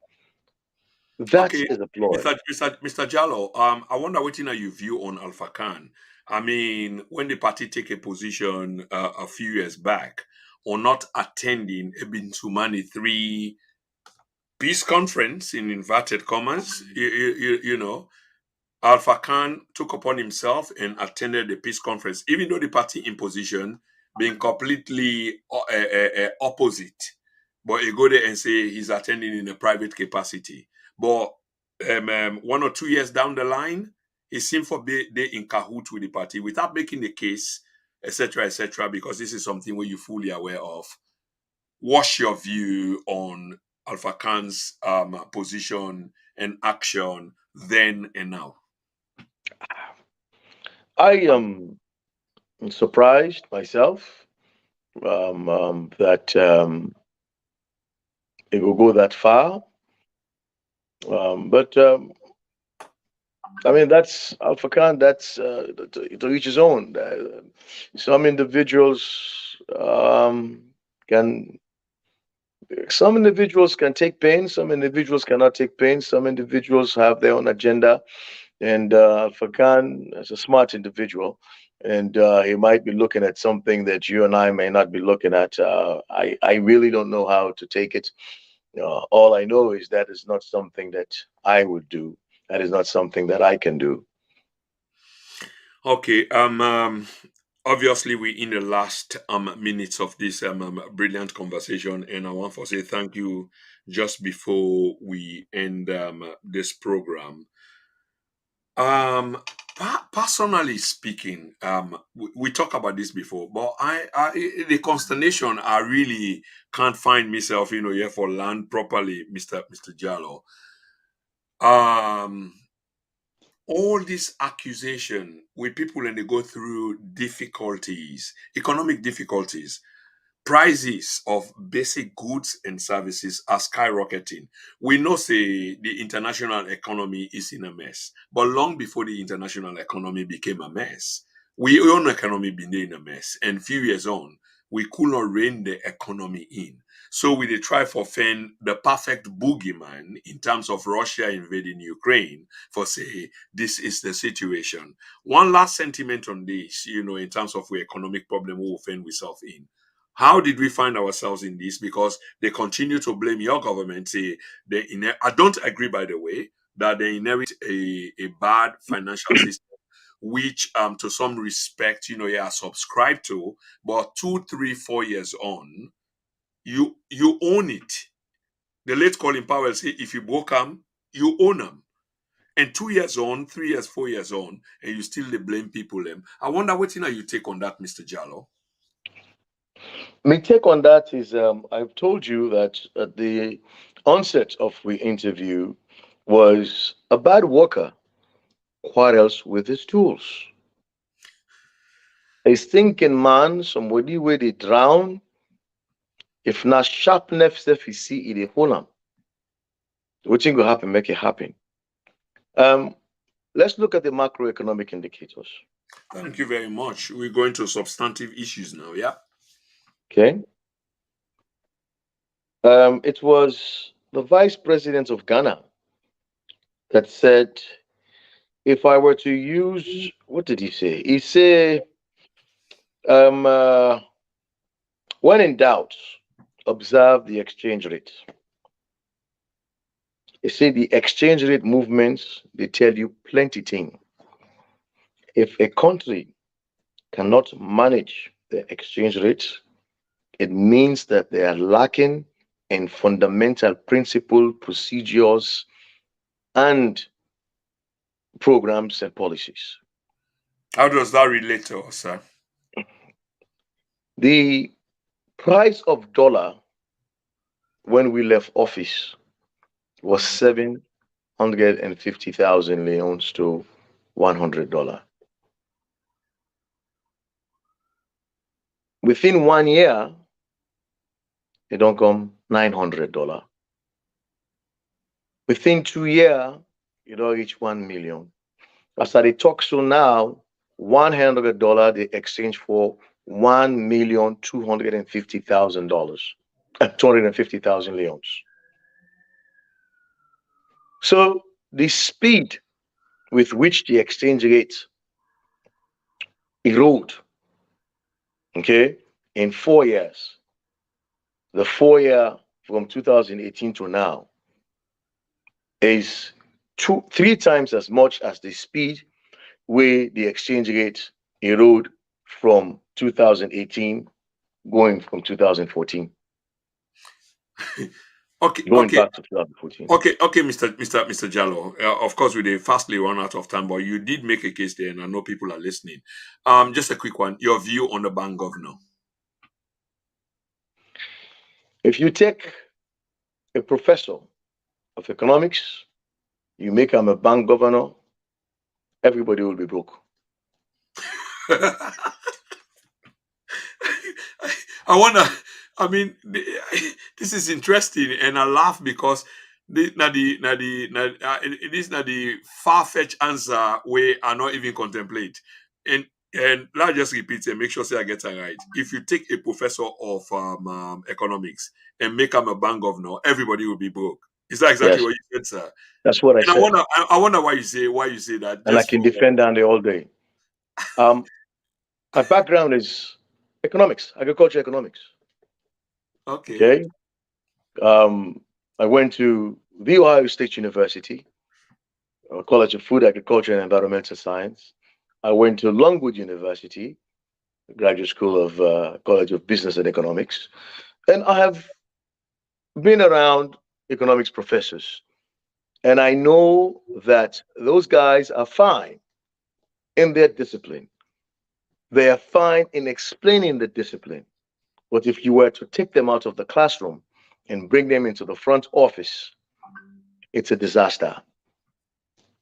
[SPEAKER 2] That
[SPEAKER 1] Okay,
[SPEAKER 2] is a ploy.
[SPEAKER 1] Mr. Jallo, I wonder what you view on Alpha Khan. I mean, when the party take a position a few years back on not attending a Bintumani 3 peace conference in inverted commas, you know, Alpha Khan took upon himself and attended the peace conference, even though the party imposition being completely opposite. But he go there and say he's attending in a private capacity. But 1 or 2 years down the line, he seemed for be they in cahoot with the party without making the case, etc., because this is something where you're fully aware of. What's your view on Alpha Khan's position and action then and now?
[SPEAKER 2] I am surprised myself that it will go that far. But I mean, that's Alpha Khan. That's to each his own. Some individuals can. Some individuals can take pain. Some individuals cannot take pain. Some individuals have their own agenda. And Alpha Khan is a smart individual, and he might be looking at something that you and I may not be looking at. I really don't know how to take it. All I know is that is not something that I would do. That is not something that I can do.
[SPEAKER 1] Okay. Obviously, we in the last minutes of this brilliant conversation, and I want to say thank you just before we end this program. Personally speaking, we talked about this before, but the consternation I really can't find myself, here for land properly, Mister Jallo. Um, all this accusation with people and they go through difficulties, economic difficulties, prices of basic goods and services are skyrocketing. We know say the international economy is in a mess, but long before the international economy became a mess, we own economy been in a mess, and few years on, we could not rein the economy in. So we dey try for find the perfect boogeyman in terms of Russia invading Ukraine for say this is the situation. One last sentiment on this, in terms of the economic problem we will find ourselves in. How did we find ourselves in this? Because they continue to blame your government. Say I don't agree, by the way, that they inherit a bad financial system, which to some respect, you are subscribed to, but 2, 3, 4 years on, you own it. The late Colin Powell say if you broke them, you own them. And 2 years on, 3 years, 4 years on, and you still dey blame people them. I wonder what you take on that, Mr. Jallo.
[SPEAKER 2] My take on that is I've told you that at the onset of the interview was a bad worker quarrels with his tools. A thinking man, somebody where they drown, if not sharpness if he see it, hold him. What thing will happen, make it happen. Um, let's look at the macroeconomic indicators.
[SPEAKER 1] Thank you very much. We're going to substantive issues now, yeah?
[SPEAKER 2] Okay. It was the vice president of Ghana that said, if I were to use, what did he say? He said, um, uh, when in doubt, observe the exchange rate. He said the exchange rate movements, they tell you plenty things. If a country cannot manage the exchange rate, it means that they are lacking in fundamental principle, procedures, and programs and policies.
[SPEAKER 1] How does that relate to us, sir?
[SPEAKER 2] The price of dollar when we left office was 750,000 leons to $100. Within 1 year, it don't come $900. Within 2 years, it don't reach 1 million. As I talk so now, $100 they exchange for $1,250,000, 250,000 leons. So the speed with which the exchange rate erode, okay, in 4 years, the 4 year from 2018 to now is three times as much as the speed where the exchange rate erode from 2018 going from 2014,
[SPEAKER 1] Okay,
[SPEAKER 2] going
[SPEAKER 1] okay,
[SPEAKER 2] back to 2014.
[SPEAKER 1] okay, Mr. Jalloh. Of course, we did fastly run out of time, but you did make a case there, and I know people are listening. Just a quick one. Your view on the bank governor.
[SPEAKER 2] If you take a professor of economics, you make him a bank governor, everybody will be broke.
[SPEAKER 1] I wonder. I mean, this is interesting, and I laugh because it is not the far fetched answer where I not even contemplate. And let's just repeat and make sure say I get it right. If you take a professor of economics and make him a bank governor, everybody will be broke. Is that exactly
[SPEAKER 2] Yes,
[SPEAKER 1] what you said, sir?
[SPEAKER 2] that's what I
[SPEAKER 1] And
[SPEAKER 2] said.
[SPEAKER 1] I wonder why you say that.
[SPEAKER 2] And I
[SPEAKER 1] Just
[SPEAKER 2] can
[SPEAKER 1] for
[SPEAKER 2] defend Andy all day. Um, my background is economics, agriculture economics.
[SPEAKER 1] okay.
[SPEAKER 2] Okay. Um, I went to the Ohio State University, College of Food, Agriculture, and Environmental Science. I went to Longwood University, Graduate School of College of Business and Economics. And I have been around economics professors. And I know that those guys are fine in their discipline. They are fine in explaining the discipline. But if you were to take them out of the classroom and bring them into the front office, it's a disaster.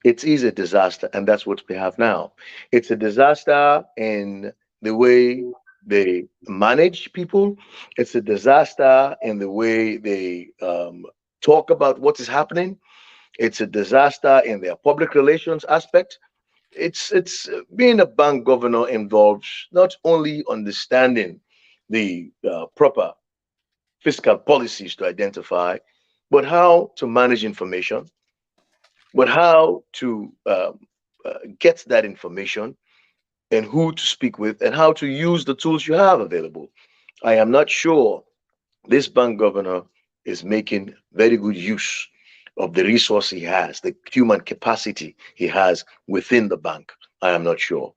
[SPEAKER 2] It is a disaster, and that's what we have now. It's a disaster in the way they manage people. It's a disaster in the way they talk about what is happening. It's a disaster in their public relations aspect. It's being a bank governor involves not only understanding the proper fiscal policies to identify, but how to manage information, but how to get that information and who to speak with and how to use the tools you have available. I am not sure this bank governor is making very good use of the resource he has, the human capacity he has within the bank. I am not sure,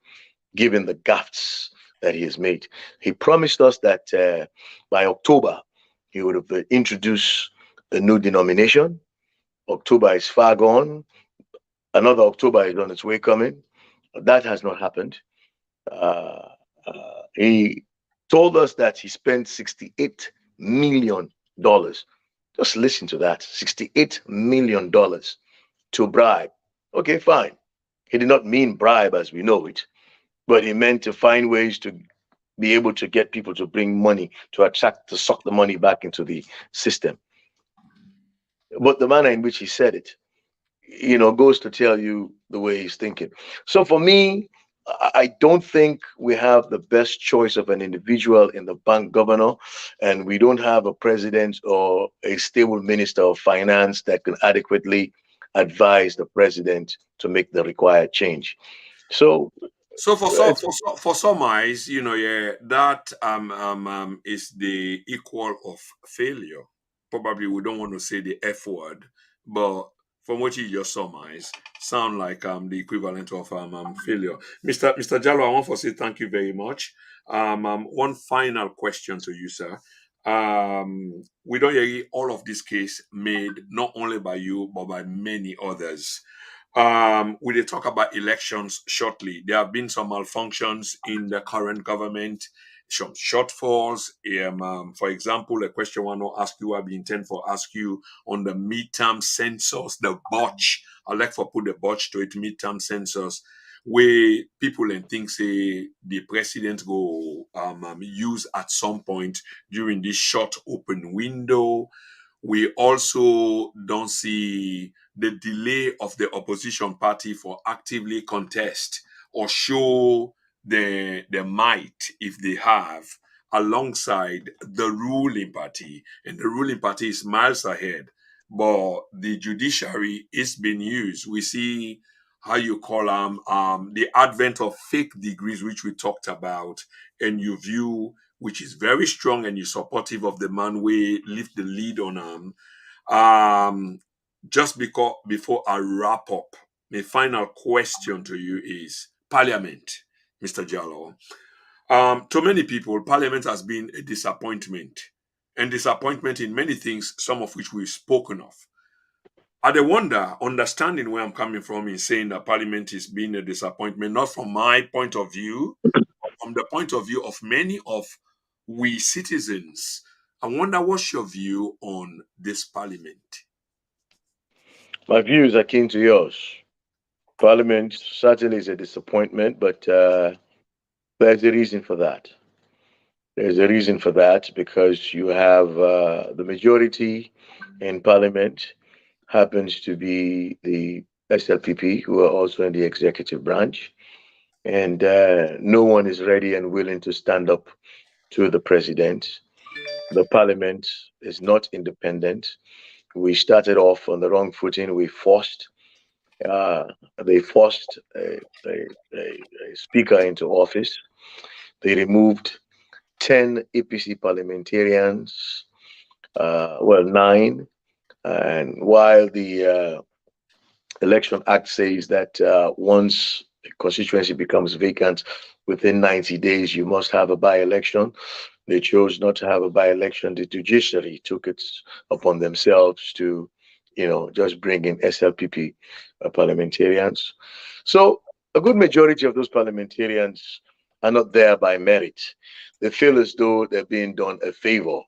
[SPEAKER 2] given the gaffes that he has made. He promised us that by October, he would have introduced the new denomination. October is far gone. Another October is on its way coming. That has not happened. He told us that he spent $68 million. Just listen to that, $68 million to bribe. Okay, fine. He did not mean bribe as we know it, but he meant to find ways to be able to get people to bring money, to attract, to suck the money back into the system. But the manner in which he said it, goes to tell you the way he's thinking. So for me, I don't think we have the best choice of an individual in the bank governor, and we don't have a president or a stable minister of finance that can adequately advise the president to make the required change. So
[SPEAKER 1] So
[SPEAKER 2] it's
[SPEAKER 1] for some eyes, yeah, that is the equal of failure. Probably we don't want to say the F word, but from what you just summarized, sound like the equivalent of failure. Mr. Jallo, I want to say thank you very much. One final question to you, sir. We don't hear all of this case made not only by you but by many others. We will talk about elections shortly. There have been some malfunctions in the current government, some shortfalls. For example, a question I want to ask you, I be intend for ask you on the midterm census, the botch. I like for put the botch to it, midterm census, where people and things say the president go use at some point during this short open window. We also don't see the delay of the opposition party for actively contest or show the might if they have alongside the ruling party, and the ruling party is miles ahead, but the judiciary is being used. We see how you call the advent of fake degrees, which we talked about, and you view which is very strong, and you're supportive of the man we lift the lead on just because before I wrap up, my final question to you is Parliament, Mr. Jalloh. To many people, Parliament has been a disappointment, and disappointment in many things, some of which we've spoken of. I wonder, understanding where I'm coming from in saying that Parliament is being a disappointment, not from my point of view, but from the point of view of many of we citizens. I wonder what's your view on this Parliament?
[SPEAKER 2] My views are akin to yours. Parliament certainly is a disappointment, but there's a reason for that. There's a reason for that because you have the majority in Parliament happens to be the SLPP, who are also in the executive branch, and no one is ready and willing to stand up to the president. The Parliament is not independent. We started off on the wrong footing. Uh, they forced a speaker into office. They removed 10 APC parliamentarians, well, nine. And while the Election Act says that once a constituency becomes vacant within 90 days, you must have a by election. They chose not to have a by election. The judiciary took it upon themselves to, just bring in SLPP parliamentarians. So a good majority of those parliamentarians are not there by merit. They feel as though they're being done a favor.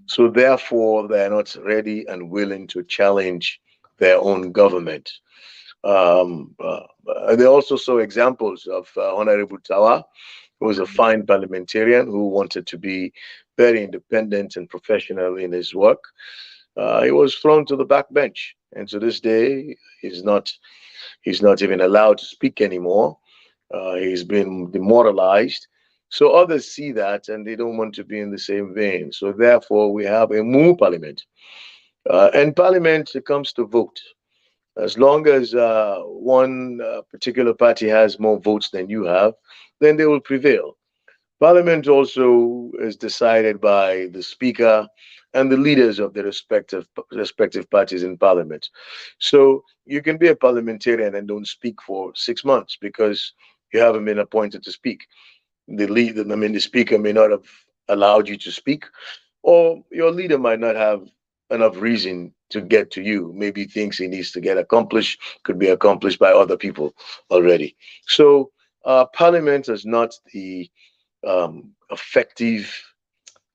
[SPEAKER 2] So therefore, they're not ready and willing to challenge their own government. They also saw examples of Honorable Tawa, who was a fine parliamentarian who wanted to be very independent and professional in his work. He was thrown to the back bench, and to this day, he's not even allowed to speak anymore. He's been demoralized. So others see that and they don't want to be in the same vein. So therefore, we have a Moo parliament. And parliament, it comes to vote. As long as one particular party has more votes than you have, then they will prevail. Parliament also is decided by the speaker and the leaders of the respective parties in parliament. So you can be a parliamentarian and don't speak for 6 months because you haven't been appointed to speak. The speaker may not have allowed you to speak, or your leader might not have enough reason to get to you. Maybe things he needs to get accomplished could be accomplished by other people already. So parliament is not the effective,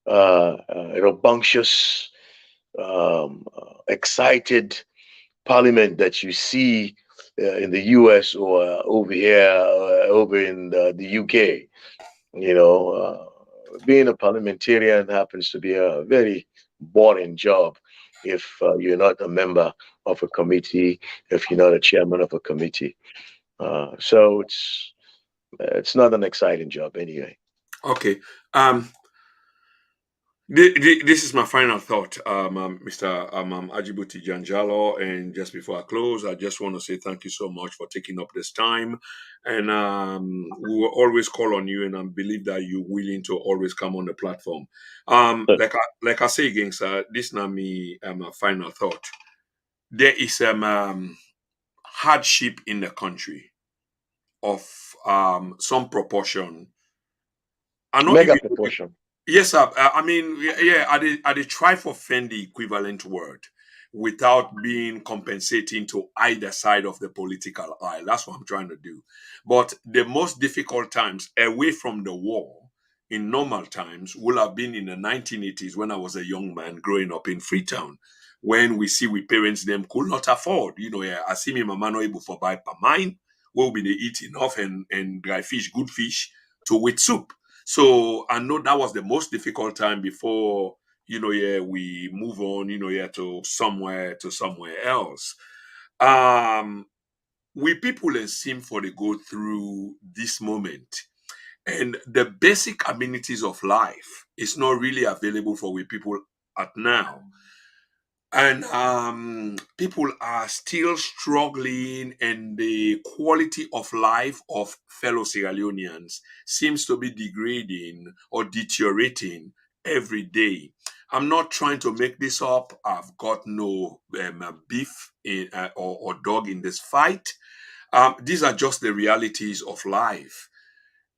[SPEAKER 2] rambunctious, excited parliament that you see in the US or over here, over in the UK. Being a parliamentarian happens to be a very boring job if you're not a member of a committee, if you're not a chairman of a committee. So it's not an exciting job anyway.
[SPEAKER 1] Okay. This is my final thought, Mr. Agibu Tejan Jalloh. And just before I close, I just want to say thank you so much for taking up this time. And we will always call on you, and I believe that you're willing to always come on the platform.
[SPEAKER 2] But
[SPEAKER 1] Like I say again, sir, this now me final thought. There is hardship in the country of some proportion. I know if
[SPEAKER 2] mega
[SPEAKER 1] you look at.
[SPEAKER 2] proportion.
[SPEAKER 1] Yes, sir. I mean, yeah, I did try for find the equivalent word without being compensating to either side of the political aisle. That's what I'm trying to do. But the most difficult times away from the war in normal times would have been in the 1980s when I was a young man growing up in Freetown. When we see we parents them could not afford, yeah, I see me mama not able for buy per mine, will be they eat enough and dry fish, good fish to with soup. So I know that was the most difficult time before, yeah, we move on, yeah, to somewhere else. Um we people seem for they go through this moment, and the basic amenities of life is not really available for we people at now. And people are still struggling, and the quality of life of fellow Sierra Leoneans seems to be degrading or deteriorating every day. I'm not trying to make this up. I've got no beef or dog in this fight. These are just the realities of life.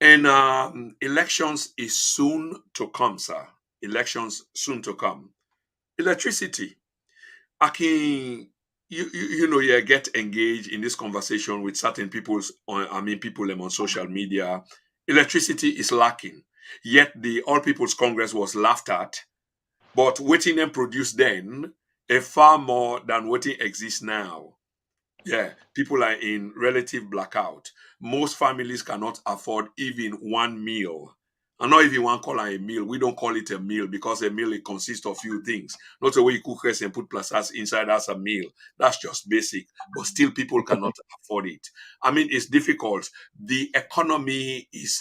[SPEAKER 1] And elections is soon to come, sir. Elections soon to come. Electricity. Akin, you get engaged in this conversation with certain people on social media. Electricity is lacking. Yet the All People's Congress was laughed at, but waiting them produce then a far more than waiting exists now. Yeah, people are in relative blackout. Most families cannot afford even one meal. And not even one call it a meal. We don't call it a meal because a meal it consists of few things. Not the way you cook rice and put plasters inside as a meal. That's just basic. But still people cannot afford it. I mean, it's difficult. The economy is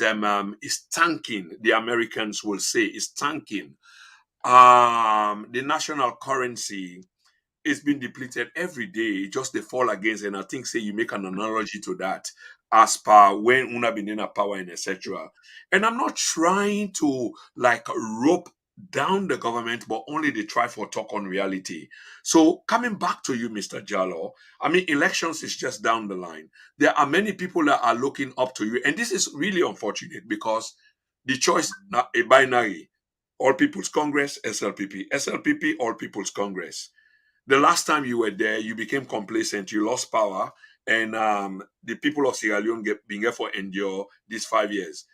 [SPEAKER 1] tanking, the Americans will say, is tanking. The national currency it's been depleted every day, just they fall against. And I think say you make an analogy to that as per when una been in a power and etc. And I'm not trying to like rope down the government, but only they try for talk on reality. So coming back to you, Mr. Jallo, I mean elections is just down the line. There are many people that are looking up to you, and this is really unfortunate because the choice now a binary. All People's Congress, SLPP, SLPP, All People's Congress. The last time you were there, you became complacent, you lost power, and the people of Sierra Leone being able to endure these 5 years.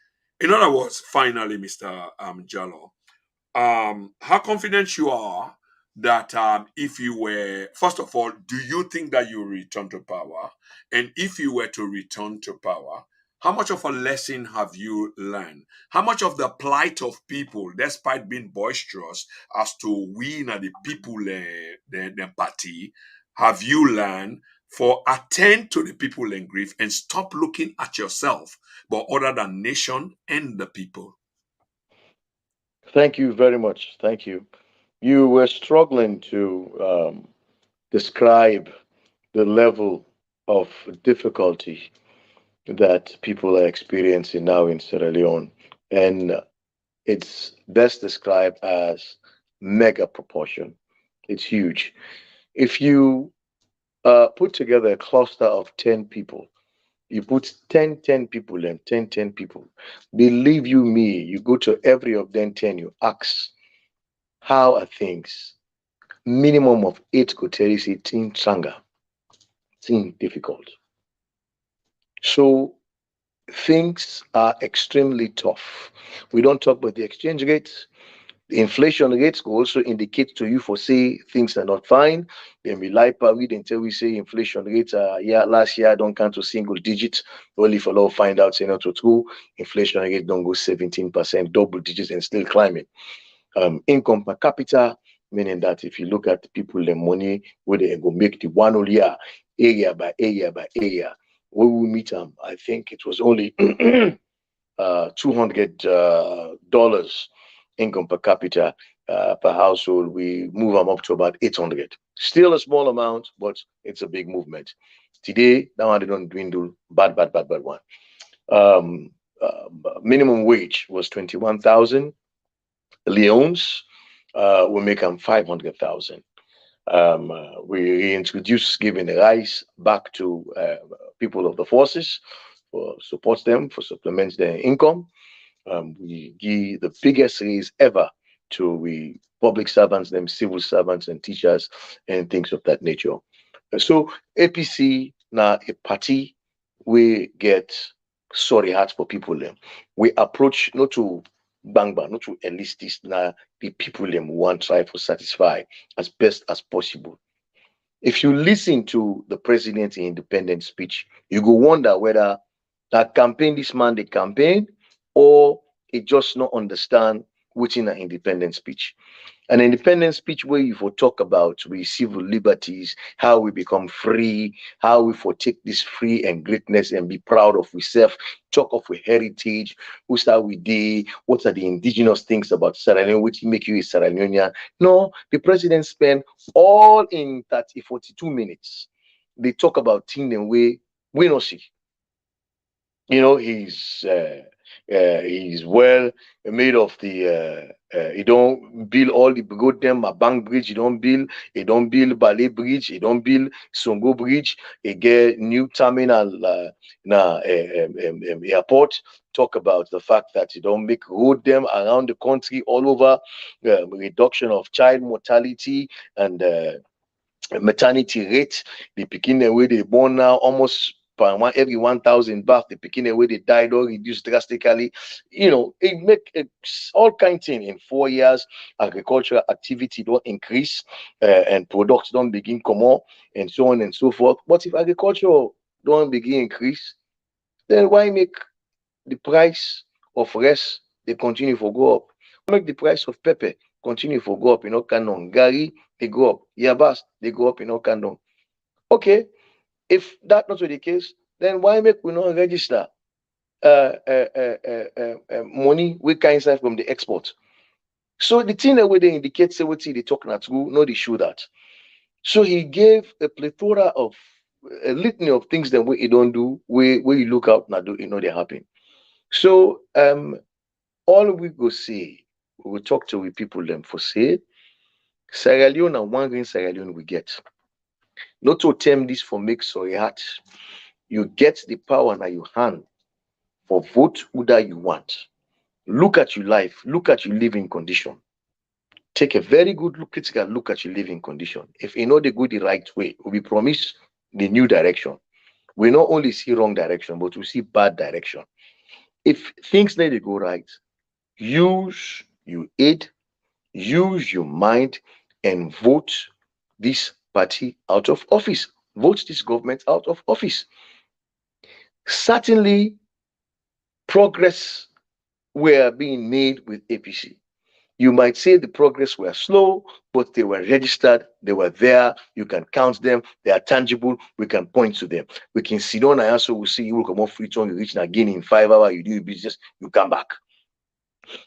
[SPEAKER 1] In other words, finally, Mr. Jallo, how confident you are that if you were, first of all, do you think that you will return to power? And if you were to return to power, how much of a lesson have you learned? How much of the plight of people, despite being boisterous as to win at the people, the party, have you learned for attend to the people in grief and stop looking at yourself, but other than nation and the people?
[SPEAKER 2] Thank you very much. Thank you. You were struggling to describe the level of difficulty that people are experiencing now in Sierra Leone. And it's best described as mega proportion. It's huge. If you put together a cluster of 10 people, you put 10 people and 10 people, believe you me, you go to every of them 10, you ask, how are things? Minimum of 8 could tell you, say, teen tranga, teen difficult. So things are extremely tough. We don't talk about the exchange rates. The inflation rates will also indicate to you for say things are not fine. Then we lie per read until we say inflation rates are yeah last year don't count to single digits. Only for law find out say not to true. Inflation rate don't go 17%, double digits and still climbing. Income per capita, meaning that if you look at people the money where they go make the one whole year, area by area by area. When we meet them, I think it was only $200 income per capita per household. We move them up to about 800. Still a small amount, but it's a big movement. Today, that one they don't dwindle. Bad one. Um, Minimum wage was 21,000 leons. We make them 500,000. We reintroduce giving the rice back to people of the forces for support them, for supplements their income. We give the biggest raise ever to we public servants, them civil servants and teachers and things of that nature. So APC now a party we get sorry heart for people them. We approach not to bang bang, not to enlist this now the people them want try to satisfy as best as possible. If you listen to the president's independent speech, you go wonder whether that campaign this man they campaign or it just not understand what's in an independent speech. An independent speech where you for talk about we civil liberties, how we become free, how we for take this free and greatness and be proud of ourselves, talk of we heritage, who's that we did, what are the indigenous things about Sierra Leone, which make you a Sierra Leonean. No, the president spent all in 30, 42 minutes. They talk about things and we not see. You know, he's well made of the he don't build all the good them a bank bridge, he don't build ballet bridge, he don't build songo bridge, he get new terminal na airport. Talk about the fact that he don't make road them around the country all over, reduction of child mortality and maternity rate. The picking away they born now almost per one every 1,000 birth. The picking away they died or reduced drastically. You know, it make all kind of thing in 4 years. Agricultural activity don't increase and products don't begin come on and so on and so forth. But if agriculture don't begin increase, then why make the price of rice they continue for go up? Make the price of pepper continue for go up in all canon. Gary they go up. Yabas they go up in all canon. Okay, if that not the case, then why make we not register money we can inside from the export? So the thing that way they indicate say what they talking at school, no, they show that. So he gave a plethora of a litany of things that we don't do, where you look out now do you know they happen. So all we go see, we will talk to we people them for say Sierra Leone and one green Sierra Leone we get. Not to term this for make sorry heart. You get the power in your hand for vote who that you want. Look at your life, look at your living condition. Take a very good look, critical look at your living condition. If you know they go the right way, we promise the new direction. We not only see wrong direction, but we see bad direction. If things need to go right, use your aid, use your mind, and vote this party out of office. Vote this government out of office. Certainly, progress were being made with APC. You might say the progress were slow, but they were registered, they were there, you can count them, they are tangible, we can point to them. We can sit down and also we see you will come off free time, you reach again in 5 hours, you do your business, you come back.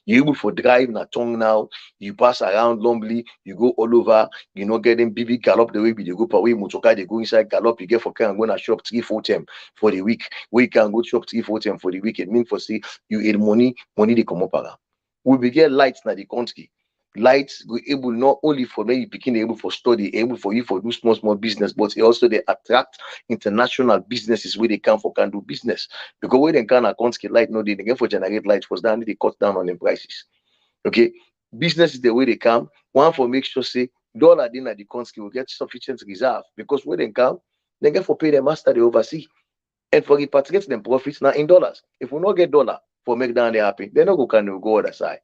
[SPEAKER 2] You're able for drive in a tongue now, you pass around Lombly, you go all over, you know, getting BB gallop the way they go per way, motoka, they go inside gallop, you get for can go and shop 3 4 for the week. We can go shop 3 4 for the week. It means for say you eat money they come up around. We will get lights na the country. Lights go able not only for maybe picking able for study, able for you for do small business, but also they attract international businesses where they can do business. Because when they can account light, no, they get for generate light was down, they cut down on the prices. Okay, business is the way they come. One for make sure say dollar din at the country will get sufficient reserve because when they get for pay their master the oversee and for repatriate them profits now in dollars. If we not get dollar for make down they happy, they not go other side.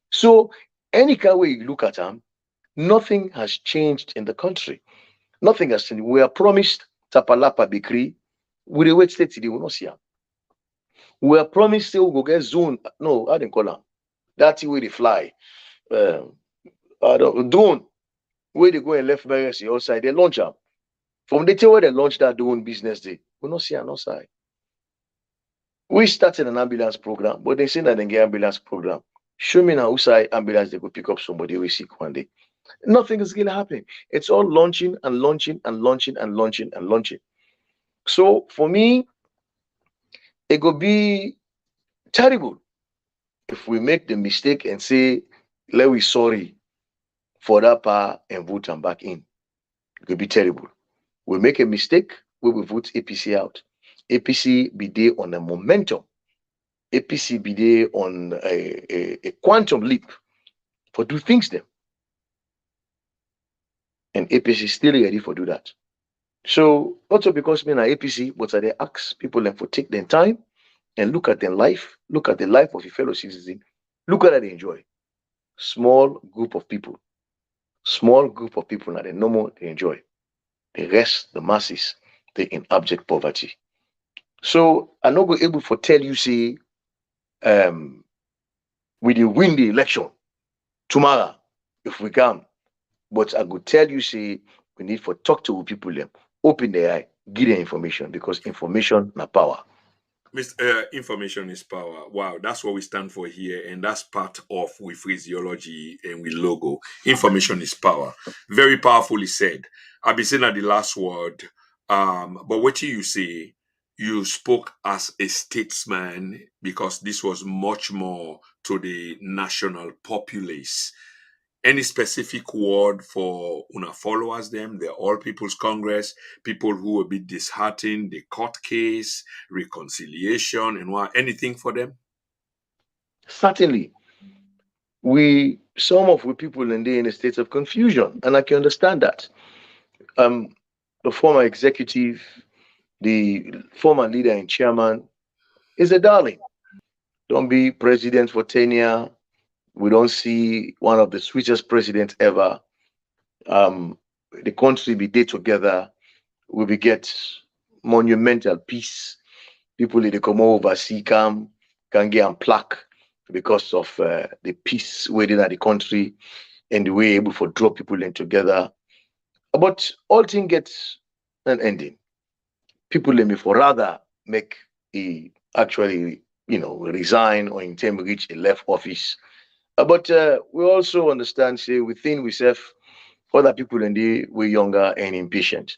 [SPEAKER 2] So any kind way you look at them, nothing has changed in the country. Nothing has changed. We are promised Tapalapa Bikri. We the wait state we will not see them. We are promised say we go get zone. No, I didn't call them. That's the way they fly. I don't drone where they go and left virus outside. They launch them. From the time where they launch that drone business day, we not see them outside. We started an ambulance program, but they say that they get ambulance program. Show me now outside ambulance they go pick up somebody we sick one day. Nothing is gonna happen. It's all launching and launching and launching and launching and launching. So for me, it could be terrible if we make the mistake and say, let we sorry for that power and vote them back in. It could be terrible. We make a mistake, we will vote APC out. APC be there on a momentum. APC be there on a quantum leap for do things them. And APC is still ready for do that. So also because me na APC, but I they ask people them for take their time and look at their life, look at the life of a fellow citizen, Look at that they enjoy. Small group of people. Small group of people now they no more they enjoy. The rest, the masses, they in abject poverty. So I not go able for tell you say um we will win the election tomorrow if we can. But I could tell you say we need for talk to people them, open their eye, give them information because information na power.
[SPEAKER 1] Information is power. Wow, that's what we stand for here, and that's part of with phraseology and with logo. Information is power. Very powerfully said. I've been saying that the last word. But what you say, you spoke as a statesman because this was much more to the national populace. Any specific word for una followers them, the All People's Congress, people who will be disheartened, the court case, reconciliation, and what anything for them?
[SPEAKER 2] Certainly, we some of we people in a state of confusion, and I can understand that. Um, the former executive, the former leader and chairman is a darling. Don't be president for 10 years. We don't see one of the sweetest presidents ever. Um, the country be day together. We be get monumental peace. People in the come over see can get a plaque because of the peace within the country and the way able for draw people in together. But all thing gets an ending. People let me for rather make a actually resign or intend to reach a left office. But we also understand say within we self other people in the we younger and impatient.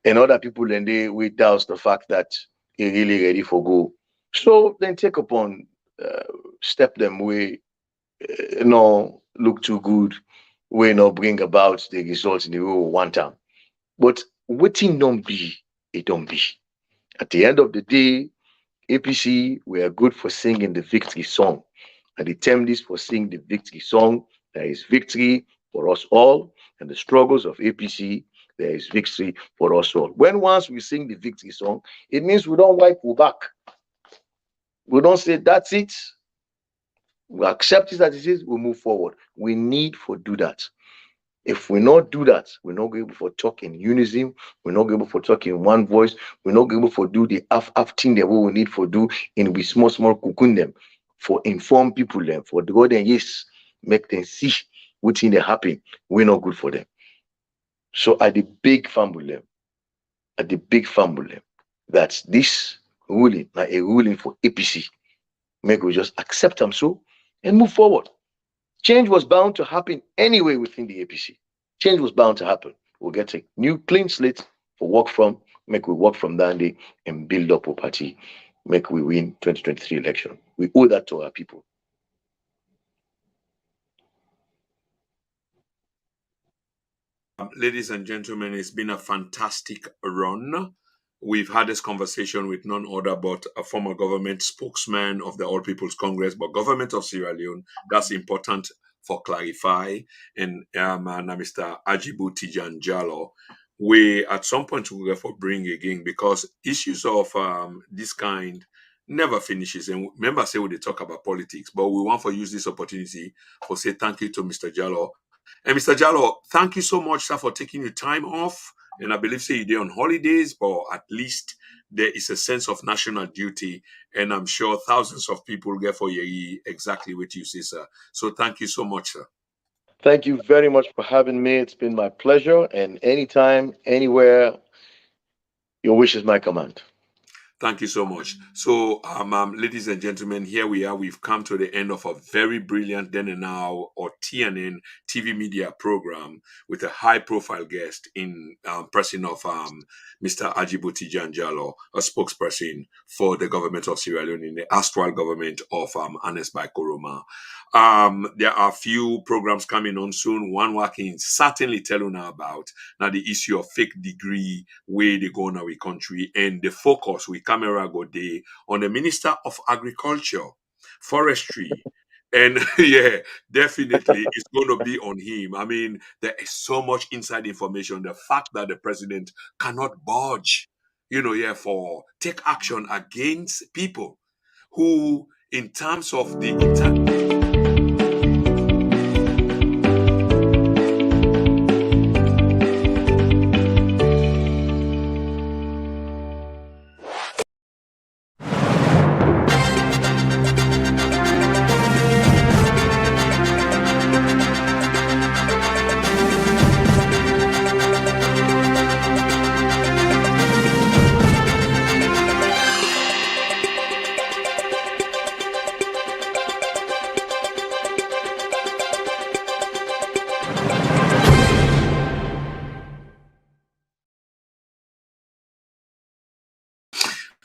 [SPEAKER 2] And other people in the we doubt the fact that he really ready for go. So then take upon uh, step them way no look too good, way no bring about the results in the way we want them. But waiting don't be, it don't be. At the end of the day, APC we are good for singing the victory song. And the term this for singing the victory song, there is victory for us all, and the struggles of APC, there is victory for us all. When once we sing the victory song, it means we don't wipe our back. We don't say that's it. We accept it as it is. We move forward. We need for do that. If we not do that, we're not able for talk in unison. We're not able for talk in one voice. We're not able for do the half thing that we need for do in we small cocoon them for inform people them for go then yes make them see what thing they happen. We're not good for them. So at the big family, at the big family, that this ruling, now a ruling for APC, make we just accept them so and move forward. Change was bound to happen anyway within the APC. Change was bound to happen. We'll get a new clean slate for work from, make we work from that day and build up our party, make we win 2023 election. We owe that to our people.
[SPEAKER 1] Ladies and gentlemen, it's been a fantastic run. We've had this conversation with none other but a former government spokesman of the All People's Congress, but government of Sierra Leone. That's important for clarify. And Mr. Agibu Tejan Jalloh. We at some point we will for bring again because issues of this kind never finishes. And remember, say we they talk about politics, but we want to use this opportunity for say thank you to Mr. Jalloh. And Mr. Jallo, thank you so much, sir, for taking your time off. And I believe say you're there on holidays, but at least there is a sense of national duty. And I'm sure thousands of people get for you exactly what you say, sir. So thank you so much, sir.
[SPEAKER 2] Thank you very much for having me. It's been my pleasure. And anytime, anywhere, your wish is my command.
[SPEAKER 1] Thank you so much. So, ladies and gentlemen, here we are. We've come to the end of a very brilliant Then and Now or TNN TV media program with a high-profile guest in person of Mr. Agibu Tejan Jalloh, a spokesperson for the government of Sierra Leone in the astral government of Anes by Koroma. There are a few programs coming on soon. One I can certainly tell you now about now the issue of fake degree where they go in our country and the focus with camera go day on the Minister of Agriculture, Forestry. And yeah, definitely it's going to be on him. I mean, there is so much inside information. The fact that the president cannot budge, yeah, for take action against people who, in terms of the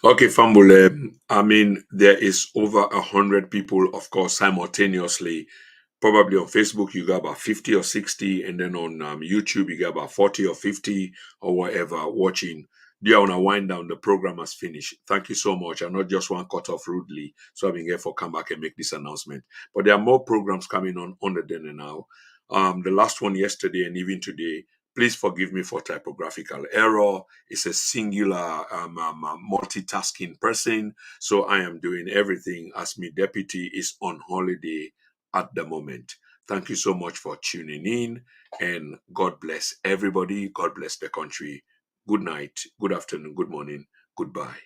[SPEAKER 1] Okay, Fambule. I mean, there is over 100 people, of course, simultaneously. Probably on Facebook, you got about 50 or 60, and then on YouTube, you got about 40 or 50 or whatever watching. Do you want to wind down? The program has finished. Thank you so much. I not just one cut off rudely, so I've been here for come back and make this announcement. But there are more programs coming on the dinner now. The last one yesterday and even today. Please forgive me for typographical error. It's a singular multitasking person, so I am doing everything as my deputy is on holiday at the moment. Thank you so much for tuning in, and God bless everybody. God bless the country. Good night, good afternoon, good morning, goodbye.